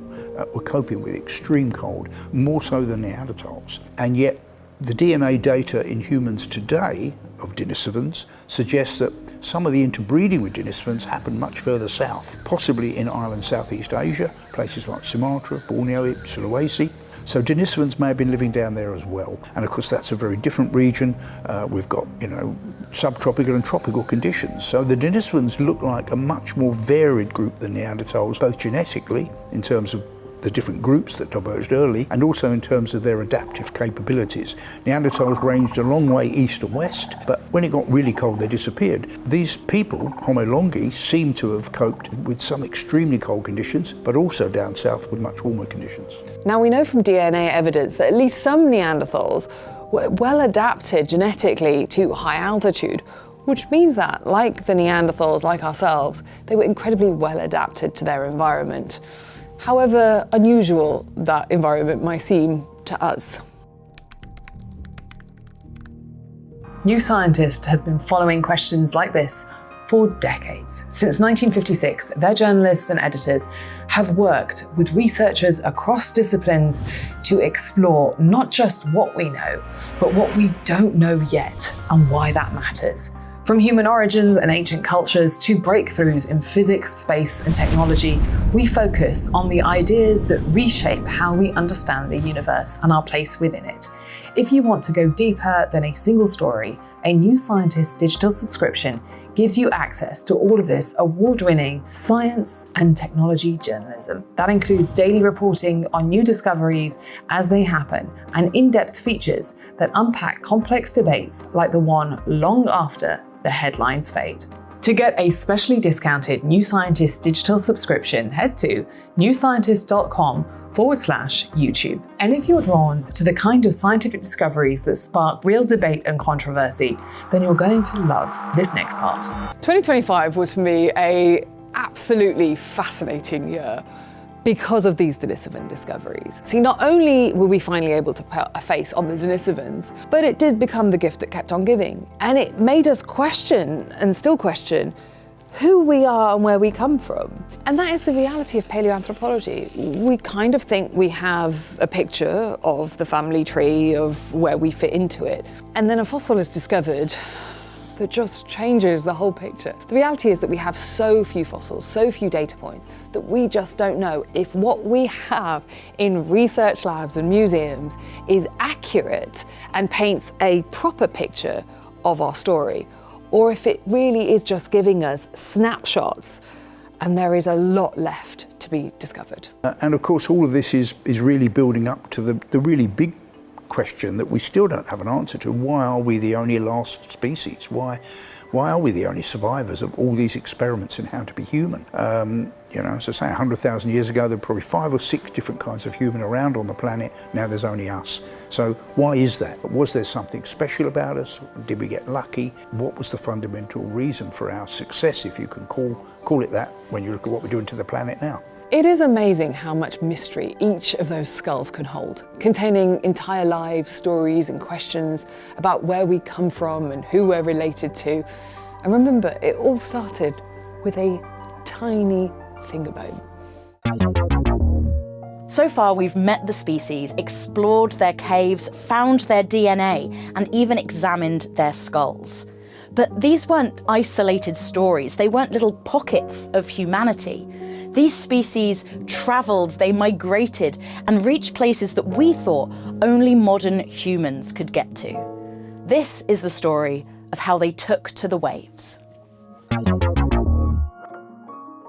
[SPEAKER 4] were coping with extreme cold, more so than Neanderthals. And yet the DNA data in humans today of Denisovans suggests that some of the interbreeding with Denisovans happened much further south, possibly in island Southeast Asia, places like Sumatra, Borneo, Sulawesi. So Denisovans may have been living down there as well. And of course that's a very different region. We've got, subtropical and tropical conditions. So the Denisovans look like a much more varied group than Neanderthals, both genetically, in terms of the different groups that diverged early, and also in terms of their adaptive capabilities. Neanderthals ranged a long way east and west, but when it got really cold, they disappeared. These people, Homo longi, seem to have coped with some extremely cold conditions, but also down south with much warmer conditions.
[SPEAKER 2] Now, we know from DNA evidence that at least some Neanderthals were well adapted genetically to high altitude, which means that, like the Neanderthals, like ourselves, they were incredibly well adapted to their environment. However unusual that environment might seem to us. New Scientist has been following questions like this for decades. Since 1956, their journalists and editors have worked with researchers across disciplines to explore not just what we know, but what we don't know yet and why that matters. From human origins and ancient cultures to breakthroughs in physics, space, and technology, we focus on the ideas that reshape how we understand the universe and our place within it. If you want to go deeper than a single story, a New Scientist digital subscription gives you access to all of this award-winning science and technology journalism. That includes daily reporting on new discoveries as they happen, and in-depth features that unpack complex debates like the one long after the headlines fade. To get a specially discounted New Scientist digital subscription, head to newscientist.com/YouTube. And if you're drawn to the kind of scientific discoveries that spark real debate and controversy, then you're going to love this next part. 2025 was for me a absolutely fascinating year. because of these Denisovan discoveries. See, not only were we finally able to put a face on the Denisovans, but it did become the gift that kept on giving. And it made us question, and still question, who we are and where we come from. And that is the reality of paleoanthropology. We kind of think we have a picture of the family tree, of where we fit into it. And then a fossil is discovered that just changes the whole picture. The reality is that we have so few fossils, so few data points, that we just don't know if what we have in research labs and museums is accurate and paints a proper picture of our story, or if it really is just giving us snapshots, and there is a lot left to be discovered.
[SPEAKER 4] And of course, all of this is really building up to the really big question that we still don't have an answer to. Why are we the only last species? Why are we the only survivors of all these experiments in how to be human? As I say, 100,000 years ago, there were probably 5 or 6 different kinds of human around on the planet. Now there's only us. So why is that? Was there something special about us? Did we get lucky? What was the fundamental reason for our success, if you can call it that, when you look at what we're doing to the planet now?
[SPEAKER 2] It is amazing how much mystery each of those skulls could hold, containing entire lives, stories and questions about where we come from and who we're related to. And remember, it all started with a tiny finger bone.
[SPEAKER 1] So far, we've met the species, explored their caves, found their DNA, and even examined their skulls. But these weren't isolated stories. They weren't little pockets of humanity. These species travelled, they migrated, and reached places that we thought only modern humans could get to. This is the story of how they took to the waves.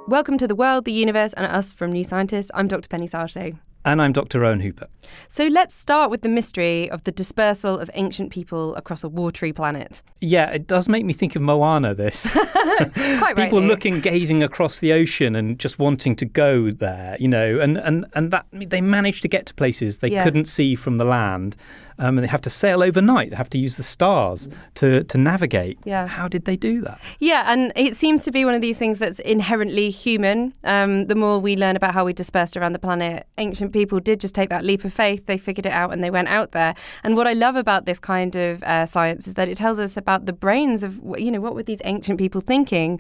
[SPEAKER 8] Welcome to The World, the Universe, and Us from New Scientist. I'm Dr. Penny Sarto.
[SPEAKER 9] And I'm Dr. Rowan Hooper.
[SPEAKER 8] So let's start with the mystery of the dispersal of ancient people across a watery planet.
[SPEAKER 9] Yeah, it does make me think of Moana, this.
[SPEAKER 8] Quite
[SPEAKER 9] People
[SPEAKER 8] rightly.
[SPEAKER 9] gazing across the ocean and just wanting to go there, and that they managed to get to places they couldn't see from the land. And they have to sail overnight. They have to use the stars to navigate.
[SPEAKER 8] Yeah.
[SPEAKER 9] How did they do that?
[SPEAKER 8] Yeah, and it seems to be one of these things that's inherently human. The more we learn about how we dispersed around the planet, ancient people did just take that leap of faith. They figured it out and they went out there. And what I love about this kind of science is that it tells us about the brains of, what were these ancient people thinking?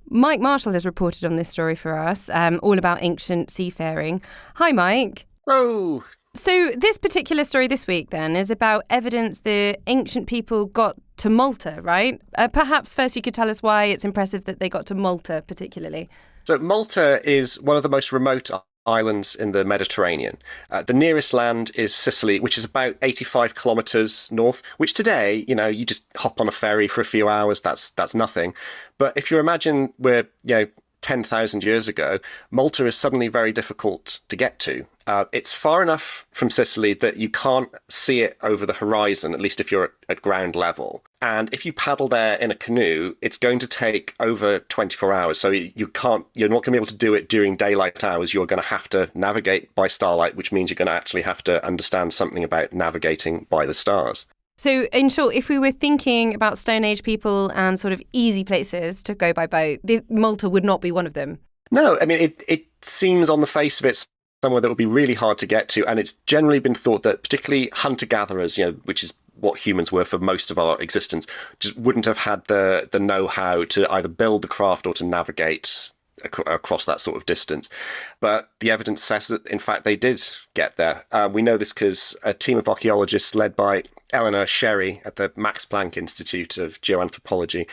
[SPEAKER 8] Mike Marshall has reported on this story for us, all about ancient seafaring. Hi, Mike.
[SPEAKER 10] Oh.
[SPEAKER 8] So this particular story this week, then, is about evidence the ancient people got to Malta, right? Perhaps first you could tell us why it's impressive that they got to Malta particularly.
[SPEAKER 10] So Malta is one of the most remote islands in the Mediterranean. The nearest land is Sicily, which is about 85 kilometres north, which today, you just hop on a ferry for a few hours, that's nothing. But if you imagine we're, 10,000 years ago, Malta is suddenly very difficult to get to. It's far enough from Sicily that you can't see it over the horizon, at least if you're at ground level. And if you paddle there in a canoe, it's going to take over 24 hours. So you're not going to be able to do it during daylight hours. You're going to have to navigate by starlight, which means you're going to actually have to understand something about navigating by the stars.
[SPEAKER 8] So in short, if we were thinking about Stone Age people and sort of easy places to go by boat, Malta would not be one of them.
[SPEAKER 10] No, I mean, it seems on the face of it somewhere that would be really hard to get to. And it's generally been thought that particularly hunter-gatherers, which is what humans were for most of our existence, just wouldn't have had the know-how to either build the craft or to navigate across that sort of distance. But the evidence says that, in fact, they did get there. We know this because a team of archaeologists led by Eleanor Sherry at the Max Planck Institute of Geoanthropology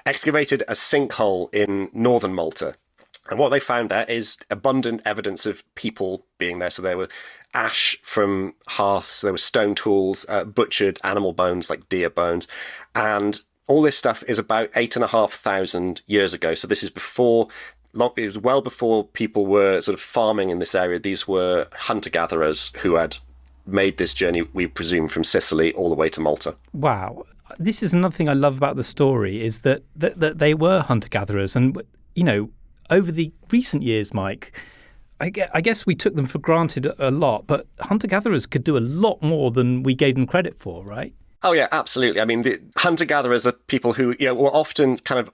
[SPEAKER 10] excavated a sinkhole in northern Malta. And what they found there is abundant evidence of people being there. So there were ash from hearths, there were stone tools, butchered animal bones like deer bones. And all this stuff is about 8,500 years ago. So this is it was well before people were sort of farming in this area. These were hunter-gatherers who had made this journey, we presume, from Sicily all the way to Malta.
[SPEAKER 9] Wow. This is another thing I love about the story, is that they were hunter-gatherers. And, over the recent years, Mike, I guess we took them for granted a lot, but hunter-gatherers could do a lot more than we gave them credit for, right?
[SPEAKER 10] Oh, yeah, absolutely. I mean, the hunter-gatherers are people who were often kind of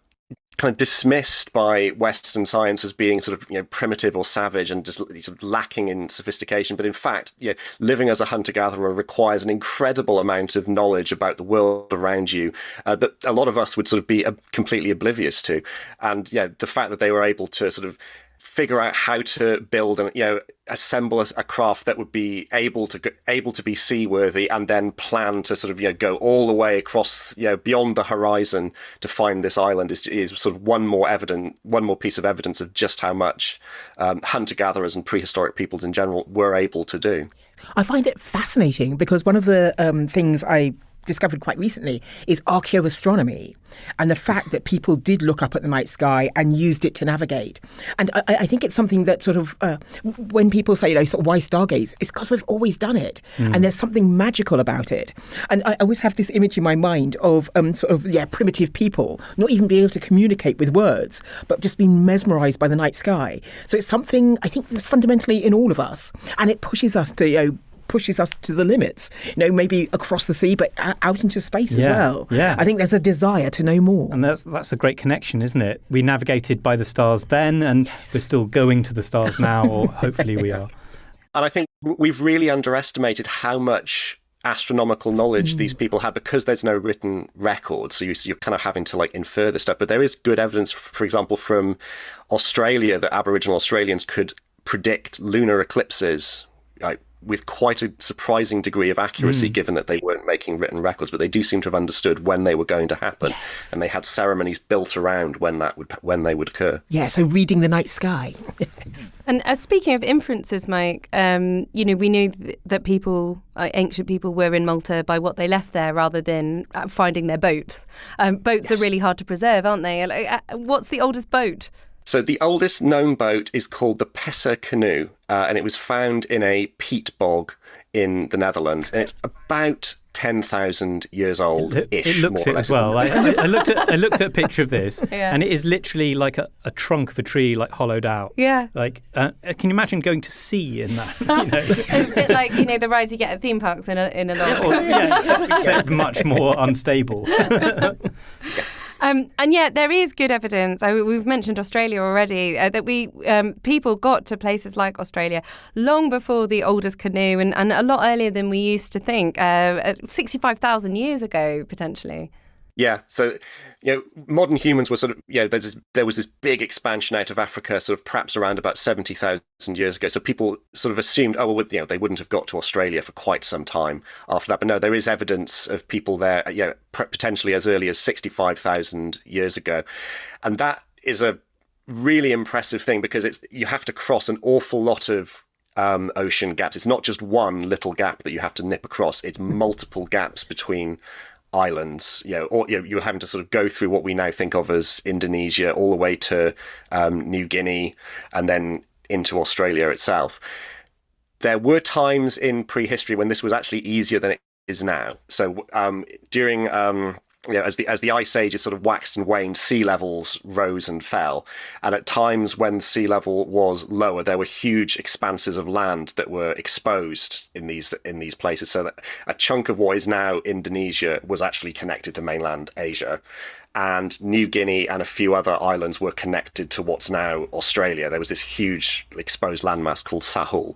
[SPEAKER 10] kind of dismissed by Western science as being sort of primitive or savage and just sort of lacking in sophistication. But in fact, living as a hunter-gatherer requires an incredible amount of knowledge about the world around you that a lot of us would sort of be completely oblivious to. And the fact that they were able to sort of figure out how to build and assemble a craft that would be able to be seaworthy, and then plan to sort of go all the way across beyond the horizon to find this island is sort of one more piece of evidence of just how much hunter-gatherers and prehistoric peoples in general were able to do.
[SPEAKER 11] I find it fascinating because one of the things I discovered quite recently is archaeoastronomy, and the fact that people did look up at the night sky and used it to navigate. And I think it's something that sort of, when people say, sort of, why stargaze? It's because we've always done it. And there's something magical about it. And I always have this image in my mind of primitive people not even being able to communicate with words, but just being mesmerised by the night sky. So it's something, I think, fundamentally in all of us. And it pushes us to, the limits, maybe across the sea, but out into space as well.
[SPEAKER 9] Yeah.
[SPEAKER 11] I think there's a desire to know more.
[SPEAKER 9] And that's a great connection, isn't it? We navigated by the stars then, and we're still going to the stars now, or hopefully we are.
[SPEAKER 10] And I think we've really underestimated how much astronomical knowledge these people had, because there's no written record. So you're kind of having to infer this stuff. But there is good evidence, for example, from Australia, that Aboriginal Australians could predict lunar eclipses with quite a surprising degree of accuracy, given that they weren't making written records, but they do seem to have understood when they were going to happen.
[SPEAKER 11] Yes.
[SPEAKER 10] And they had ceremonies built around when they would occur.
[SPEAKER 11] Yeah, so reading the night sky. Yes.
[SPEAKER 8] And speaking of inferences, Mike, we knew that people, ancient people, were in Malta by what they left there rather than finding their boat. Boats are really hard to preserve, aren't they? What's the oldest boat?
[SPEAKER 10] So the oldest known boat is called the Pesser canoe, and it was found in a peat bog in the Netherlands, and it's about 10,000 years old-ish.
[SPEAKER 9] It looks
[SPEAKER 10] more
[SPEAKER 9] it
[SPEAKER 10] or
[SPEAKER 9] as well.
[SPEAKER 10] less.
[SPEAKER 9] I looked at a picture of this,
[SPEAKER 8] Yeah.
[SPEAKER 9] and it is literally like a trunk of a tree, hollowed out.
[SPEAKER 8] Yeah.
[SPEAKER 9] Can you imagine going to sea in that?
[SPEAKER 8] A bit like the rides you get at theme parks in a log.
[SPEAKER 9] Except much more unstable.
[SPEAKER 8] And yet there is good evidence. We've mentioned Australia already, that people got to places like Australia long before the oldest canoe, and a lot earlier than we used to think, 65,000 years ago, potentially.
[SPEAKER 10] Yeah, so modern humans were sort of there was this big expansion out of Africa, sort of perhaps around about 70,000 years ago. So people sort of assumed, they wouldn't have got to Australia for quite some time after that. But no, there is evidence of people there, potentially as early as 65,000 years ago, and that is a really impressive thing, because you have to cross an awful lot of ocean gaps. It's not just one little gap that you have to nip across; it's multiple gaps between islands, or you're having to sort of go through what we now think of as Indonesia, all the way to New Guinea, and then into Australia itself. There were times in prehistory when this was actually easier than it is now. So during as the ice ages sort of waxed and waned, sea levels rose and fell, and at times when the sea level was lower, there were huge expanses of land that were exposed in these places. So that a chunk of what is now Indonesia was actually connected to mainland Asia, and New Guinea and a few other islands were connected to what's now Australia. There was this huge exposed landmass called Sahul,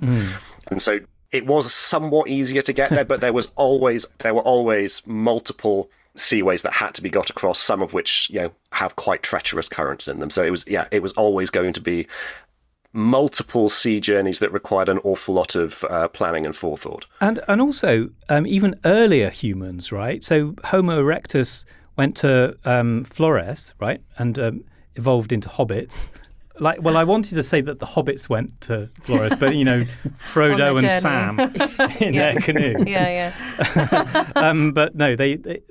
[SPEAKER 10] and so it was somewhat easier to get there, but there were always multiple seaways that had to be got across, some of which have quite treacherous currents in them. So it was always going to be multiple sea journeys that required an awful lot of planning and forethought.
[SPEAKER 9] And also even earlier humans, right? So Homo erectus went to Flores, right, and evolved into hobbits. I wanted to say that the hobbits went to Flores, but Frodo and Sam in their canoe.
[SPEAKER 8] Yeah.
[SPEAKER 9] But no,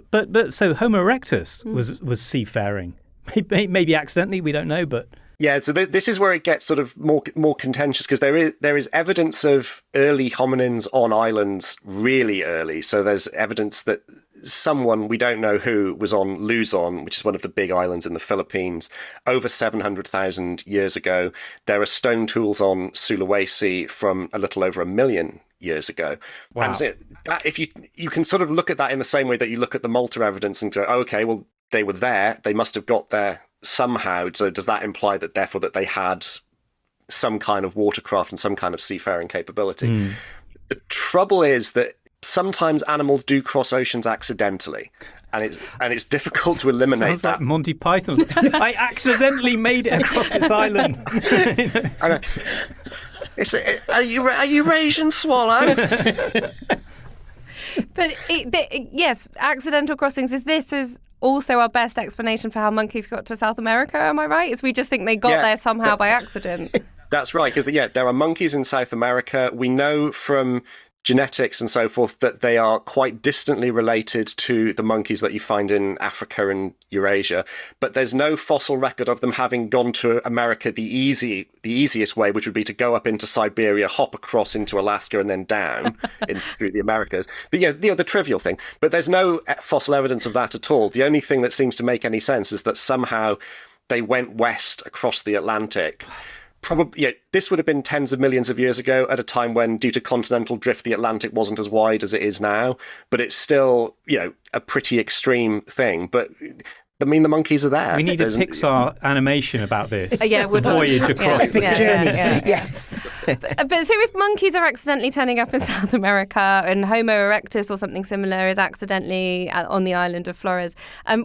[SPEAKER 9] but so Homo erectus was seafaring, maybe accidentally, we don't know, but.
[SPEAKER 10] Yeah, so this is where it gets sort of more contentious, because there is evidence of early hominins on islands really early. So there's evidence that someone, we don't know who, was on Luzon, which is one of the big islands in the Philippines, over 700,000 years ago. There are stone tools on Sulawesi from a little over 1 million years ago.
[SPEAKER 9] Wow.
[SPEAKER 10] And so that, if you can sort of look at that in the same way that you look at the Malta evidence and go, okay, well, they were there, they must have got there somehow, so does that imply that therefore that they had some kind of watercraft and some kind of seafaring capability? The trouble is that sometimes animals do cross oceans accidentally, and it's difficult to eliminate
[SPEAKER 9] Sounds
[SPEAKER 10] that.
[SPEAKER 9] like Monty Python's. I accidentally made it across this island.
[SPEAKER 10] I know. Are you Eurasian swallow?
[SPEAKER 8] But yes, accidental crossings is also our best explanation for how monkeys got to South America. Am I right? Is we just think they got there somehow by accident?
[SPEAKER 10] That's right, because there are monkeys in South America. We know from genetics and so forth that they are quite distantly related to the monkeys that you find in Africa and Eurasia, but there's no fossil record of them having gone to America the easiest way, which would be to go up into Siberia, hop across into Alaska, and then down through the Americas. The trivial thing. But there's no fossil evidence of that at all. The only thing that seems to make any sense is that somehow they went west across the Atlantic. Probably, this would have been tens of millions of years ago at a time when, due to continental drift, the Atlantic wasn't as wide as it is now. But it's still, a pretty extreme thing. But I mean, the monkeys are there.
[SPEAKER 9] We need a Pixar animation about this.
[SPEAKER 8] Voyage
[SPEAKER 9] across.
[SPEAKER 11] Yes.
[SPEAKER 8] But so if monkeys are accidentally turning up in South America and Homo erectus or something similar is accidentally on the island of Flores,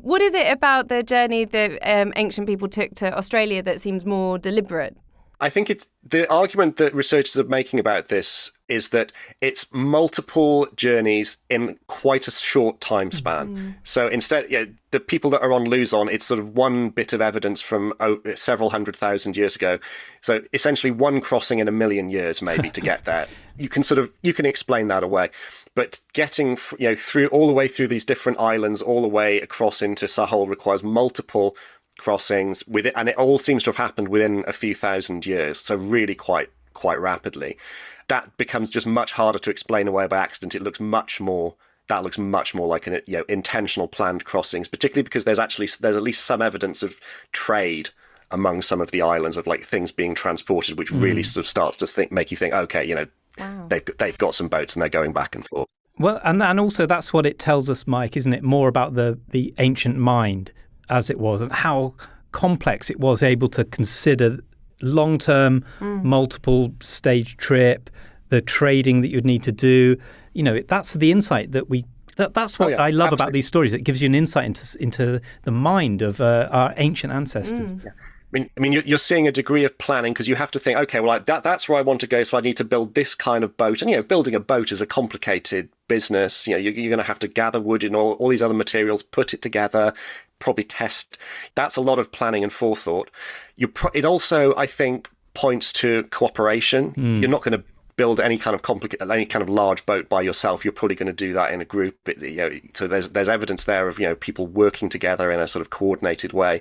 [SPEAKER 8] what is it about the journey that ancient people took to Australia that seems more deliberate?
[SPEAKER 10] I think it's the argument that researchers are making about this is that it's multiple journeys in quite a short time span. So instead, the people that are on Luzon, it's sort of one bit of evidence from several 100,000 years ago. So essentially one crossing in a million years, maybe, to get there. You can explain that away. But getting through all the way through these different islands, all the way across into Sahel requires multiple crossings and it all seems to have happened within a few thousand years, so really quite rapidly. That becomes just much harder to explain away by accident. It looks much more like an intentional planned crossings, particularly because there's at least some evidence of trade among some of the islands, of like things being transported, which really sort of starts to make you think, okay, wow, they've got some boats and they're going back and forth.
[SPEAKER 9] Well, and also that's what it tells us, Mike, isn't it? More about the ancient mind as it was and how complex it was, able to consider long-term, multiple stage trip, the trading that you'd need to do. That's the insight that's what I love about these stories. It gives you an insight into the mind of our ancient ancestors.
[SPEAKER 10] I mean, you're seeing a degree of planning because you have to think, okay, well, that's where I want to go, so I need to build this kind of boat. And, building a boat is a complicated business. You're going to have to gather wood and all these other materials, put it together, probably test. That's a lot of planning and forethought. It also, I think, points to cooperation. You're not going to build any kind of large boat by yourself. You're probably going to do that in a group. So there's evidence there of people working together in a sort of coordinated way.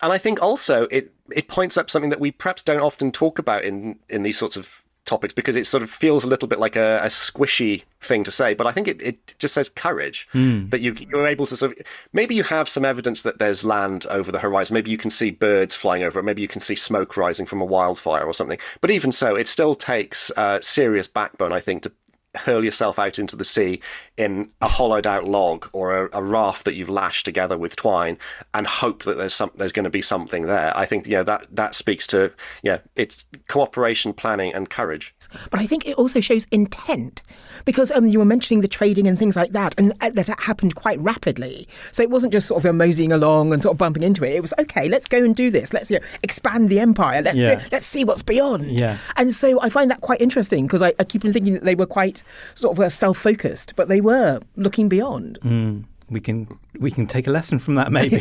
[SPEAKER 10] And I think also it points up something that we perhaps don't often talk about in these sorts of topics, because it sort of feels a little bit like a squishy thing to say. But I think it just says courage, that you're able to sort of, maybe you have some evidence that there's land over the horizon. Maybe you can see birds flying over it. Maybe you can see smoke rising from a wildfire or something. But even so, it still takes serious backbone, I think, to hurl yourself out into the sea in a hollowed out log or a raft that you've lashed together with twine and hope that there's going to be something there. I think that speaks to it's cooperation, planning and courage.
[SPEAKER 11] But I think it also shows intent, because you were mentioning the trading and things like that, and that happened quite rapidly. So it wasn't just sort of moseying along and sort of bumping into it. It was, okay, let's go and do this. Let's expand the empire. Let's see what's beyond. Yeah. And so I find that quite interesting, because I keep on thinking that they were quite sort of self-focused, but they were looking beyond.
[SPEAKER 9] We can take a lesson from that, maybe.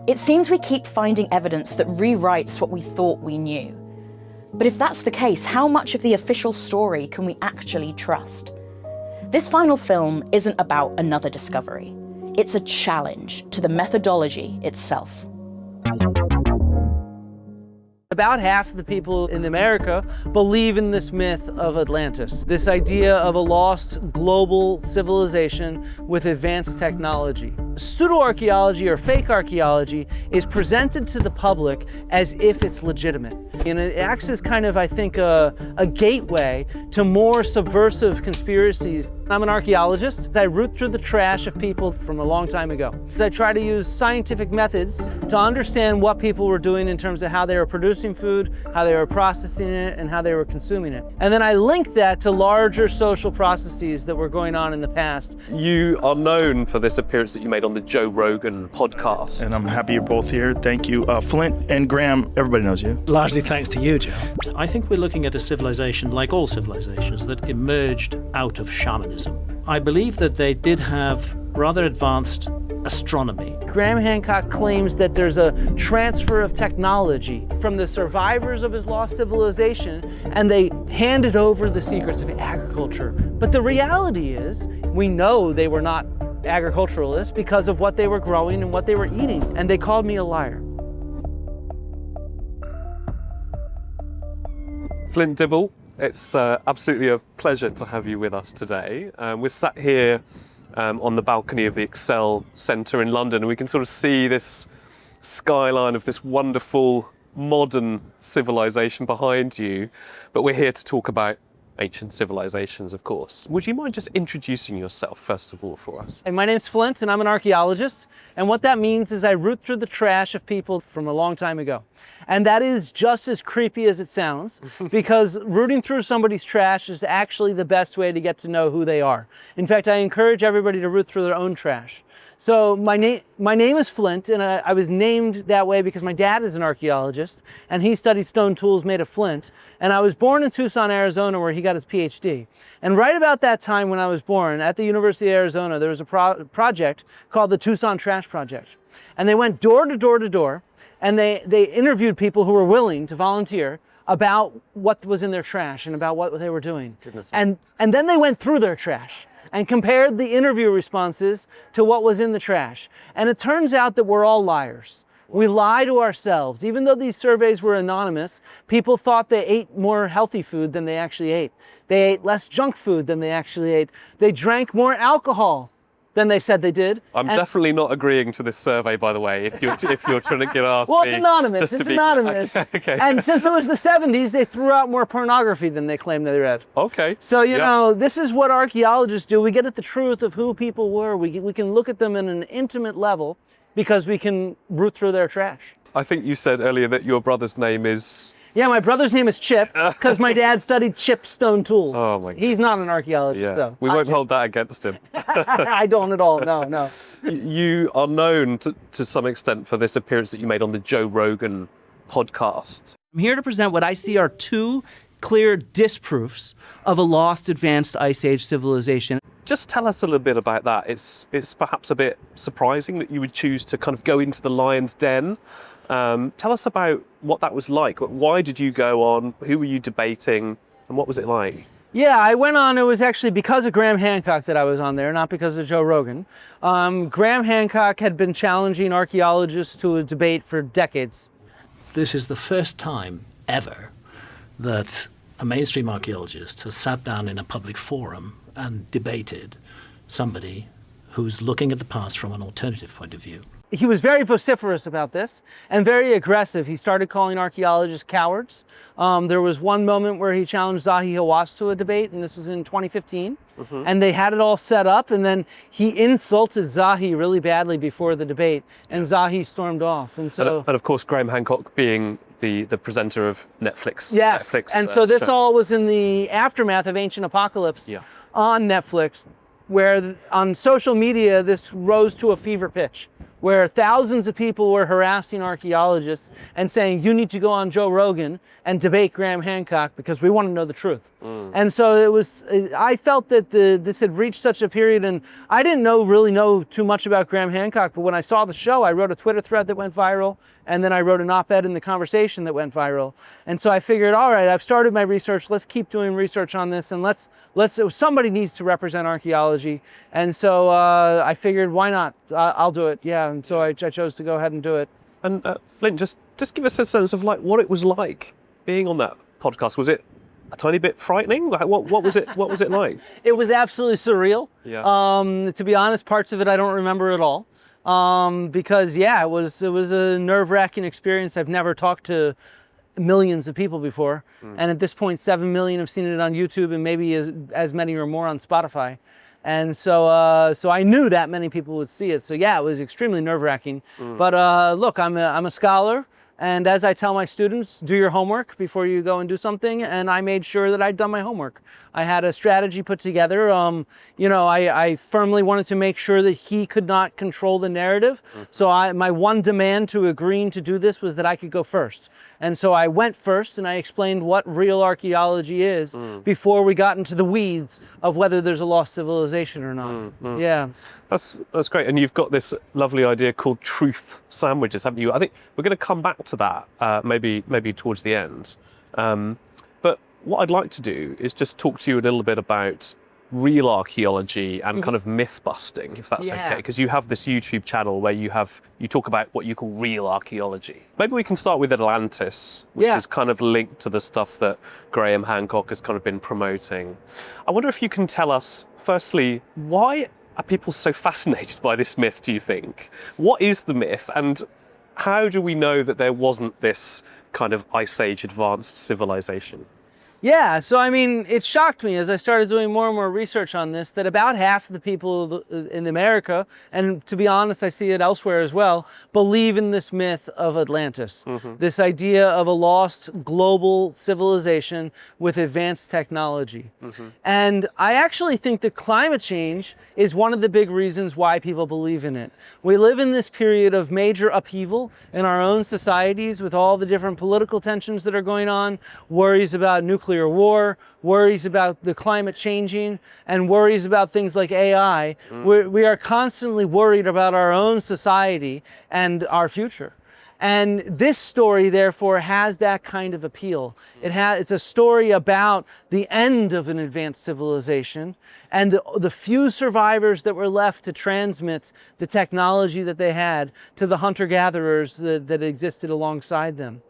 [SPEAKER 1] It seems we keep finding evidence that rewrites what we thought we knew. But if that's the case, how much of the official story can we actually trust? This final film isn't about another discovery. It's a challenge to the methodology itself.
[SPEAKER 12] About half of the people in America believe in this myth of Atlantis, this idea of a lost global civilization with advanced technology. Pseudo-archaeology or fake archaeology is presented to the public as if it's legitimate. And it acts as kind of, I think, a gateway to more subversive conspiracies I'm an archaeologist. I root through the trash of people from a long time ago. I try to use scientific methods to understand what people were doing in terms of how they were producing food, how they were processing it, and how they were consuming it. And then I link that to larger social processes that were going on in the past.
[SPEAKER 10] You are known for this appearance that you made on the Joe Rogan podcast.
[SPEAKER 13] And I'm happy you're both here. Thank you. Flint and Graham, everybody knows you.
[SPEAKER 14] Largely thanks to you, Joe. I think we're looking at a civilization, like all civilizations, that emerged out of shamanism. I believe that they did have rather advanced astronomy.
[SPEAKER 12] Graham Hancock claims that there's a transfer of technology from the survivors of his lost civilization, and they handed over the secrets of agriculture. But the reality is, we know they were not agriculturalists because of what they were growing and what they were eating, and they called me a liar.
[SPEAKER 10] Flint Dibble, it's absolutely a pleasure to have you with us today. We're sat here on the balcony of the Excel Centre in London, and we can sort of see this skyline of this wonderful modern civilization behind you. But we're here to talk about ancient civilizations, of course. Would you mind just introducing yourself, first of all, for us?
[SPEAKER 12] My name's Flint, and I'm an archaeologist. And what that means is I root through the trash of people from a long time ago. And that is just as creepy as it sounds, because rooting through somebody's trash is actually the best way to get to know who they are. In fact, I encourage everybody to root through their own trash. So my name is Flint, and I was named that way because my dad is an archaeologist, and he studied stone tools made of flint. And I was born in Tucson, Arizona, where he got his PhD. And right about that time when I was born, at the University of Arizona, there was a project called the Tucson Trash Project. And they went door to door to door, and they interviewed people who were willing to volunteer about what was in their trash and about what they were doing.
[SPEAKER 10] Goodness.
[SPEAKER 12] And then they went through their trash and compared the interview responses to what was in the trash. And it turns out that we're all liars. We lie to ourselves. Even though these surveys were anonymous, people thought they ate more healthy food than they actually ate. They ate less junk food than they actually ate. They drank more alcohol than they said they did.
[SPEAKER 10] I'm definitely not agreeing to this survey, by the way, if you're trying to get asked.
[SPEAKER 12] Well, it's anonymous. It's anonymous.
[SPEAKER 10] Okay.
[SPEAKER 12] And since it was the 70s, they threw out more pornography than they claimed they read.
[SPEAKER 10] Okay.
[SPEAKER 12] So, you know, this is what archaeologists do. We get at the truth of who people were. We can look at them in an intimate level because we can root through their trash.
[SPEAKER 10] I think you said earlier that your brother's name is...
[SPEAKER 12] Yeah, my brother's name is Chip because my dad studied chip stone tools.
[SPEAKER 10] Oh my
[SPEAKER 12] He's not an archaeologist, though.
[SPEAKER 10] We won't hold that against him.
[SPEAKER 12] I don't at all, no.
[SPEAKER 10] You are known to some extent for this appearance that you made on the Joe Rogan podcast.
[SPEAKER 12] I'm here to present what I see are two clear disproofs of a lost advanced Ice Age civilization.
[SPEAKER 10] Just tell us a little bit about that. It's perhaps a bit surprising that you would choose to kind of go into the lion's den. Tell us about what that was like. Why did you go on? Who were you debating? And what was it like?
[SPEAKER 12] Yeah, I went on. It was actually because of Graham Hancock that I was on there, not because of Joe Rogan. Graham Hancock had been challenging archaeologists to a debate for decades.
[SPEAKER 14] This is the first time ever that a mainstream archaeologist has sat down in a public forum and debated somebody who's looking at the past from an alternative point of view.
[SPEAKER 12] He was very vociferous about this and very aggressive. He started calling archaeologists cowards. There was one moment where he challenged Zahi Hawass to a debate, and this was in 2015. And they had it all set up, and then he insulted Zahi really badly before the debate, and Zahi stormed off. And so,
[SPEAKER 10] and of course, Graham Hancock being the presenter of Netflix.
[SPEAKER 12] Yes,
[SPEAKER 10] Netflix,
[SPEAKER 12] and so this
[SPEAKER 10] show.
[SPEAKER 12] all was in the aftermath of Ancient Apocalypse on Netflix, where on social media this rose to a fever pitch, where thousands of people were harassing archaeologists and saying, you need to go on Joe Rogan and debate Graham Hancock because we want to know the truth. And so I felt that this had reached such a period, and I didn't really know too much about Graham Hancock, but when I saw the show, I wrote a Twitter thread that went viral, and then I wrote an op-ed in The Conversation that went viral. And so I figured, all right, I've started my research, let's keep doing research on this, and somebody needs to represent archaeology. And so I figured, why not? I'll do it, yeah. And so I chose to go ahead and do it.
[SPEAKER 10] And Flint, just give us a sense of like what it was like being on that podcast. Was it a tiny bit frightening? What was it? What was it like?
[SPEAKER 12] It was absolutely surreal.
[SPEAKER 10] Yeah.
[SPEAKER 12] To be honest, parts of it I don't remember at all. Because it was a nerve-wracking experience. I've never talked to millions of people before. And at this point, 7 million have seen it on YouTube, and maybe as many or more on Spotify. And so, so I knew that many people would see it. So yeah, it was extremely nerve-wracking. But look, I'm a scholar. And as I tell my students, do your homework before you go and do something. And I made sure that I'd done my homework. I had a strategy put together. I firmly wanted to make sure that he could not control the narrative. So my one demand to agreeing to do this was that I could go first. And so I went first and I explained what real archaeology is before we got into the weeds of whether there's a lost civilization or not. Yeah.
[SPEAKER 15] That's great. And you've got this lovely idea called truth sandwiches, haven't you? I think we're going to come back to that maybe towards the end. But what I'd like to do is just talk to you a little bit about real archaeology and kind of myth busting, if that's okay, because you have this YouTube channel where you talk about what you call real archaeology. Maybe we can start with Atlantis, which is kind of linked to the stuff that Graham Hancock has kind of been promoting. I wonder if you can tell us, firstly, why are people so fascinated by this myth, do you think? What is the myth, and how do we know that there wasn't this kind of Ice Age advanced civilization?
[SPEAKER 12] Yeah, so I mean, it shocked me as I started doing more and more research on this that about half of the people in America, and to be honest, I see it elsewhere as well, believe in this myth of Atlantis. This idea of a lost global civilization with advanced technology. And I actually think that climate change is one of the big reasons why people believe in it. We live in this period of major upheaval in our own societies with all the different political tensions that are going on, worries about nuclear war, worries about the climate changing, and worries about things like AI. We are constantly worried about our own society and our future. And this story, therefore, has that kind of appeal. It's a story about the end of an advanced civilization and the few survivors that were left to transmit the technology that they had to the hunter-gatherers that existed alongside them.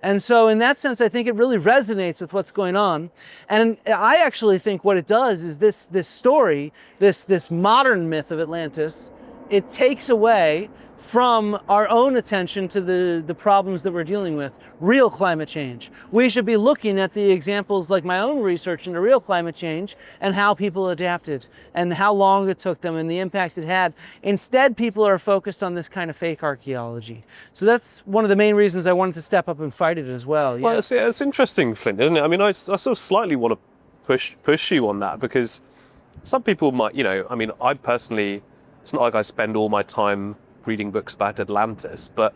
[SPEAKER 12] And so in that sense, I think it really resonates with what's going on. And I actually think what it does is this story, this modern myth of Atlantis, it takes away from our own attention to the problems that we're dealing with, real climate change. We should be looking at the examples like my own research into real climate change and how people adapted and how long it took them and the impacts it had. Instead, people are focused on this kind of fake archaeology. So that's one of the main reasons I wanted to step up and fight it as well.
[SPEAKER 15] Well, it's interesting, Flint, isn't it? I mean, I sort of slightly want to push you on that, because some people might, I mean, I personally, it's not like I spend all my time reading books about Atlantis, but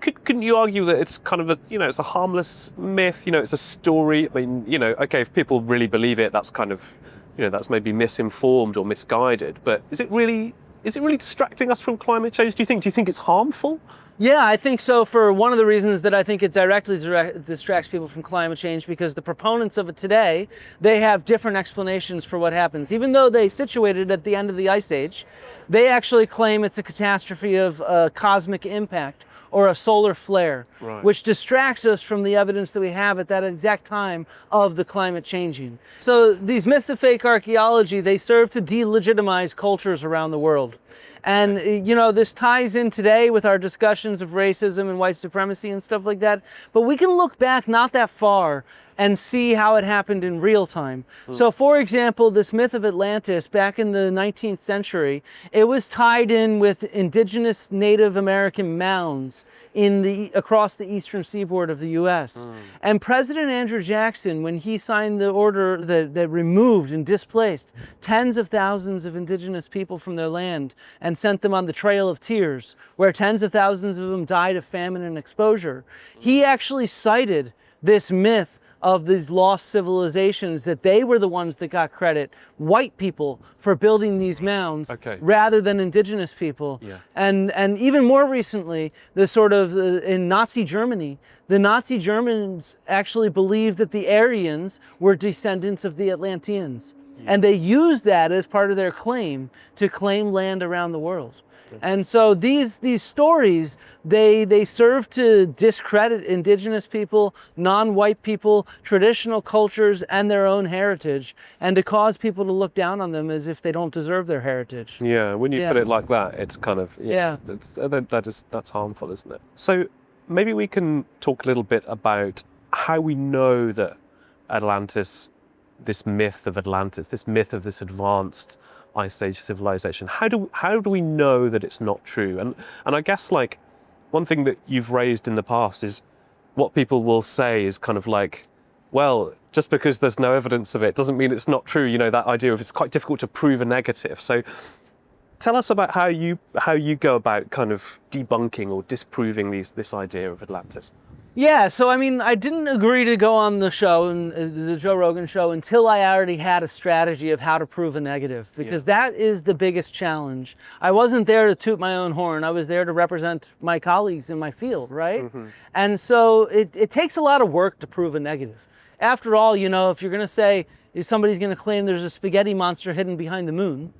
[SPEAKER 15] couldn't you argue that it's kind of it's a harmless myth, it's a story? I mean, okay, if people really believe it, that's kind of, that's maybe misinformed or misguided, but is it really distracting us from climate change, do you think it's harmful?
[SPEAKER 12] Yeah, I think so, for one of the reasons that I think it directly distracts people from climate change, because the proponents of it today, they have different explanations for what happens. Even though they situate it at the end of the Ice Age, they actually claim it's a catastrophe of cosmic impact or a solar flare, which distracts us from the evidence that we have at that exact time of the climate changing. So these myths of fake archaeology, they serve to delegitimize cultures around the world. And, this ties in today with our discussions of racism and white supremacy and stuff like that. But we can look back not that far and see how it happened in real time. So for example, this myth of Atlantis back in the 19th century, it was tied in with indigenous Native American mounds across the eastern seaboard of the US. And President Andrew Jackson, when he signed the order that removed and displaced tens of thousands of indigenous people from their land and sent them on the Trail of Tears, where tens of thousands of them died of famine and exposure, he actually cited this myth of these lost civilizations, that they were the ones that got credit, white people, for building these mounds rather than indigenous people. And even more recently, in Nazi Germany, the Nazi Germans actually believed that the Aryans were descendants of the Atlanteans. And they used that as part of their claim to claim land around the world. And so these stories, they serve to discredit indigenous people, non-white people, traditional cultures, and their own heritage, and to cause people to look down on them as if they don't deserve their heritage.
[SPEAKER 15] Yeah, when you put it like that, it's kind of, that's harmful, isn't it? So maybe we can talk a little bit about how we know that Atlantis, this myth of Atlantis, this myth of this advanced Ice Age civilization, how do we know that it's not true? And I guess like one thing that you've raised in the past is what people will say is kind of like, well, just because there's no evidence of it doesn't mean it's not true. You know, that idea of it's quite difficult to prove a negative. So tell us about how you go about kind of debunking or disproving this idea of Atlantis.
[SPEAKER 12] Yeah, so I mean, I didn't agree to go on the show, the Joe Rogan show, until I already had a strategy of how to prove a negative, because that is the biggest challenge. I wasn't there to toot my own horn. I was there to represent my colleagues in my field, right? Mm-hmm. And so it takes a lot of work to prove a negative. After all, you know, if you're going to say, if somebody's going to claim there's a spaghetti monster hidden behind the moon,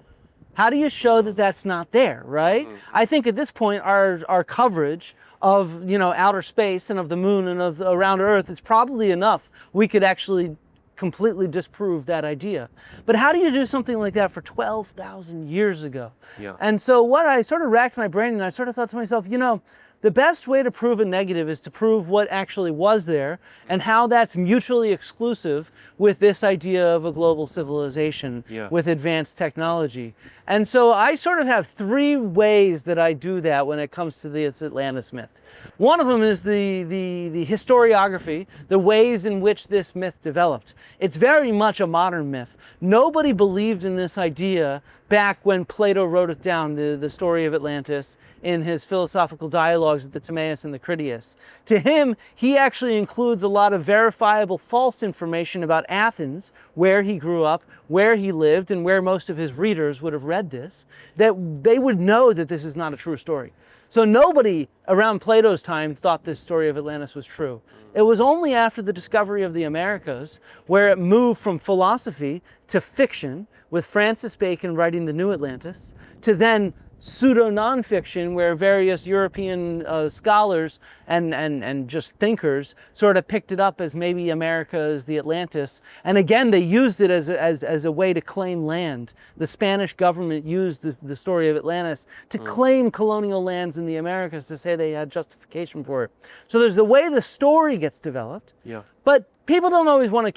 [SPEAKER 12] how do you show that that's not there, right? Mm-hmm. I think at this point, our coverage of, you know, outer space and of the moon and of around Earth is probably enough. We could actually completely disprove that idea. But how do you do something like that for 12,000 years ago? Yeah. And so what I sort of racked my brain and I sort of thought to myself, you know, the best way to prove a negative is to prove what actually was there and how that's mutually exclusive with this idea of a global civilization with advanced technology. And so I sort of have three ways that I do that when it comes to this Atlantis myth. One of them is the historiography, the ways in which this myth developed. It's very much a modern myth. Nobody believed in this idea back when Plato wrote it down, the story of Atlantis, in his philosophical dialogues with the Timaeus and the Critias. To him, he actually includes a lot of verifiable false information about Athens, where he grew up, where he lived, and where most of his readers would have read this, that they would know that this is not a true story. So nobody around Plato's time thought this story of Atlantis was true. It was only after the discovery of the Americas, where it moved from philosophy to fiction, with Francis Bacon writing the New Atlantis, to then pseudo-nonfiction, where various European scholars and just thinkers sort of picked it up as maybe America is the Atlantis. And again, they used it as a way to claim land. The Spanish government used the story of Atlantis to claim colonial lands in the Americas, to say they had justification for it. So there's the way the story gets developed, but people don't always want to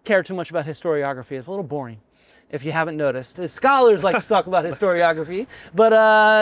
[SPEAKER 12] care too much about historiography. It's a little boring, if you haven't noticed. Scholars like to talk about historiography, but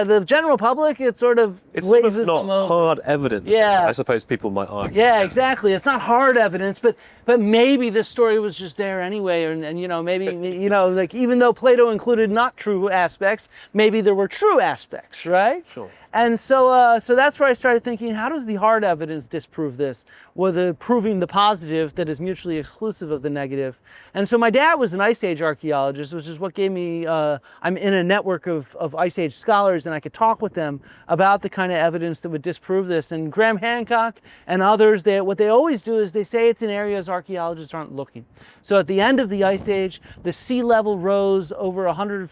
[SPEAKER 12] the general public, it's sort of
[SPEAKER 15] not hard evidence. I suppose people might argue.
[SPEAKER 12] Yeah, exactly. It's not hard evidence, but maybe this story was just there anyway, and you know, maybe you know, like even though Plato included not true aspects, maybe there were true aspects, right? Sure. And so that's where I started thinking, how does the hard evidence disprove this? Well, proving the positive that is mutually exclusive of the negative. And so my dad was an Ice Age archaeologist, which is what gave me, I'm in a network of Ice Age scholars, and I could talk with them about the kind of evidence that would disprove this. And Graham Hancock and others, what they always do is they say it's in areas archaeologists aren't looking. So at the end of the Ice Age, the sea level rose over 100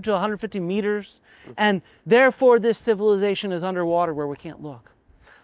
[SPEAKER 12] to 150 meters, and therefore this civilization is underwater where we can't look.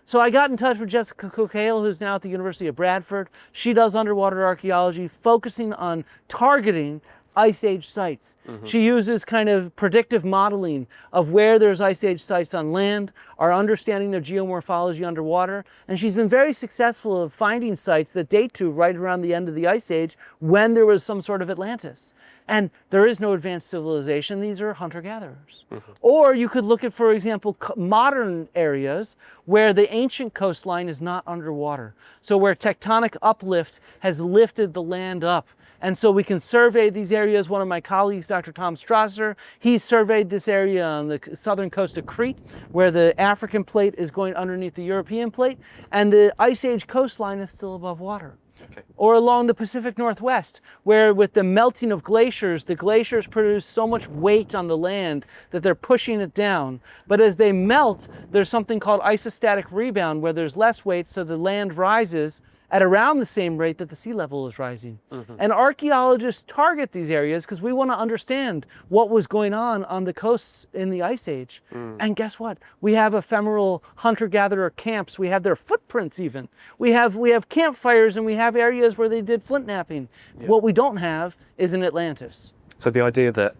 [SPEAKER 12] So I got in touch with Jessica Cook-Hale, who's now at the University of Bradford. She does underwater archaeology, focusing on targeting Ice Age sites. She uses kind of predictive modeling of where there's Ice Age sites on land, our understanding of geomorphology underwater, and she's been very successful of finding sites that date to right around the end of the Ice Age, when there was some sort of Atlantis. And there is no advanced civilization. These are hunter-gatherers. Or you could look at, for example, modern areas where the ancient coastline is not underwater. So where tectonic uplift has lifted the land up. And so we can survey these areas. One of my colleagues, Dr. Tom Strasser, he surveyed this area on the southern coast of Crete, where the African plate is going underneath the European plate, and the Ice Age coastline is still above water. Okay. Or along the Pacific Northwest, where with the melting of glaciers, the glaciers produce so much weight on the land that they're pushing it down. But as they melt, there's something called isostatic rebound, where there's less weight, so the land rises at around the same rate that the sea level is rising. And archaeologists target these areas because we want to understand what was going on the coasts in the Ice Age. And guess what? We have ephemeral hunter-gatherer camps. We have their footprints even. We have campfires, and we have areas where they did flint knapping. What we don't have is an Atlantis.
[SPEAKER 15] So the idea that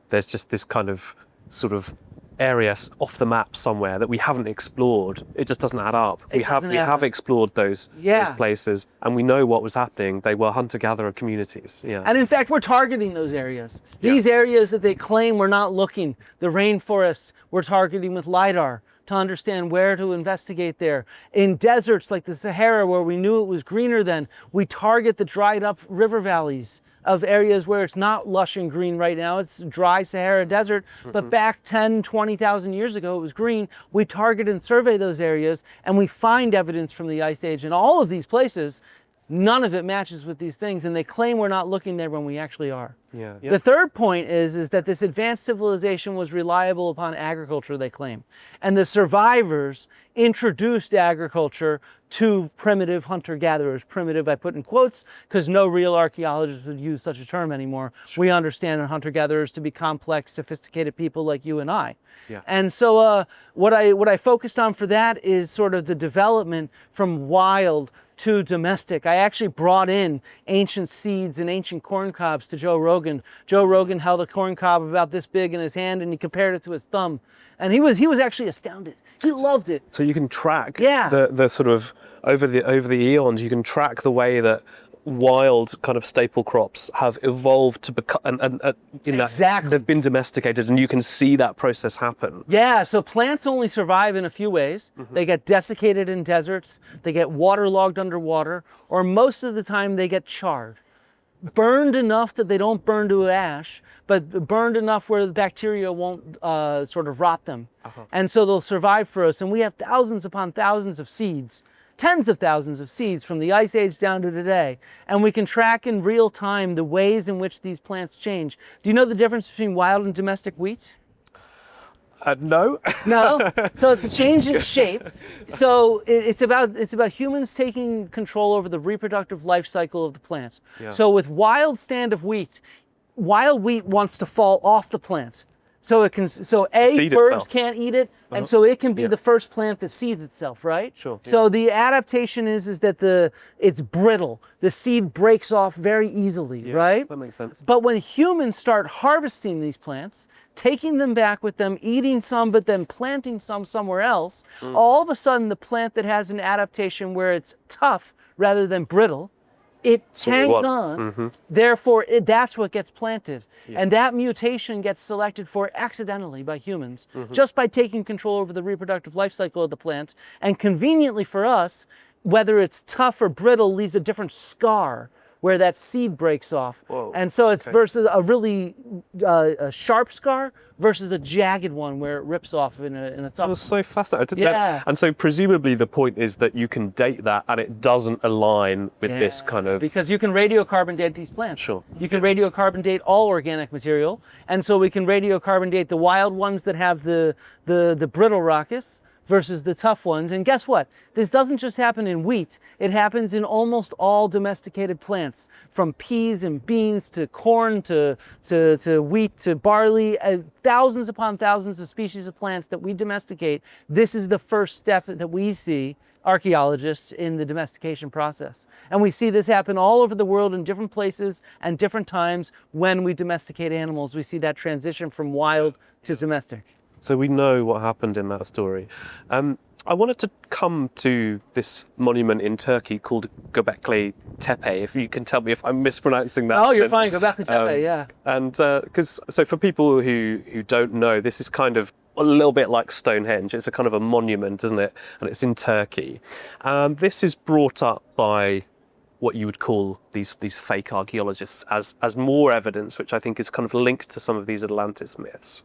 [SPEAKER 15] there's just this kind of sort of area off the map somewhere that we haven't explored, it just doesn't add up. We have explored those places, and we know what was happening. They were hunter-gatherer communities. Yeah.
[SPEAKER 12] And in fact, we're targeting those areas. These areas that they claim we're not looking, the rainforest, we're targeting with LiDAR to understand where to investigate there. In deserts like the Sahara, where we knew it was greener then, we target the dried up river valleys of areas where it's not lush and green right now. It's dry Sahara desert, but back 10, 20,000 years ago, it was green. We target and survey those areas, and we find evidence from the Ice Age. In all of these places, none of it matches with these things, and they claim we're not looking there when we actually are.
[SPEAKER 15] Yeah.
[SPEAKER 12] The third point is that this advanced civilization was reliable upon agriculture, they claim. And the survivors introduced agriculture to primitive hunter-gatherers. Primitive, I put in quotes, because no real archaeologist would use such a term anymore. Sure. We understand hunter-gatherers to be complex, sophisticated people like you and I. Yeah. And so what I focused on for that is sort of the development from wild to domestic. I actually brought in ancient seeds and ancient corn cobs to Joe Rogan. Joe Rogan held a corn cob about this big in his hand, and he compared it to his thumb. And he was actually astounded. He loved it.
[SPEAKER 15] So you can track the sort of over the eons, you can track the way that wild kind of staple crops have evolved to become, and
[SPEAKER 12] exactly.
[SPEAKER 15] They've been domesticated, and you can see that process happen.
[SPEAKER 12] Yeah, so plants only survive in a few ways. They get desiccated in deserts, they get waterlogged underwater, or most of the time they get charred. Burned enough that they don't burn to ash, but burned enough where the bacteria won't sort of rot them. And so they'll survive for us. And we have thousands upon thousands of seeds, tens of thousands of seeds from the Ice Age down to today. And we can track in real time the ways in which these plants change. Do you know the difference between wild and domestic wheat?
[SPEAKER 15] No.
[SPEAKER 12] No? So it's a change in shape. So it's about humans taking control over the reproductive life cycle of the plant. Yeah. So with wild stand of wheat, wild wheat wants to fall off the plant. So birds itself. Can't eat it, and so it can be the first plant that seeds itself, right?
[SPEAKER 15] Sure. Yeah.
[SPEAKER 12] So the adaptation is that it's brittle. The seed breaks off very easily, right?
[SPEAKER 15] That makes sense.
[SPEAKER 12] But when humans start harvesting these plants, taking them back with them, eating some, but then planting some somewhere else, all of a sudden the plant that has an adaptation where it's tough rather than brittle, it hangs on, therefore that's what gets planted. Yeah. And that mutation gets selected for accidentally by humans, just by taking control over the reproductive life cycle of the plant. And conveniently for us, whether it's tough or brittle leaves a different scar where that seed breaks off. Whoa. And so it's versus a really a sharp scar versus a jagged one where it rips off in a tough.
[SPEAKER 15] That was so fascinating. And so presumably the point is that you can date that and it doesn't align with this kind of...
[SPEAKER 12] Because you can radiocarbon date these plants.
[SPEAKER 15] Sure.
[SPEAKER 12] You can radiocarbon date all organic material. And so we can radiocarbon date the wild ones that have the brittle rachis versus the tough ones. And guess what? This doesn't just happen in wheat. It happens in almost all domesticated plants, from peas and beans to corn to wheat to barley, thousands upon thousands of species of plants that we domesticate. This is the first step that we see, archaeologists, in the domestication process. And we see this happen all over the world in different places and different times when we domesticate animals. We see that transition from wild to domestic.
[SPEAKER 15] So we know what happened in that story. I wanted to come to this monument in Turkey called Göbekli Tepe, if you can tell me if I'm mispronouncing that.
[SPEAKER 12] Oh, you're fine, Göbekli Tepe, yeah.
[SPEAKER 15] And so for people who don't know, this is kind of a little bit like Stonehenge. It's a kind of a monument, isn't it? And it's in Turkey. This is brought up by what you would call these fake archaeologists as more evidence, which I think is kind of linked to some of these Atlantis myths.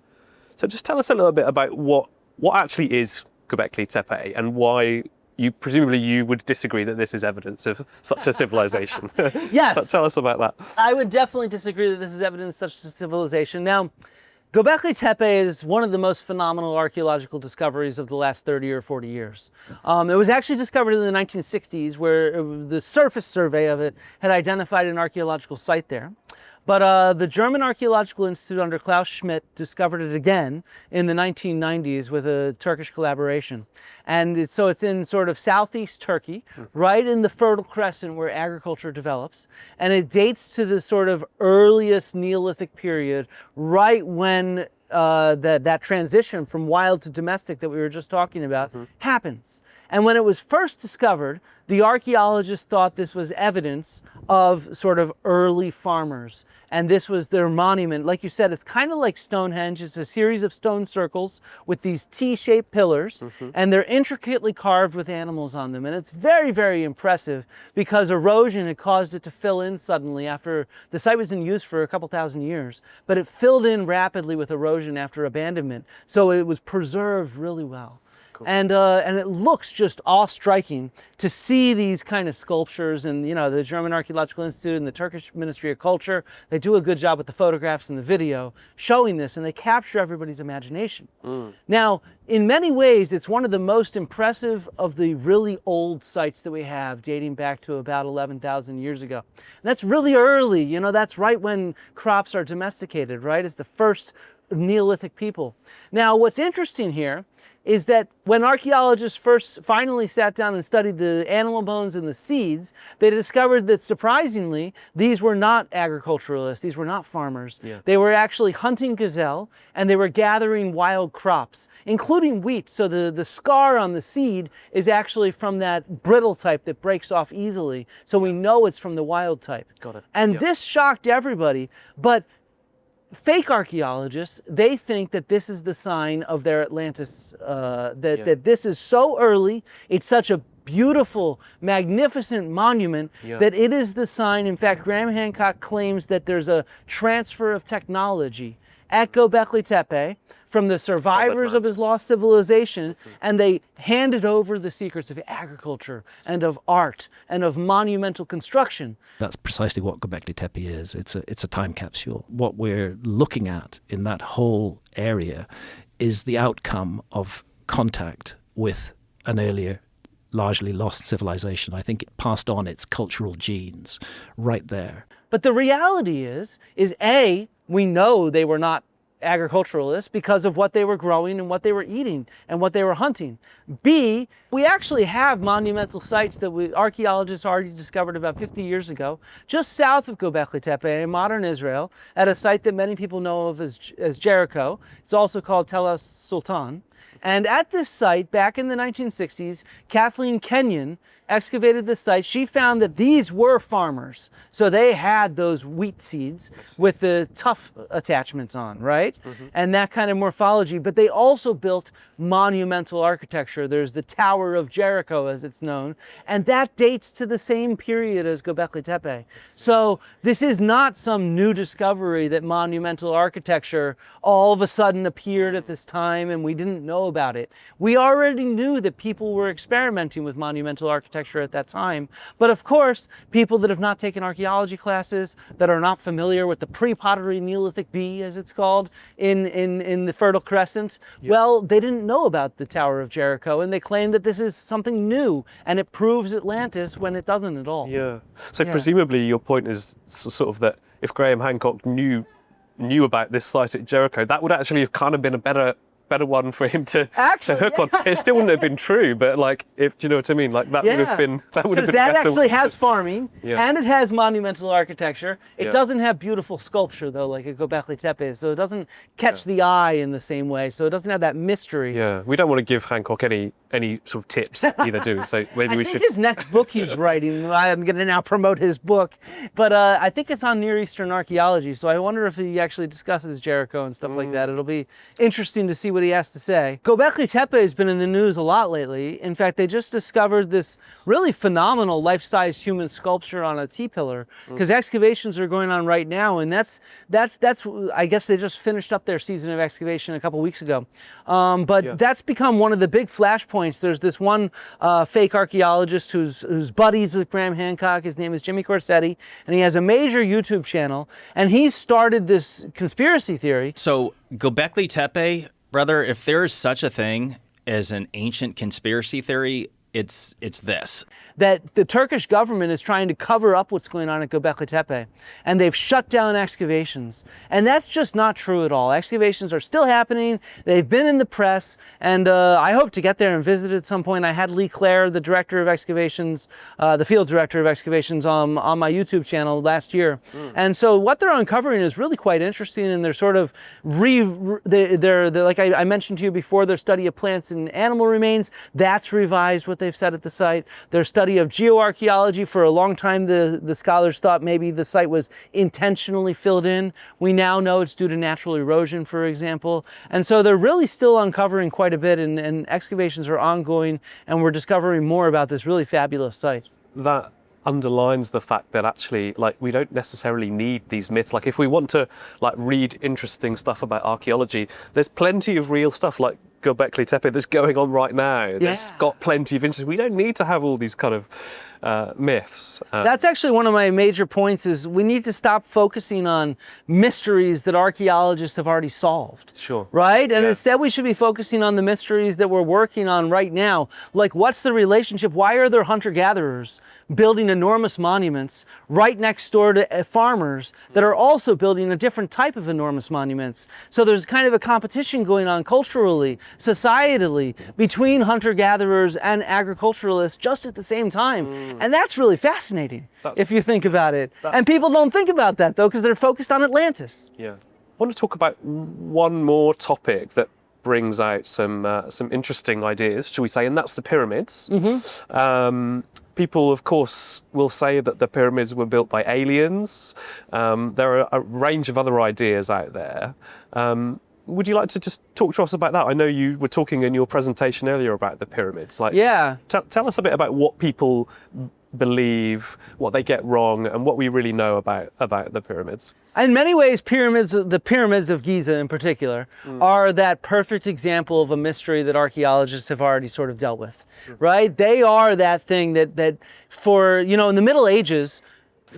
[SPEAKER 15] So just tell us a little bit about what actually is Göbekli Tepe and why presumably you would disagree that this is evidence of such a civilization.
[SPEAKER 12] Yes.
[SPEAKER 15] So tell us about that.
[SPEAKER 12] I would definitely disagree that this is evidence of such a civilization. Now, Göbekli Tepe is one of the most phenomenal archaeological discoveries of the last 30 or 40 years. It was actually discovered in the 1960s, where the surface survey of it had identified an archaeological site there. But the German Archaeological Institute under Klaus Schmidt discovered it again in the 1990s with a Turkish collaboration. And so it's in sort of southeast Turkey, right in the Fertile Crescent where agriculture develops. And it dates to the sort of earliest Neolithic period, right when that transition from wild to domestic that we were just talking about happens. And when it was first discovered, the archaeologists thought this was evidence of sort of early farmers. And this was their monument. Like you said, it's kind of like Stonehenge. It's a series of stone circles with these T-shaped pillars, and they're intricately carved with animals on them. And it's very, very impressive because erosion had caused it to fill in suddenly after the site was in use for a couple thousand years. But it filled in rapidly with erosion after abandonment. So it was preserved really well. And it looks just awe-striking to see these kind of sculptures. And you know, the German Archaeological Institute and the Turkish Ministry of Culture, they do a good job with the photographs and the video showing this, and they capture everybody's imagination. Now, in many ways, it's one of the most impressive of the really old sites that we have, dating back to about 11,000 years ago. And that's really early. You know, that's right when crops are domesticated, right? It's the first Neolithic people. Now, what's interesting here is that when archaeologists finally sat down and studied the animal bones and the seeds, they discovered that surprisingly, these were not agriculturalists, these were not farmers. They were actually hunting gazelle, and they were gathering wild crops, including wheat. So the scar on the seed is actually from that brittle type that breaks off easily. So we know it's from the wild type.
[SPEAKER 15] Got it.
[SPEAKER 12] And this shocked everybody, but fake archaeologists, they think that this is the sign of their Atlantis, that this is so early, it's such a beautiful, magnificent monument that it is the sign. In fact, Graham Hancock claims that there's a transfer of technology at Göbekli Tepe from the survivors of his lost civilization, and they handed over the secrets of agriculture and of art and of monumental construction.
[SPEAKER 14] That's precisely what Göbekli Tepe is. It's a time capsule. What we're looking at in that whole area is the outcome of contact with an earlier, largely lost civilization. I think it passed on its cultural genes right there.
[SPEAKER 12] But the reality is A, we know they were not agriculturalists because of what they were growing and what they were eating and what they were hunting. B, we actually have monumental sites that archaeologists already discovered about 50 years ago, just south of Göbekli Tepe in modern Israel, at a site that many people know of as Jericho. It's also called Tel Sultan. And at this site, back in the 1960s, Kathleen Kenyon excavated the site. She found that these were farmers. So they had those wheat seeds with the tough attachments on, right? And that kind of morphology. But they also built monumental architecture. There's the Tower of Jericho, as it's known. And that dates to the same period as Göbekli Tepe. So this is not some new discovery that monumental architecture all of a sudden appeared at this time and we didn't know about it. We already knew that people were experimenting with monumental architecture at that time. But of course, people that have not taken archaeology classes, that are not familiar with the pre-pottery Neolithic B, as it's called, in the Fertile Crescent, well, they didn't know about the Tower of Jericho, and they claim that this is something new, and it proves Atlantis when it doesn't at all.
[SPEAKER 15] So presumably your point is sort of that if Graham Hancock knew about this site at Jericho, that would actually have kind of been a better one for him to hook on. It still wouldn't have been true, but like, if do you know what I mean? Like that would have been
[SPEAKER 12] that actually has farming and it has monumental architecture. It doesn't have beautiful sculpture though, like a Göbekli Tepe, so it doesn't catch the eye in the same way. So it doesn't have that mystery.
[SPEAKER 15] We don't want to give Hancock any sort of tips either, do we? So maybe we should.
[SPEAKER 12] His next book he's writing. I'm going to now promote his book, but I think it's on Near Eastern archaeology. So I wonder if he actually discusses Jericho and stuff like that. It'll be interesting to see what he has to say. Göbekli Tepe has been in the news a lot lately. In fact, they just discovered this really phenomenal life-size human sculpture on a T-pillar, because excavations are going on right now, and that's I guess they just finished up their season of excavation a couple weeks ago. But that's become one of the big flashpoints. There's this one fake archaeologist who's buddies with Graham Hancock. His name is Jimmy Corsetti, and he has a major YouTube channel, and he's started this conspiracy theory.
[SPEAKER 16] So Göbekli Tepe, brother, if there is such a thing as an ancient conspiracy theory, it's this.
[SPEAKER 12] That the Turkish government is trying to cover up what's going on at Göbekli Tepe, and they've shut down excavations. And that's just not true at all. Excavations are still happening. They've been in the press, and I hope to get there and visit at some point. I had Lee Clare, the director of excavations, the field director of excavations, on my YouTube channel last year. And so what they're uncovering is really quite interesting, and they're sort of they're like I mentioned to you before, their study of plants and animal remains, that's revised what they've said at the site. Their study of geoarchaeology, for a long time the scholars thought maybe the site was intentionally filled in. We now know it's due to natural erosion, for example. And so they're really still uncovering quite a bit, and excavations are ongoing, and we're discovering more about this really fabulous site.
[SPEAKER 15] That underlines the fact that actually, like, we don't necessarily need these myths. Like, if we want to, like, read interesting stuff about archaeology, there's plenty of real stuff like Göbekli Tepe that's going on right now. That's got plenty of interest. We don't need to have all these kind of myths.
[SPEAKER 12] That's actually one of my major points, is we need to stop focusing on mysteries that archaeologists have already solved.
[SPEAKER 15] Sure.
[SPEAKER 12] Right? And instead we should be focusing on the mysteries that we're working on right now. Like, what's the relationship? Why are there hunter-gatherers building enormous monuments right next door to farmers that are also building a different type of enormous monuments? So there's kind of a competition going on culturally, societally, between hunter-gatherers and agriculturalists just at the same time. And that's really fascinating, if you think about it. And people don't think about that, though, because they're focused on Atlantis.
[SPEAKER 15] Yeah. I want to talk about one more topic that brings out some interesting ideas, shall we say, and that's the pyramids. People, of course, will say that the pyramids were built by aliens. There are a range of other ideas out there. Would you like to just talk to us about that? I know you were talking in your presentation earlier about the pyramids. Like, tell us a bit about what people believe, what they get wrong, and what we really know about the pyramids.
[SPEAKER 12] In many ways, the pyramids of Giza in particular, are that perfect example of a mystery that archaeologists have already sort of dealt with, right? They are that thing that for, you know, in the Middle Ages,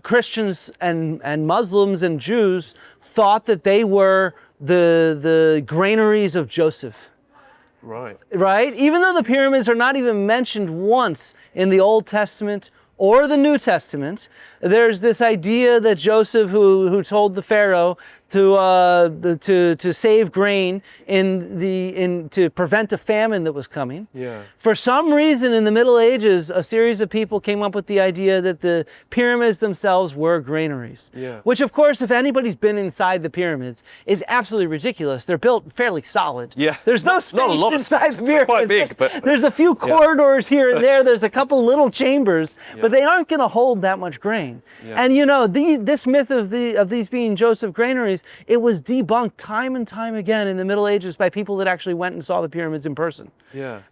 [SPEAKER 12] Christians and Muslims and Jews thought that they were the granaries of Joseph. Right? Even though the pyramids are not even mentioned once in the Old Testament or the New Testament, there's this idea that Joseph, who told the Pharaoh to save grain to prevent a famine that was coming. For some reason in the Middle Ages, a series of people came up with the idea that the pyramids themselves were granaries. Which, of course, if anybody's been inside the pyramids, is absolutely ridiculous. They're built fairly solid. There's no space inside the pyramids.
[SPEAKER 15] Quite big, but
[SPEAKER 12] there's a few corridors here and there. There's a couple little chambers, but they aren't going to hold that much grain. And you know, this myth of these being Joseph granaries, it was debunked time and time again in the Middle Ages by people that actually went and saw the pyramids in person.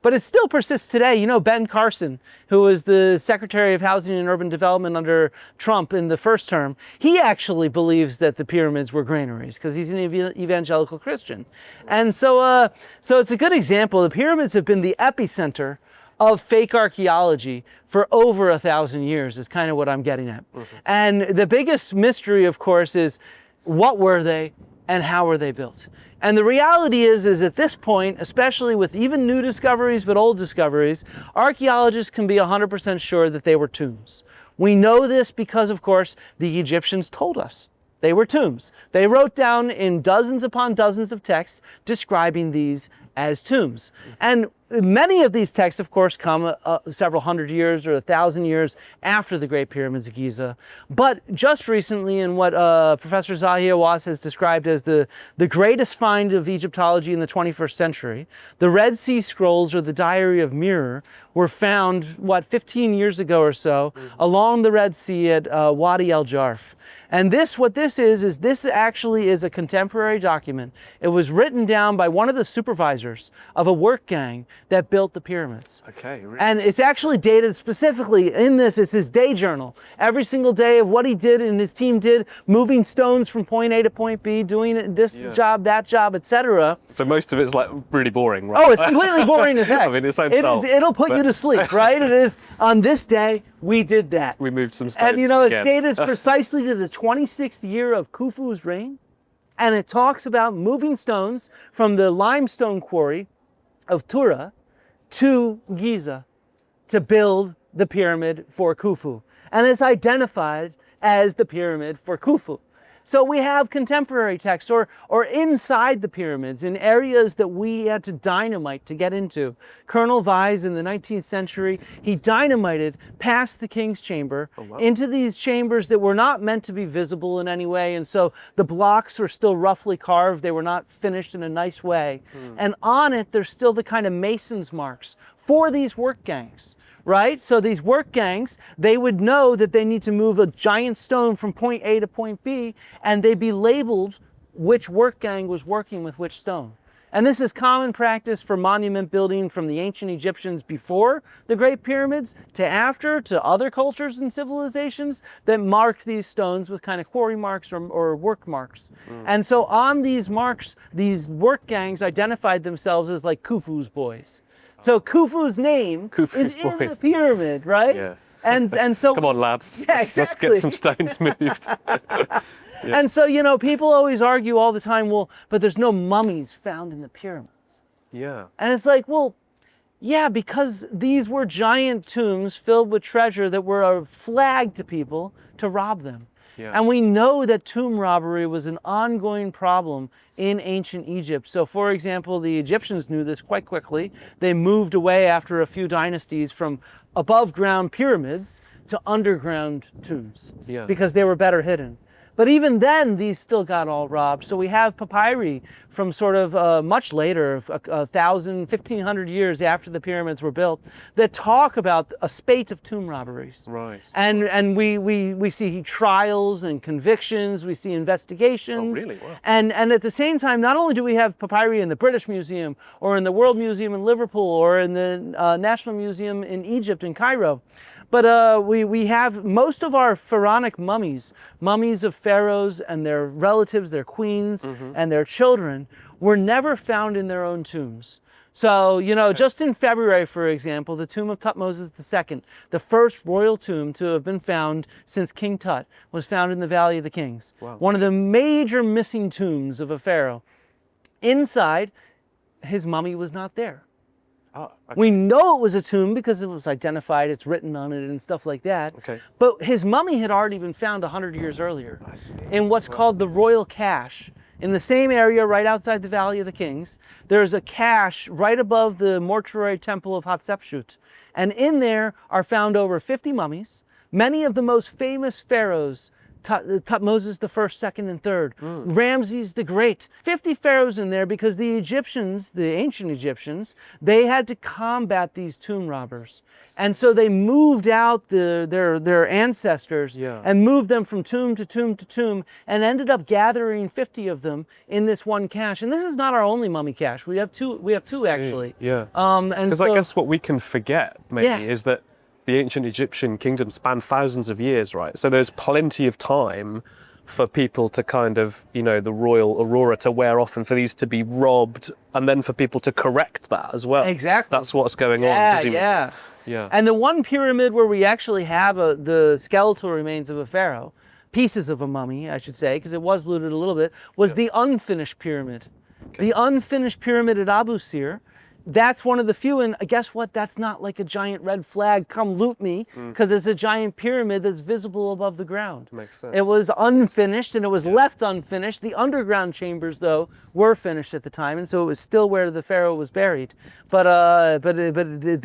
[SPEAKER 12] But it still persists today. You know, Ben Carson, who was the Secretary of Housing and Urban Development under Trump in the first term, he actually believes that the pyramids were granaries because he's an evangelical Christian. And so it's a good example. The pyramids have been the epicenter of fake archaeology for over 1,000 years, is kind of what I'm getting at. And the biggest mystery, of course, is what were they and how were they built? And the reality is at this point, especially with even new discoveries but old discoveries, archaeologists can be 100% sure that they were tombs. We know this because, of course, the Egyptians told us they were tombs. They wrote down in dozens upon dozens of texts describing these as tombs. And many of these texts, of course, come several hundred years or 1,000 years after the Great Pyramids of Giza. But just recently, in what Professor Zahi Hawass has described as the greatest find of Egyptology in the 21st century, the Red Sea Scrolls, or the Diary of Mirror, were found, 15 years ago or so, along the Red Sea at Wadi el-Jarf. And what this is actually is a contemporary document. It was written down by one of the supervisors of a work gang that built the pyramids.
[SPEAKER 15] Okay, really?
[SPEAKER 12] And it's actually dated specifically in this. It's his day journal. Every single day of what he did and his team did, moving stones from point A to point B, doing this job, that job, etc.
[SPEAKER 15] So most of it's like really boring, right?
[SPEAKER 12] Oh, it's completely boring as heck.
[SPEAKER 15] I mean, it's
[SPEAKER 12] it'll put you to sleep, right? It is, on this day, we did that.
[SPEAKER 15] We moved some stones.
[SPEAKER 12] And you know, it's dated precisely to the 26th year of Khufu's reign. And it talks about moving stones from the limestone quarry of Tura to Giza to build the pyramid for Khufu. And it's identified as the pyramid for Khufu. So we have contemporary texts or inside the pyramids in areas that we had to dynamite to get into. Colonel Vyse in the 19th century, he dynamited past the king's chamber into these chambers that were not meant to be visible in any way. And so the blocks were still roughly carved. They were not finished in a nice way. And on it, there's still the kind of mason's marks for these work gangs. Right? So these work gangs, they would know that they need to move a giant stone from point A to point B, and they'd be labeled which work gang was working with which stone. And this is common practice for monument building from the ancient Egyptians before the Great Pyramids to after, to other cultures and civilizations that marked these stones with kind of quarry marks or work marks. And so on these marks, these work gangs identified themselves as like Khufu's boys. So Khufu's name is in the pyramid, right?
[SPEAKER 15] Yeah.
[SPEAKER 12] And so
[SPEAKER 15] come on, lads.
[SPEAKER 12] Yeah,
[SPEAKER 15] Let's get some stones moved.
[SPEAKER 12] And so, you know, people always argue all the time, well, but there's no mummies found in the pyramids.
[SPEAKER 15] Yeah.
[SPEAKER 12] And it's like, well, yeah, because these were giant tombs filled with treasure that were a flag to people to rob them.
[SPEAKER 15] Yeah.
[SPEAKER 12] And we know that tomb robbery was an ongoing problem in ancient Egypt. So, for example, the Egyptians knew this quite quickly. They moved away after a few dynasties from above ground pyramids to underground tombs because they were better hidden. But even then, these still got all robbed. So we have papyri from sort of much later, 1,500 years after the pyramids were built, that talk about a spate of tomb robberies.
[SPEAKER 15] Right.
[SPEAKER 12] And we see trials and convictions, we see investigations.
[SPEAKER 15] Oh, really? Wow.
[SPEAKER 12] And at the same time, not only do we have papyri in the British Museum or in the World Museum in Liverpool or in the National Museum in Egypt in Cairo, but we have most of our pharaonic mummies of pharaohs and their relatives, their queens, and their children, were never found in their own tombs. So, you know, just in February, for example, the tomb of Thutmose II, the first royal tomb to have been found since King Tut, was found in the Valley of the Kings.
[SPEAKER 15] Wow.
[SPEAKER 12] One of the major missing tombs of a pharaoh. Inside, his mummy was not there.
[SPEAKER 15] Oh, okay.
[SPEAKER 12] We know it was a tomb because it was identified, it's written on it and stuff like that.
[SPEAKER 15] Okay.
[SPEAKER 12] But his mummy had already been found 100 years earlier
[SPEAKER 15] I see.
[SPEAKER 12] in what's called the royal cache. In the same area right outside the Valley of the Kings, there's a cache right above the mortuary temple of Hatshepsut. And in there are found over 50 mummies, many of the most famous pharaohs, Thutmose I, II, and III, Ramses the Great. 50 pharaohs in there because the Egyptians, the ancient Egyptians, they had to combat these tomb robbers. And so they moved out their ancestors and moved them from tomb to tomb to tomb and ended up gathering 50 of them in this one cache. And this is not our only mummy cache. We have two actually.
[SPEAKER 15] Yeah.
[SPEAKER 12] And
[SPEAKER 15] Because
[SPEAKER 12] so,
[SPEAKER 15] I guess what we can forget maybe is that the ancient Egyptian kingdom spanned thousands of years, right? So there's plenty of time for people to kind of, you know, the royal aurora to wear off and for these to be robbed and then for people to correct that as well.
[SPEAKER 12] Exactly.
[SPEAKER 15] That's what's going on, presumably. Yeah.
[SPEAKER 12] And the one pyramid where we actually have the skeletal remains of a pharaoh, pieces of a mummy, I should say, because it was looted a little bit, was the unfinished pyramid. Okay. The unfinished pyramid at Abu Sir. That's one of the few, and guess what? That's not like a giant red flag, come loot me, because it's a giant pyramid that's visible above the ground.
[SPEAKER 15] Makes sense.
[SPEAKER 12] It was unfinished, and it was left unfinished. The underground chambers, though, were finished at the time, and so it was still where the pharaoh was buried. But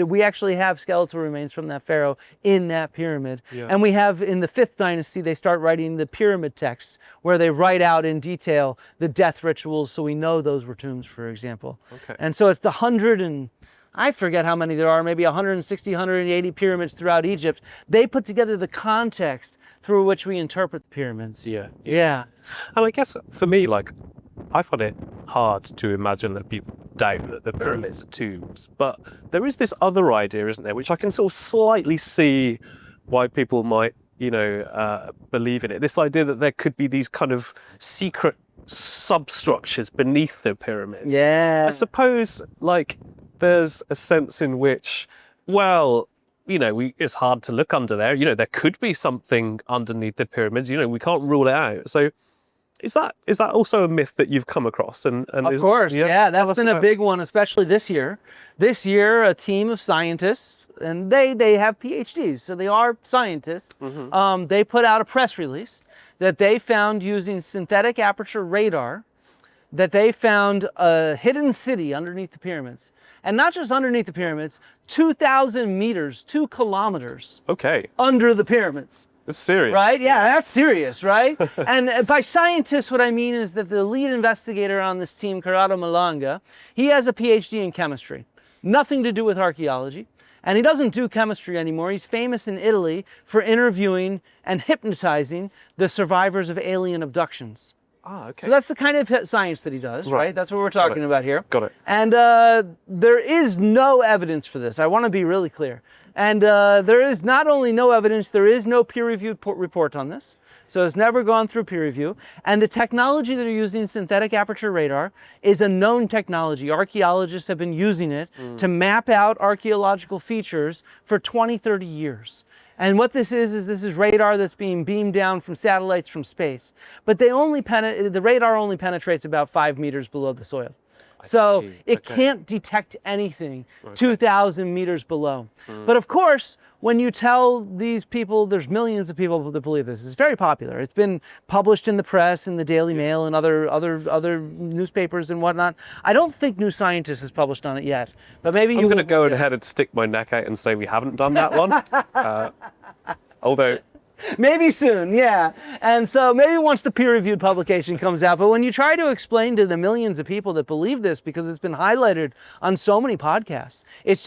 [SPEAKER 12] we actually have skeletal remains from that pharaoh in that pyramid. Yeah. And we have, in the 5th dynasty, they start writing the pyramid texts, where they write out in detail the death rituals, so we know those were tombs, for example.
[SPEAKER 15] Okay.
[SPEAKER 12] And so it's the 100 and I forget how many there are, maybe 160, 180 pyramids throughout Egypt. They put together the context through which we interpret the pyramids.
[SPEAKER 15] Yeah.
[SPEAKER 12] And
[SPEAKER 15] I guess for me, like, I find it hard to imagine that people doubt that the pyramids are tombs. But there is this other idea, isn't there, which I can sort of slightly see why people might, you know, believe in it. This idea that there could be these kind of secret substructures beneath the pyramids.
[SPEAKER 12] Yeah.
[SPEAKER 15] I suppose, like, there's a sense in which, well, you know, it's hard to look under there. You know, there could be something underneath the pyramids. You know, we can't rule it out. So Is that also a myth that you've come across? And
[SPEAKER 12] of course, yeah,
[SPEAKER 15] tell
[SPEAKER 12] that's
[SPEAKER 15] us
[SPEAKER 12] been a
[SPEAKER 15] about-
[SPEAKER 12] big one, especially this year. This year, a team of scientists, and they have PhDs, so they are scientists. They put out a press release that they found using synthetic aperture radar, that they found a hidden city underneath the pyramids. And not just underneath the pyramids, 2,000 meters, 2 kilometers under the pyramids.
[SPEAKER 15] That's serious.
[SPEAKER 12] Right? Yeah, that's serious, right? And by scientists, what I mean is that the lead investigator on this team, Corrado Malanga, he has a PhD in chemistry. Nothing to do with archaeology. And he doesn't do chemistry anymore. He's famous in Italy for interviewing and hypnotizing the survivors of alien abductions.
[SPEAKER 15] Ah, okay.
[SPEAKER 12] So that's the kind of science that he does, right? That's what we're talking about here.
[SPEAKER 15] Got it.
[SPEAKER 12] And there is no evidence for this. I want to be really clear. And there is not only no evidence, there is no peer-reviewed report on this. So it's never gone through peer review. And the technology that are using synthetic aperture radar is a known technology. Archaeologists have been using it to map out archaeological features for 20, 30 years. And what this is this is radar that's being beamed down from satellites from space. But the radar only penetrates about 5 meters below the soil. So it can't detect anything 2,000 meters below. But of course, when you tell these people, there's millions of people that believe this. It's very popular. It's been published in the press, in the Daily Mail, and other newspapers and whatnot. I don't think New Scientist has published on it yet, but maybe
[SPEAKER 15] I'm going to go ahead and stick my neck out and say we haven't done that one. Although.
[SPEAKER 12] Maybe soon, yeah. And so maybe once the peer-reviewed publication comes out, but when you try to explain to the millions of people that believe this, because it's been highlighted on so many podcasts, it's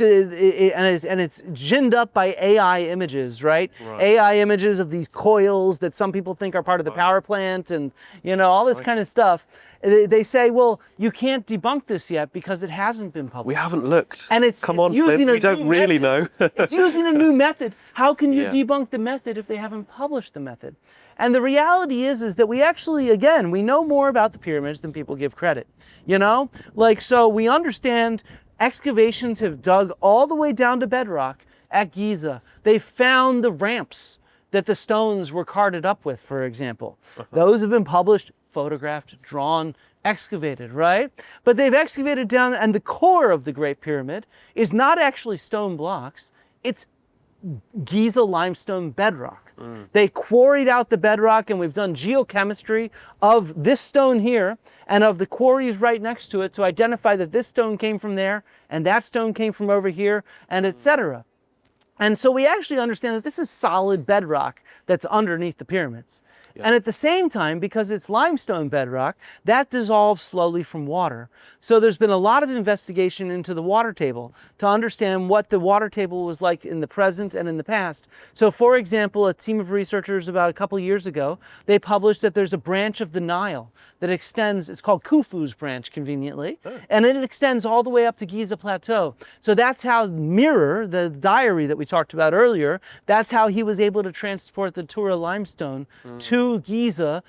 [SPEAKER 12] ginned up by AI images, right? AI images of these coils that some people think are part of the power plant and, all this kind of stuff. They say, well, you can't debunk this yet because it hasn't been published.
[SPEAKER 15] We haven't looked.
[SPEAKER 12] And it's using
[SPEAKER 15] we don't really know.
[SPEAKER 12] It's using a new method. How can you debunk the method if they haven't published the method? And the reality is that we actually, again, we know more about the pyramids than people give credit. So we understand excavations have dug all the way down to bedrock at Giza. They found the ramps that the stones were carted up with, for example. Those have been published, photographed, drawn, excavated, right? But they've excavated down, and the core of the Great Pyramid is not actually stone blocks, it's Giza limestone bedrock. They quarried out the bedrock, and we've done geochemistry of this stone here and of the quarries right next to it to identify that this stone came from there and that stone came from over here, and etc. And so we actually understand that this is solid bedrock that's underneath the pyramids. And at the same time, because it's limestone bedrock, that dissolves slowly from water. So there's been a lot of investigation into the water table to understand what the water table was like in the present and in the past. So for example, a team of researchers about a couple years ago, they published that there's a branch of the Nile that extends, it's called Khufu's branch conveniently, and it extends all the way up to Giza Plateau. So that's how Mirror, the diary that we talked about earlier, that's how he was able to transport the Tura limestone to Giza.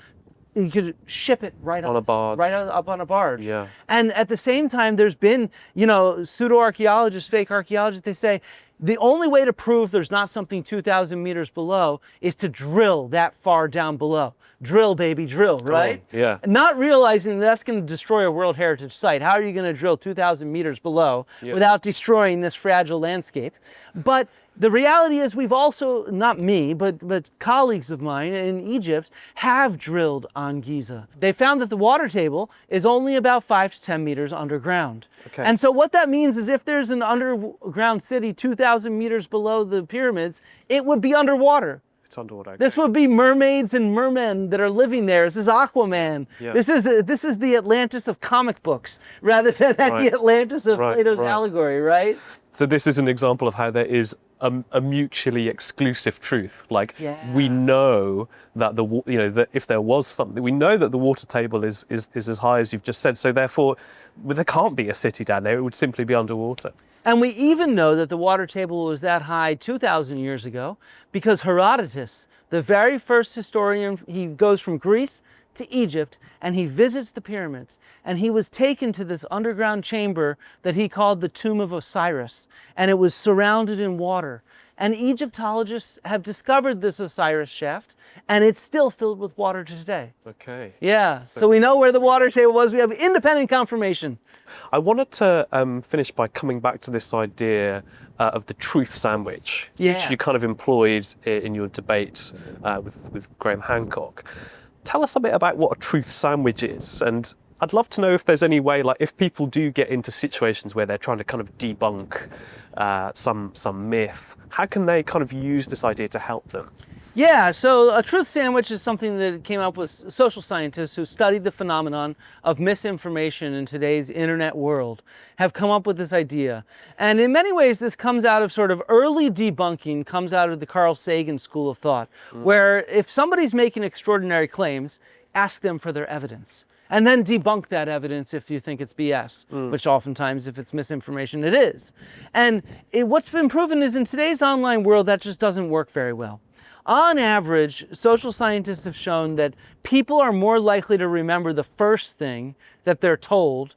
[SPEAKER 12] You could ship it right
[SPEAKER 15] on a barge.
[SPEAKER 12] Right up on a barge.
[SPEAKER 15] Yeah.
[SPEAKER 12] And at the same time, there's been, pseudo-archaeologists, fake archaeologists, they say, the only way to prove there's not something 2,000 meters below is to drill that far down below. Drill, baby, drill, right?
[SPEAKER 15] Yeah.
[SPEAKER 12] Not realizing that's going to destroy a World Heritage Site. How are you going to drill 2,000 meters below without destroying this fragile landscape? But the reality is we've also, not me, but colleagues of mine in Egypt have drilled on Giza. They found that the water table is only about 5 to 10 meters underground. And so what that means is if there's an underground city 2,000 meters below the pyramids, it would be underwater.
[SPEAKER 15] It's underwater.
[SPEAKER 12] This would be mermaids and mermen that are living there. This is Aquaman. This is the Atlantis of comic books rather than the Atlantis of Plato's allegory, right?
[SPEAKER 15] So this is an example of how there is a mutually exclusive truth. Like we know that that if there was something, we know that the water table is as high as you've just said. So therefore, there can't be a city down there. It would simply be underwater.
[SPEAKER 12] And we even know that the water table was that high 2,000 years ago because Herodotus, the very first historian, he goes from Greece to Egypt and he visits the pyramids, and he was taken to this underground chamber that he called the Tomb of Osiris, and it was surrounded in water. And Egyptologists have discovered this Osiris shaft, and it's still filled with water today.
[SPEAKER 15] Okay.
[SPEAKER 12] Yeah, so we know where the water table was. We have independent confirmation.
[SPEAKER 15] I wanted to finish by coming back to this idea of the truth sandwich, which you kind of employed in your debate with Graham Hancock. Tell us a bit about what a truth sandwich is, and I'd love to know if there's any way, like if people do get into situations where they're trying to kind of debunk some myth, how can they kind of use this idea to help them?
[SPEAKER 12] Yeah, so a truth sandwich is something that came up with social scientists who studied the phenomenon of misinformation in today's internet world, have come up with this idea. And in many ways, this comes out of sort of early debunking, comes out of the Carl Sagan school of thought, where if somebody's making extraordinary claims, ask them for their evidence. And then debunk that evidence if you think it's BS, which oftentimes, if it's misinformation, it is. And what's been proven is in today's online world, that just doesn't work very well. On average, social scientists have shown that people are more likely to remember the first thing that they're told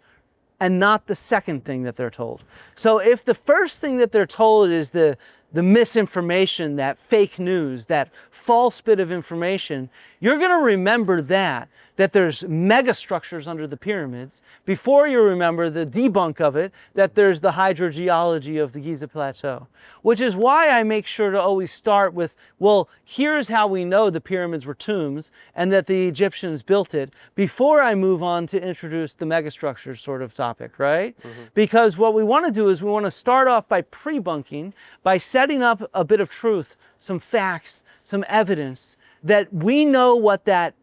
[SPEAKER 12] and not the second thing that they're told. So if the first thing that they're told is the misinformation, that fake news, that false bit of information, you're going to remember that there's megastructures under the pyramids before you remember the debunk of it, that there's the hydrogeology of the Giza Plateau. Which is why I make sure to always start with, well, here's how we know the pyramids were tombs and that the Egyptians built it, before I move on to introduce the megastructures sort of topic, right? Because what we want to do is we want to start off by pre-bunking, by setting up a bit of truth, some facts, some evidence, that we know what that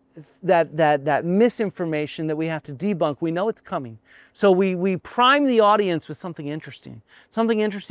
[SPEAKER 12] misinformation that we have to debunk, we know it's coming. So we prime the audience with something interesting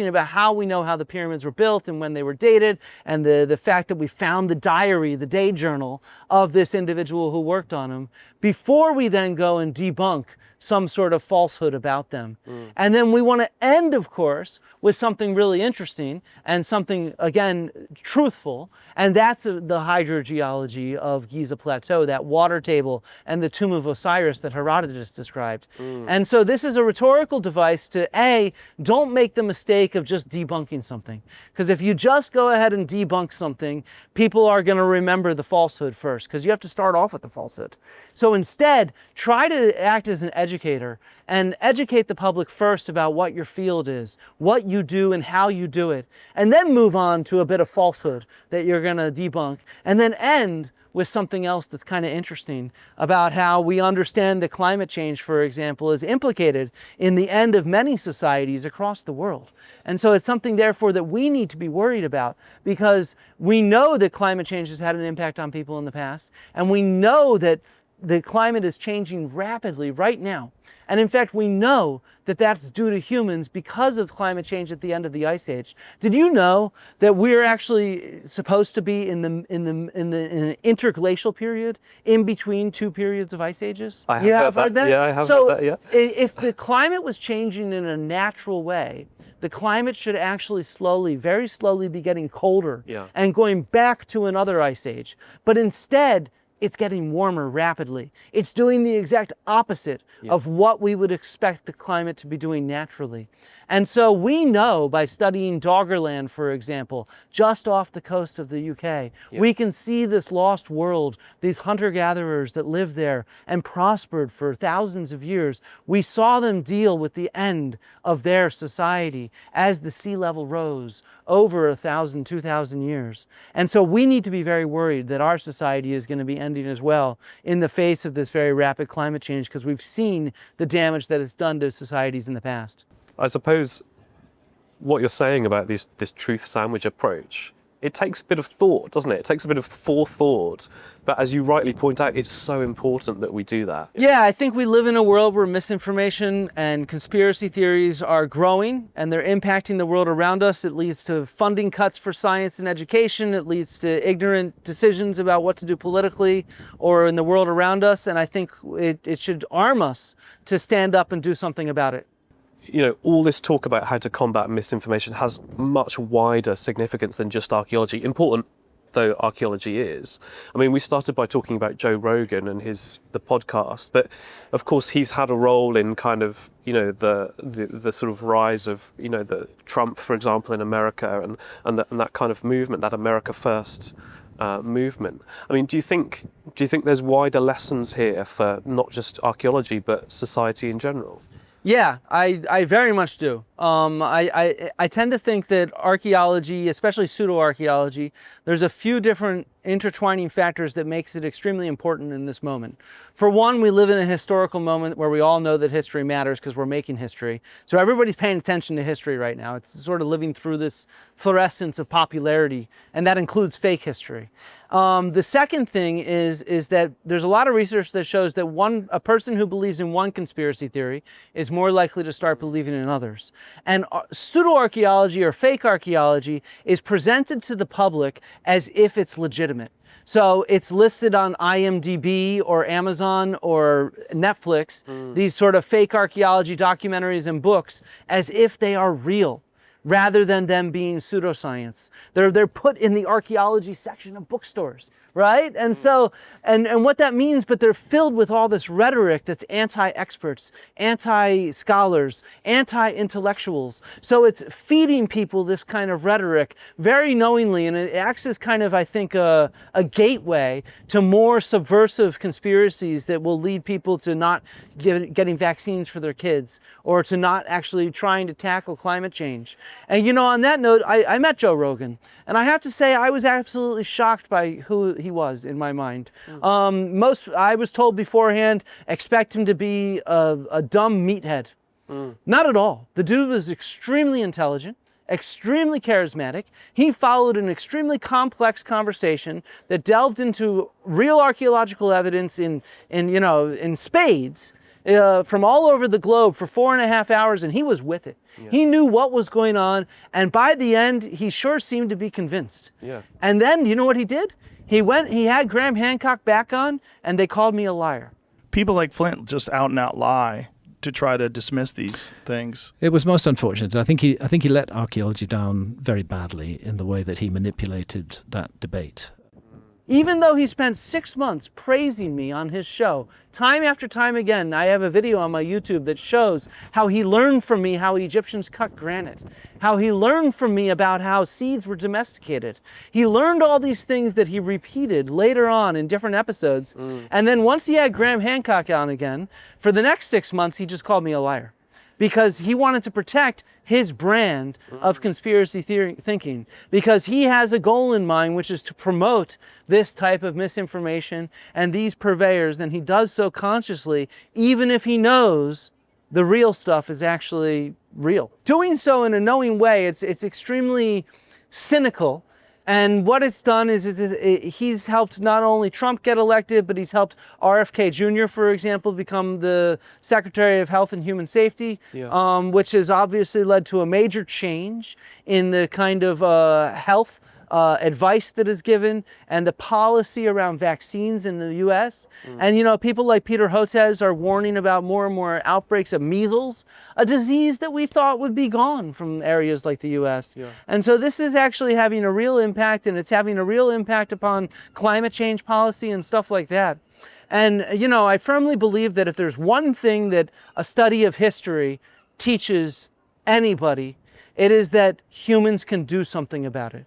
[SPEAKER 12] about how we know how the pyramids were built and when they were dated, and the fact that we found the diary, the day journal of this individual who worked on them, before we then go and debunk some sort of falsehood about them. And then we want to end, of course, with something really interesting and something, again, truthful, and that's the hydrogeology of Giza Plateau, that water table and the tomb of Osiris that Herodotus described. And so this is a rhetorical device to, A, don't make the mistake of just debunking something. Because if you just go ahead and debunk something, people are going to remember the falsehood first, because you have to start off with the falsehood. So instead, try to act as an educator and educate the public first about what your field is, what you do and how you do it, and then move on to a bit of falsehood that you're going to debunk, and then end with something else that's kind of interesting about how we understand that climate change, for example, is implicated in the end of many societies across the world. And so it's something, therefore, that we need to be worried about, because we know that climate change has had an impact on people in the past, and we know that the climate is changing rapidly right now. And in fact, we know that that's due to humans because of climate change at the end of the Ice Age. Did you know that we're actually supposed to be in an interglacial period in between two periods of ice ages?
[SPEAKER 15] I have heard that. Yeah, I have heard that, yeah.
[SPEAKER 12] If the climate was changing in a natural way, the climate should actually slowly, very slowly be getting colder and going back to another ice age. But instead, it's getting warmer rapidly. It's doing the exact opposite of what we would expect the climate to be doing naturally. And so we know by studying Doggerland, for example, just off the coast of the UK, we can see this lost world, these hunter-gatherers that lived there and prospered for thousands of years. We saw them deal with the end of their society as the sea level rose over 1,000, 2,000 years. And so we need to be very worried that our society is going to be ending as well in the face of this very rapid climate change, because we've seen the damage that it's done to societies in the past.
[SPEAKER 15] I suppose what you're saying about this truth sandwich approach, it takes a bit of thought, doesn't it? It takes a bit of forethought. But as you rightly point out, it's so important that we do that.
[SPEAKER 12] Yeah, I think we live in a world where misinformation and conspiracy theories are growing, and they're impacting the world around us. It leads to funding cuts for science and education. It leads to ignorant decisions about what to do politically or in the world around us. And I think it should arm us to stand up and do something about it.
[SPEAKER 15] You know, all this talk about how to combat misinformation has much wider significance than just archaeology. Important though archaeology is. I mean, we started by talking about Joe Rogan and the podcast, but of course he's had a role in kind of, you know, the sort of rise of, you know, the Trump, for example, in America, and that kind of movement, that America First movement. I mean, do you think there's wider lessons here for not just archaeology but society in general?
[SPEAKER 12] Yeah, I very much do. I tend to think that archaeology, especially pseudo-archaeology, there's a few different intertwining factors that makes it extremely important in this moment. For one, we live in a historical moment where we all know that history matters because we're making history. So everybody's paying attention to history right now. It's sort of living through this fluorescence of popularity, and that includes fake history. The second thing is that there's a lot of research that shows that a person who believes in one conspiracy theory is more likely to start believing in others. And pseudo-archaeology or fake archaeology is presented to the public as if it's legitimate. So it's listed on IMDb or Amazon or Netflix, these sort of fake archaeology documentaries and books, as if they are real, rather than them being pseudoscience. They're put in the archaeology section of bookstores, right? And so, and what that means, but they're filled with all this rhetoric that's anti-experts, anti-scholars, anti-intellectuals. So it's feeding people this kind of rhetoric very knowingly, and it acts as kind of, I think, a gateway to more subversive conspiracies that will lead people to not getting vaccines for their kids, or to not actually trying to tackle climate change. And you know, on that note, I met Joe Rogan, and I have to say I was absolutely shocked by who he was in my mind. I was told beforehand, expect him to be a dumb meathead. Not at all. The dude was extremely intelligent, extremely charismatic. He followed an extremely complex conversation that delved into real archaeological evidence in spades. From all over the globe for 4.5 hours, and he was with it. Yeah. He knew what was going on, and by the end, he sure seemed to be convinced. Yeah. And then, you know what he did? He had Graham Hancock back on, and they called me a liar.
[SPEAKER 13] People like Flint just out and out lie to try to dismiss these things.
[SPEAKER 14] It was most unfortunate. I think he let archaeology down very badly in the way that he manipulated that debate.
[SPEAKER 12] Even though he spent 6 months praising me on his show, time after time again, I have a video on my YouTube that shows how he learned from me how Egyptians cut granite, how he learned from me about how seeds were domesticated. He learned all these things that he repeated later on in different episodes. And then once he had Graham Hancock on again, for the next 6 months, he just called me a liar, because he wanted to protect his brand of conspiracy theory thinking, because he has a goal in mind, which is to promote this type of misinformation and these purveyors. And he does so consciously, even if he knows the real stuff is actually real. Doing so in a knowing way, it's extremely cynical. And what it's done is he's helped not only Trump get elected, but he's helped RFK Jr., for example, become the Secretary of Health and Human Safety, which has obviously led to a major change in the kind of health advice that is given and the policy around vaccines in the U.S. And, you know, people like Peter Hotez are warning about more and more outbreaks of measles, a disease that we thought would be gone from areas like the U.S. And so this is actually having a real impact, and it's having a real impact upon climate change policy and stuff like that. And, you know, I firmly believe that if there's one thing that a study of history teaches anybody, it is that humans can do something about it.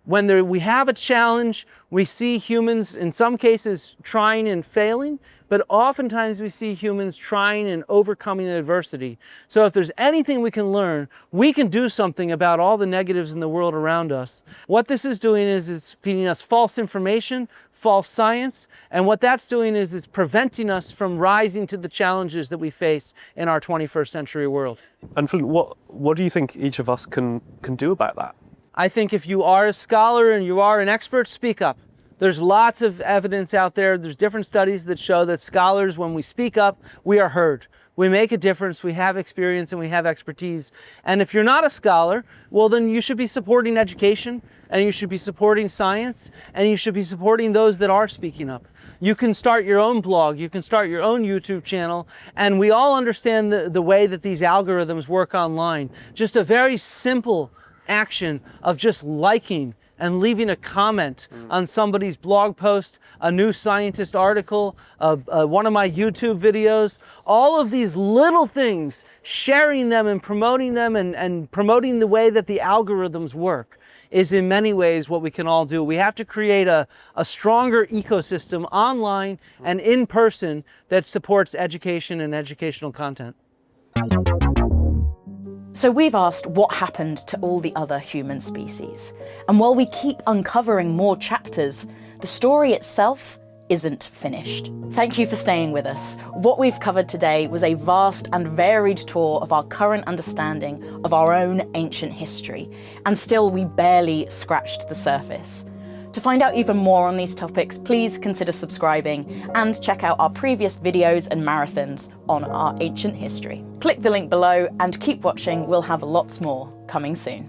[SPEAKER 12] When we have a challenge, we see humans, in some cases, trying and failing, but oftentimes we see humans trying and overcoming adversity. So if there's anything we can learn, we can do something about all the negatives in the world around us. What this is doing is it's feeding us false information, false science, and what that's doing is it's preventing us from rising to the challenges that we face in our 21st century world.
[SPEAKER 15] And Flint, what do you think each of us can do about that?
[SPEAKER 12] I think if you are a scholar and you are an expert, speak up. There's lots of evidence out there. There's different studies that show that scholars, when we speak up, we are heard. We make a difference, we have experience, and we have expertise. And if you're not a scholar, well, then you should be supporting education, and you should be supporting science, and you should be supporting those that are speaking up. You can start your own blog, you can start your own YouTube channel, and we all understand the way that these algorithms work online. Just a very simple action of just liking and leaving a comment on somebody's blog post, a New Scientist article, one of my YouTube videos, all of these little things, sharing them and promoting them and promoting the way that the algorithms work is in many ways what we can all do. We have to create a stronger ecosystem online and in person that supports education and educational content.
[SPEAKER 1] So we've asked what happened to all the other human species. And while we keep uncovering more chapters, the story itself isn't finished. Thank you for staying with us. What we've covered today was a vast and varied tour of our current understanding of our own ancient history, and still we barely scratched the surface. To find out even more on these topics, please consider subscribing and check out our previous videos and marathons on our ancient history. Click the link below and keep watching, we'll have lots more coming soon.